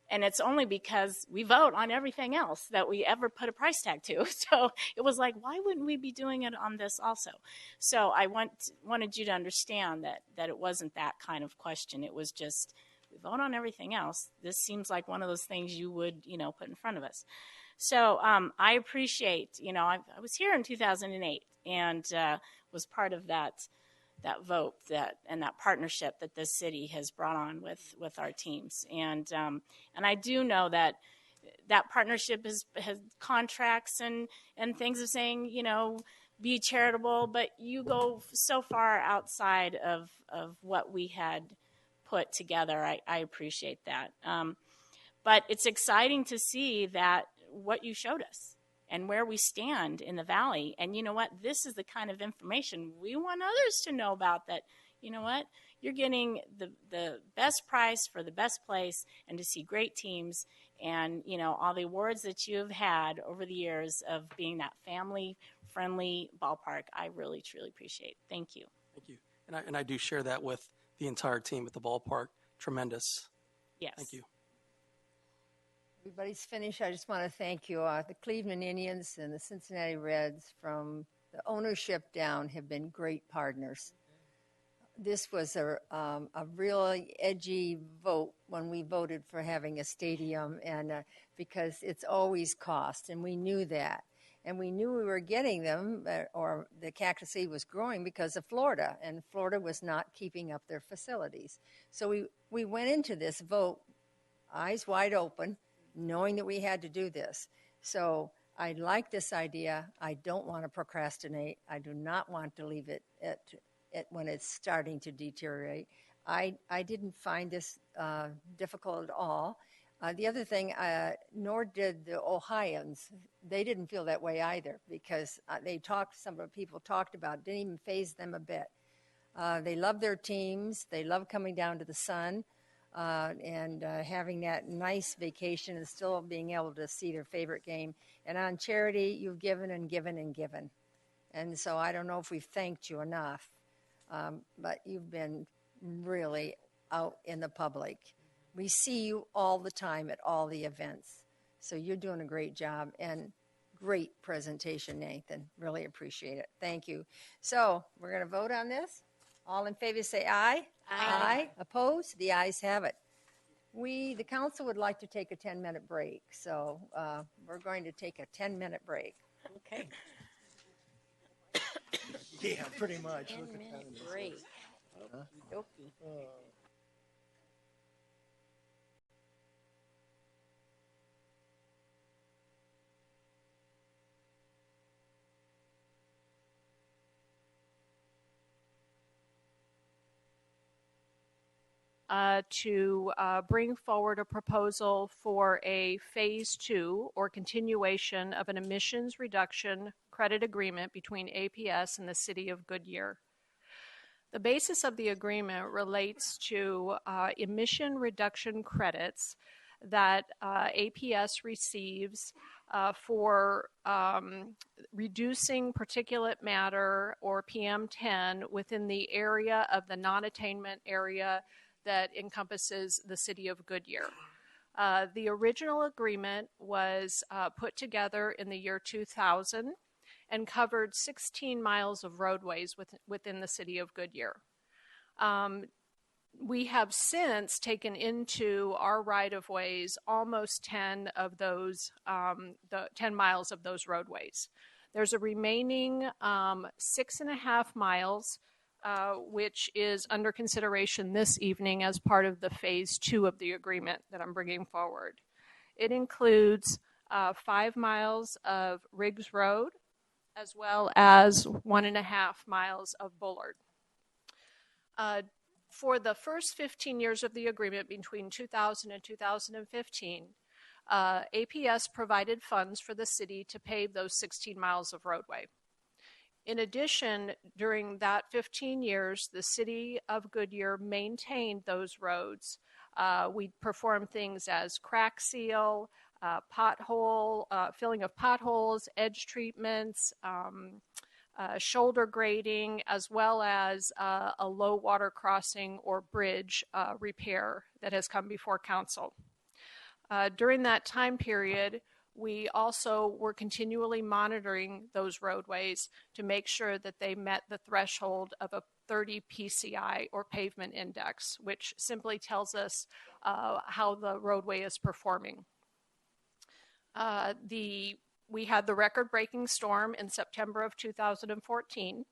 And it's only because we vote on everything else that we ever put a price tag to. So it was like, why wouldn't we be doing it on this also? So I wanted you to understand that it wasn't that kind of question. It was just, we vote on everything else. This seems like one of those things you would, put in front of us. So I appreciate, I was here in 2008 and was part of that vote and that partnership that this city has brought on with our teams. And I do know that partnership has contracts and things of saying, be charitable, but you go so far outside of what we had put together. I appreciate that. But it's exciting to see that what you showed us and where we stand in the valley. And you know what? This is the kind of information we want others to know about, that, you know what? You're getting the best price for the best place, and to see great teams and, all the awards that you've had over the years of being that family-friendly ballpark. I really, truly appreciate. Thank you. Thank you. And I do share that with the entire team at the ballpark. Tremendous. Yes. Thank you. Everybody's finished. I just want to thank you. The Cleveland Indians and the Cincinnati Reds, from the ownership down, have been great partners. This was a really edgy vote when we voted for having a stadium, and because it's always cost, and we knew that. And we knew we were getting them, or the Cactus Sea was growing because of Florida, and Florida was not keeping up their facilities. So we went into this vote eyes wide open, knowing that we had to do this. So I like this idea. I don't want to procrastinate. I do not want to leave it at when it's starting to deteriorate. I didn't find this difficult at all. The other thing, nor did the Ohioans. They didn't feel that way either, because some of the people talked about it, didn't even faze them a bit. They love their teams. They love coming down to the Sun. and having that nice vacation and still being able to see their favorite game. And on charity, you've given and given and given. And so I don't know if we've thanked you enough, but you've been really out in the public. We see you all the time at all the events. So you're doing a great job and great presentation, Nathan. Really appreciate it. Thank you. So we're going to vote on this. All in favor say aye. Aye. Opposed? The ayes have it. The council would like to take a 10-minute break. So we're going to take a 10-minute break. Okay. Yeah, pretty much. 10-minute break. Okay. To bring forward a proposal for a phase 2 or continuation of an emissions reduction credit agreement between APS and the city of Goodyear. The basis of the agreement relates to emission reduction credits that APS receives for reducing particulate matter or PM10 within the area of the non-attainment area that encompasses the city of Goodyear. The original agreement was put together in the year 2000 and covered 16 miles of roadways within the city of Goodyear. We have since taken into our right-of-ways almost 10 of those, 10 miles of those roadways. There's a remaining 6.5 miles which is under consideration this evening as part of the phase 2 of the agreement that I'm bringing forward. It includes 5 miles of Riggs Road, as well as 1.5 miles of Bullard. For the first 15 years of the agreement between 2000 and 2015, APS provided funds for the city to pave those 16 miles of roadway. In addition, during that 15 years, the city of Goodyear maintained those roads. We performed things as crack seal, filling of potholes, edge treatments, shoulder grading, as well as a low water crossing or bridge repair that has come before council. During that time period, we also were continually monitoring those roadways to make sure that they met the threshold of a 30 PCI or pavement index, which simply tells us how the roadway is performing. We had the record-breaking storm in September of 2014.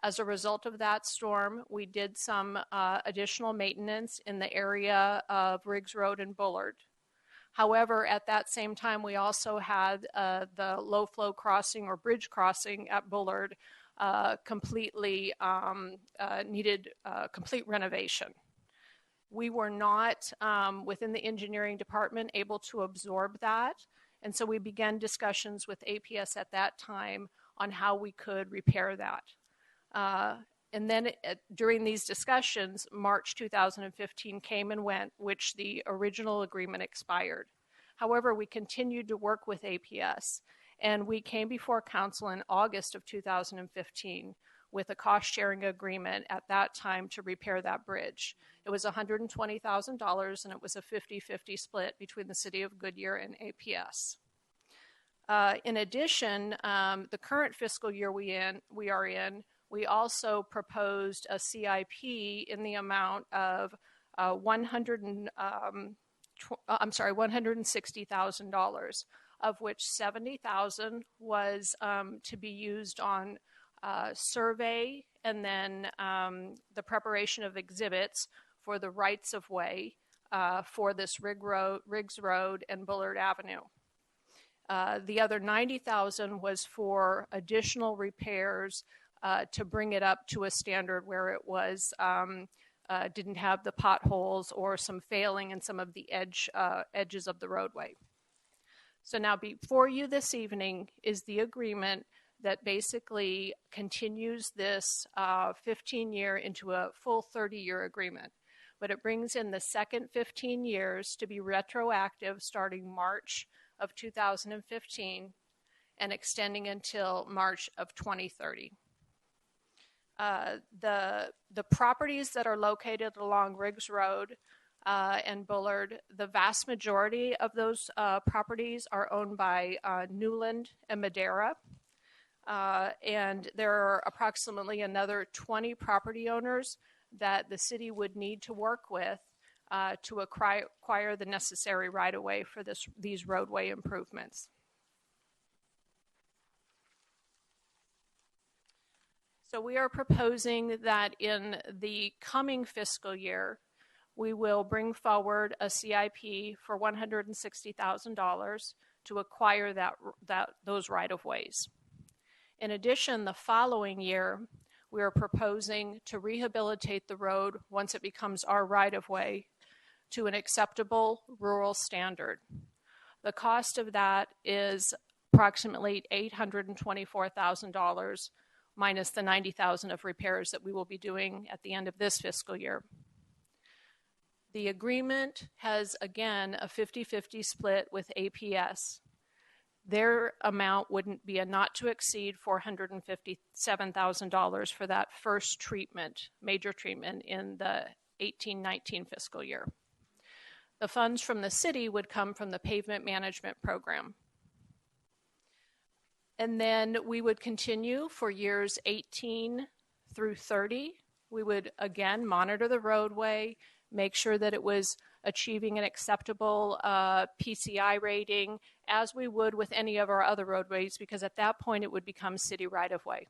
As a result of that storm, we did some additional maintenance in the area of Riggs Road and Bullard. However, at that same time, we also had the low-flow crossing or bridge crossing at Bullard completely needed complete renovation. We were not, within the engineering department, able to absorb that, and so we began discussions with APS at that time on how we could repair that. And then during these discussions, March 2015 came and went, which the original agreement expired. However, we continued to work with APS, and we came before council in August of 2015 with a cost-sharing agreement at that time to repair that bridge. It was $120,000, and it was a 50-50 split between the city of Goodyear and APS. In addition, the current fiscal year we are in, we also proposed a CIP in the amount of $160,000, of which $70,000 was to be used on survey and then the preparation of exhibits for the rights of way for this Riggs Road and Bullard Avenue. The other $90,000 was for additional repairs to bring it up to a standard where it was didn't have the potholes or some failing in some of the edges of the roadway. So now before you this evening is the agreement that basically continues this 15-year into a full 30-year agreement. but it brings in the second 15 years to be retroactive starting March of 2015 and extending until March of 2030. The properties that are located along Riggs Road and Bullard, the vast majority of those properties are owned by Newland and Madera. And there are approximately another 20 property owners that the city would need to work with to acquire the necessary right-of-way for these roadway improvements. So we are proposing that in the coming fiscal year, we will bring forward a CIP for $160,000 to acquire those right-of-ways. In addition, the following year, we are proposing to rehabilitate the road once it becomes our right-of-way to an acceptable rural standard. The cost of that is approximately $824,000 minus the $90,000 of repairs that we will be doing at the end of this fiscal year. The agreement has, again, a 50-50 split with APS. Their amount wouldn't be a not to exceed $457,000 for that first treatment, major treatment in the 18-19 fiscal year. The funds from the city would come from the pavement management program. And then we would continue for years 18 through 30. We would, again, monitor the roadway, make sure that it was achieving an acceptable PCI rating, as we would with any of our other roadways, because at that point it would become city right-of-way.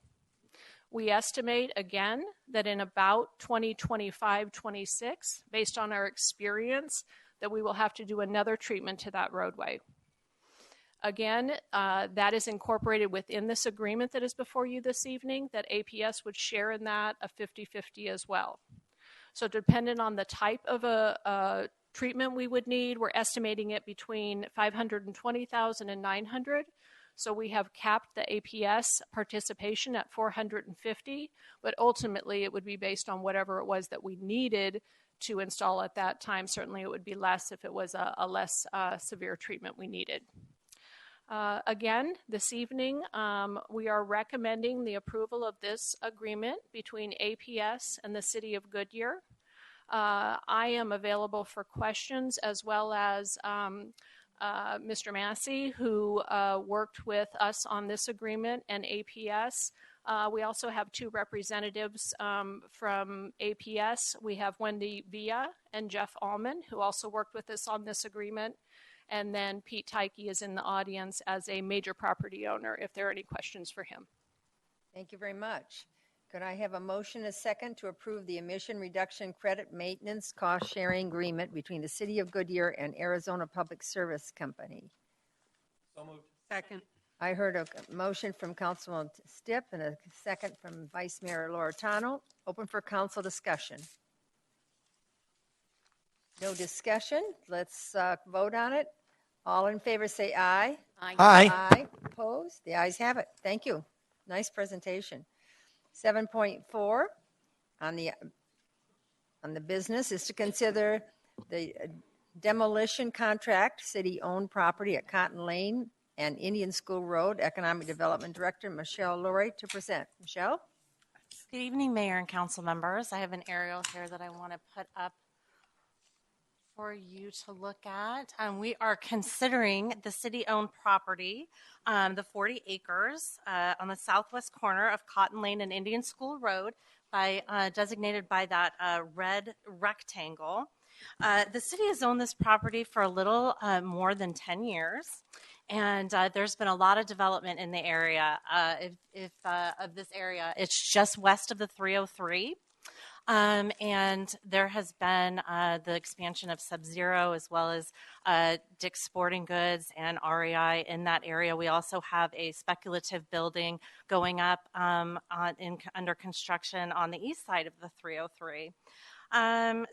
We estimate, again, that in about 2025-26, based on our experience, that we will have to do another treatment to that roadway. Again, that is incorporated within this agreement that is before you this evening, that APS would share in that a 50-50 as well. So dependent on the type of a treatment we would need, we're estimating it between $520,000 and $900,000. So we have capped the APS participation at $450,000, but ultimately it would be based on whatever it was that we needed to install at that time. Certainly it would be less if it was a less severe treatment we needed. Again, this evening, we are recommending the approval of this agreement between APS and the City of Goodyear. I am available for questions, as well as Mr. Massey, who worked with us on this agreement, and APS. We also have two representatives from APS. We have Wendy Villa and Jeff Allman, who also worked with us on this agreement. And then Pete Tyke is in the audience as a major property owner, if there are any questions for him. Thank you very much. Could I have a motion, a second, to approve the emission reduction credit maintenance cost sharing agreement between the City of Goodyear and Arizona Public Service Company? So moved. Second. I heard a motion from Councilman Stipp and a second from Vice Mayor Loretano. Open for council discussion. No discussion. Let's vote on it. All in favor say aye. Aye. Aye. Aye. Opposed? The ayes have it. Thank you. Nice presentation. 7.4 on the business is to consider the demolition contract, city-owned property at Cotton Lane and Indian School Road. Economic Development Director Michelle Lurie to present. Michelle? Good evening, Mayor and council members. I have an aerial here that I want to put up for you to look at. We are considering the city-owned property, the 40 acres on the southwest corner of Cotton Lane and Indian School Road, designated by that red rectangle. The city has owned this property for a little more than 10 years, and there's been a lot of development in the area. Of this area, it's just west of the 303. And there has been the expansion of Sub-Zero, as well as Dick's Sporting Goods and REI in that area. We also have a speculative building going up under construction on the east side of the 303.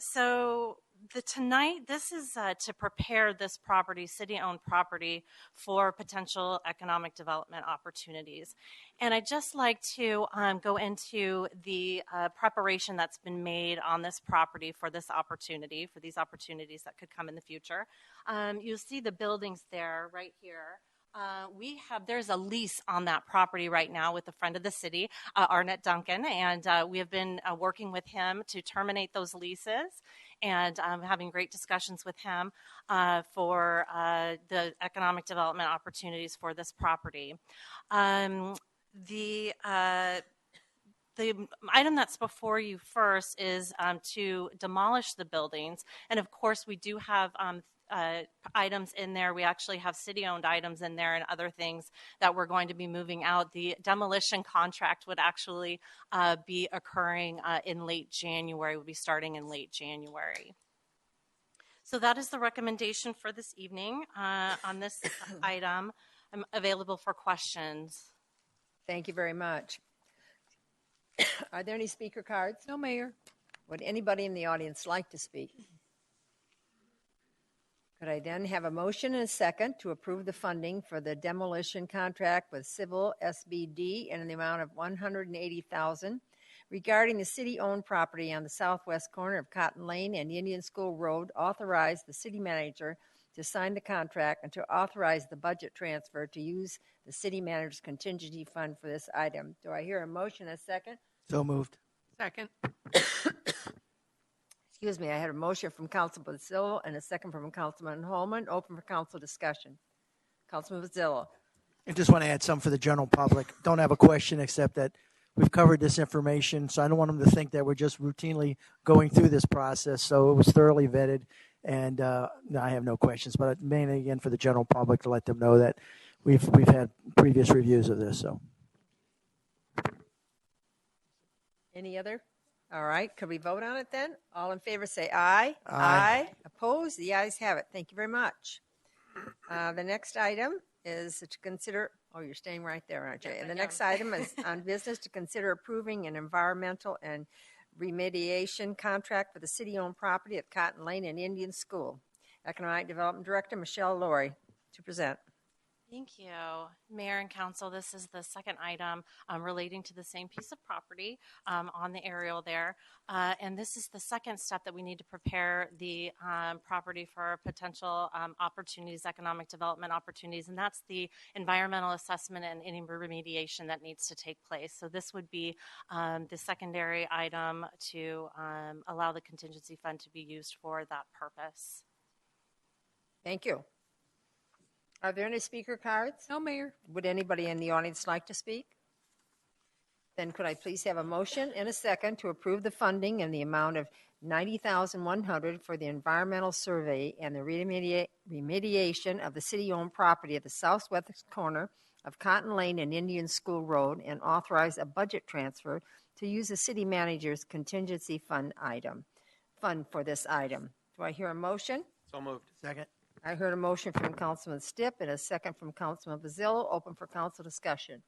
So Tonight, this is to prepare this property, city-owned property, for potential economic development opportunities. And I'd just like to go into the preparation that's been made on this property for this opportunity, for these opportunities that could come in the future. You'll see the buildings there right here. There's a lease on that property right now with a friend of the city, Arnett Duncan, and we have been working with him to terminate those leases, and having great discussions with him for the economic development opportunities for this property. The item that's before you first is to demolish the buildings, and of course we do have items in there. We actually have city-owned items in there and other things that we're going to be moving out. The demolition contract would actually be occurring in late January. We'll be starting in late January. So that is the recommendation for this evening on this item. I'm available for questions. Thank you very much. Are there any speaker cards? No, Mayor. Would anybody in the audience like to speak? Could I then have a motion and a second to approve the funding for the demolition contract with Civil SBD in the amount of $180,000 regarding the city-owned property on the southwest corner of Cotton Lane and Indian School Road, authorize the city manager to sign the contract and to authorize the budget transfer to use the city manager's contingency fund for this item. Do I hear a motion and a second? So moved. Second. Excuse me, I had a motion from Councilman Basillo and a second from Councilman Holman. Open for council discussion. Councilman Basillo. I just want to add something for the general public. Don't have a question except that we've covered this information, so I don't want them to think that we're just routinely going through this process. So it was thoroughly vetted, and no, I have no questions. But mainly, again, for the general public to let them know that we've had previous reviews of this. So, Any other? All right, could we vote on it then? All in favor say aye. Aye. Opposed? The ayes have it. Thank you very much. The next item is to consider, oh, you're staying right there, aren't you? And the next item is on business to consider approving an environmental and remediation contract for the city-owned property at Cotton Lane and Indian School. Economic Development Director Michelle Laurie to present. Thank you. Mayor and Council, this is the second item relating to the same piece of property on the aerial there. And this is the second step that we need to prepare the property for potential opportunities, economic development opportunities, and that's the environmental assessment and any remediation that needs to take place. So this would be the secondary item to allow the contingency fund to be used for that purpose. Thank you. Are there any speaker cards? No, Mayor. Would anybody in the audience like to speak? Then could I please have a motion and a second to approve the funding in the amount of $90,100 for the environmental survey and the remediation of the city-owned property at the southwest corner of Cotton Lane and Indian School Road, and authorize a budget transfer to use the city manager's contingency fund for this item. Do I hear a motion? So moved. Second. I heard a motion from Councilman Stipp and a second from Councilman Basillo. Open for council discussion.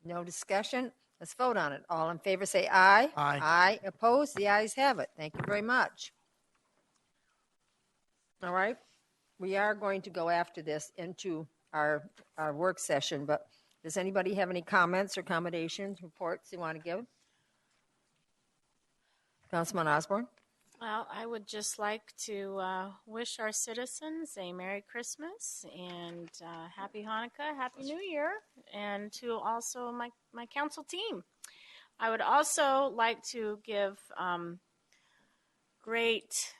No discussion? Let's vote on it. All in favor say aye. Aye. Aye. Opposed? The ayes have it. Thank you very much. All right. We are going to go after this into our work session, but does anybody have any comments or accommodations, reports you want to give? Councilman Osborne? Well, I would just like to wish our citizens a Merry Christmas and Happy Hanukkah, Happy New Year, and to also my council team. I would also like to give great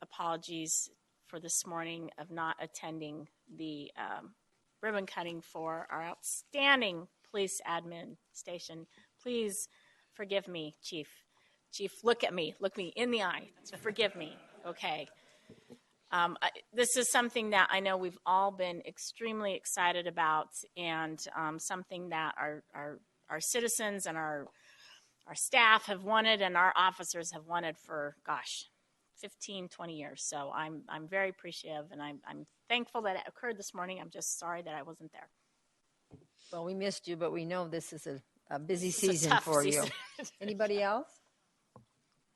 apologies for this morning of not attending the ribbon cutting for our outstanding police admin station. Please forgive me, Chief. Chief, look me in the eye. Forgive me, okay? This is something that I know we've all been extremely excited about, and something that our citizens and our staff have wanted and our officers have wanted for, 15, 20 years. So I'm very appreciative, and I'm thankful that it occurred this morning. I'm just sorry that I wasn't there. Well, we missed you, but we know this is a busy It's a season tough for season. you. Anybody else?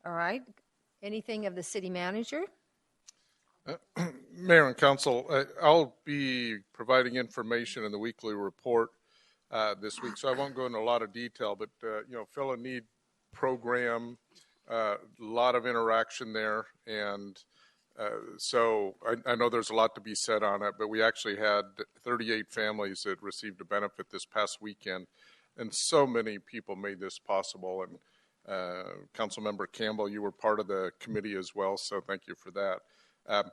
All right. Anything of the city manager? Mayor and Council, I'll be providing information in the weekly report this week, so I won't go into a lot of detail, but, fill a need program, a lot of interaction there, and so I know there's a lot to be said on it, but we actually had 38 families that received a benefit this past weekend, and so many people made this possible, and Councilmember Campbell, you were part of the committee as well, so thank you for that.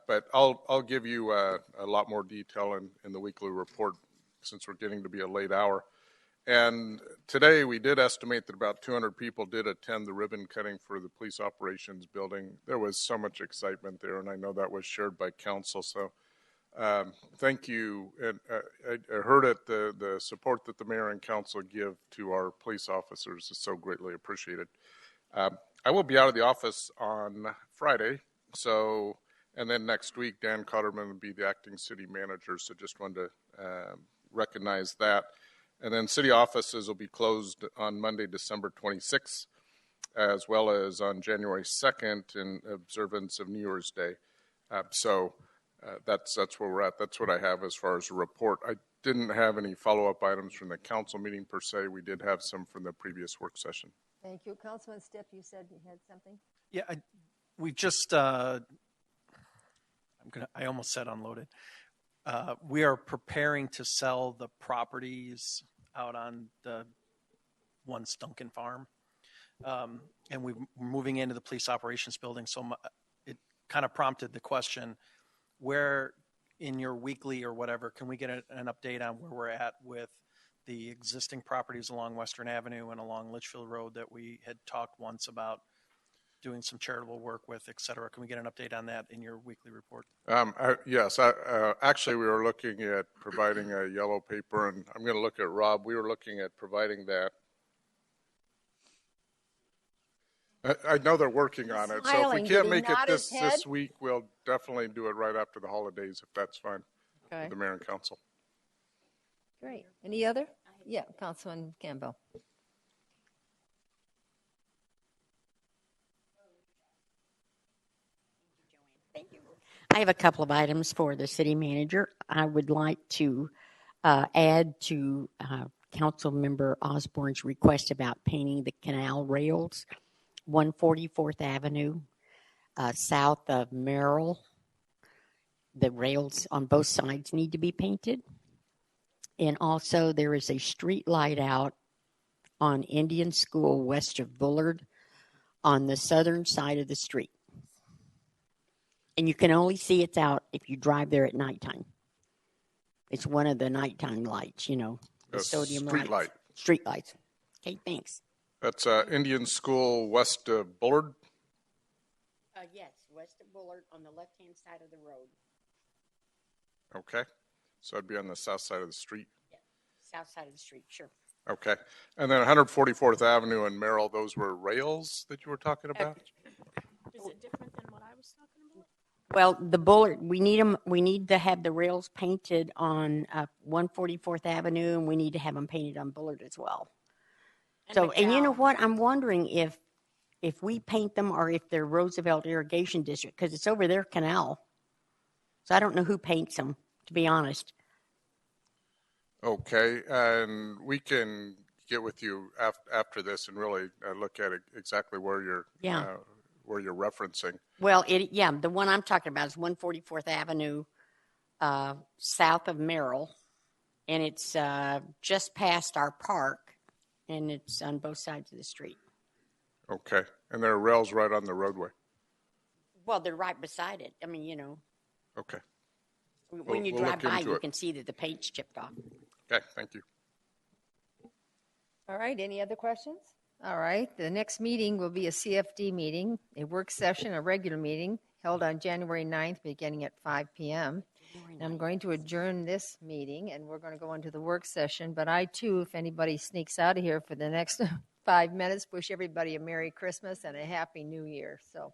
But I'll give you a lot more detail in the weekly report since we're getting to be a late hour. And today we did estimate that about 200 people did attend the ribbon cutting for the police operations building. There was so much excitement there, and I know that was shared by council. So thank you. And I heard it, the support that the mayor and council give to our police officers is so greatly appreciated. I will be out of the office on Friday, so. And then next week, Dan Cotterman will be the acting city manager, so just wanted to recognize that. And then city offices will be closed on Monday, December 26th, as well as on January 2nd in observance of New Year's Day. So that's where we're at. That's what I have as far as a report. I didn't have any follow-up items from the council meeting per se. We did have some from the previous work session. Thank you. Councilman Stipp, you said you had something? Yeah, we just... I almost said unloaded. We are preparing to sell the properties out on the one Stunken farm. And we're moving into the police operations building. So it kind of prompted the question, where in your weekly or whatever, can we get an update on where we're at with the existing properties along Western Avenue and along Litchfield Road that we had talked once about doing some charitable work with, et cetera? Can we get an update on that in your weekly report? Yes, actually we were looking at providing a yellow paper, and I'm going to look at Rob. We were looking at providing that. I know they're working on it, so if we can't make it this week, we'll definitely do it right after the holidays, if that's fine. Okay. With the mayor and council. Great. Any other? Yeah, Councilman Campbell. I have a couple of items for the city manager. I would like to add to Council Member Osborne's request about painting the canal rails, 144th Avenue, south of Merrill. The rails on both sides need to be painted. And also there is a street light out on Indian School west of Bullard on the southern side of the street. And you can only see it's out if you drive there at nighttime. It's one of the nighttime lights, the sodium street light. Street lights. Okay, thanks. That's Indian School west of Bullard? Yes, west of Bullard on the left-hand side of the road. Okay. So it'd be on the south side of the street? Yeah, south side of the street, sure. Okay. And then 144th Avenue and Merrill, those were rails that you were talking about? Is it different than what I was talking about? Well, the Bullard, we need them. We need to have the rails painted on 144th Avenue, and we need to have them painted on Bullard as well. And you know what? I'm wondering if we paint them or if they're Roosevelt Irrigation District, because it's over their canal. So I don't know who paints them, to be honest. Okay, and we can get with you after this and really look at it exactly where you're referencing. Well, the one I'm talking about is 144th Avenue, south of Merrill, and it's just past our park, and it's on both sides of the street. Okay, and there are rails right on the roadway. Well, they're right beside it. I mean, Okay. When you drive by, you can see that the paint's chipped off. Okay, thank you. All right, any other questions? All right, the next meeting will be a CFD meeting, a work session, a regular meeting held on January 9th beginning at 5 p.m. And I'm going to adjourn this meeting, and we're going to go into the work session. But I, too, if anybody sneaks out of here for the next 5 minutes, wish everybody a Merry Christmas and a Happy New Year. So.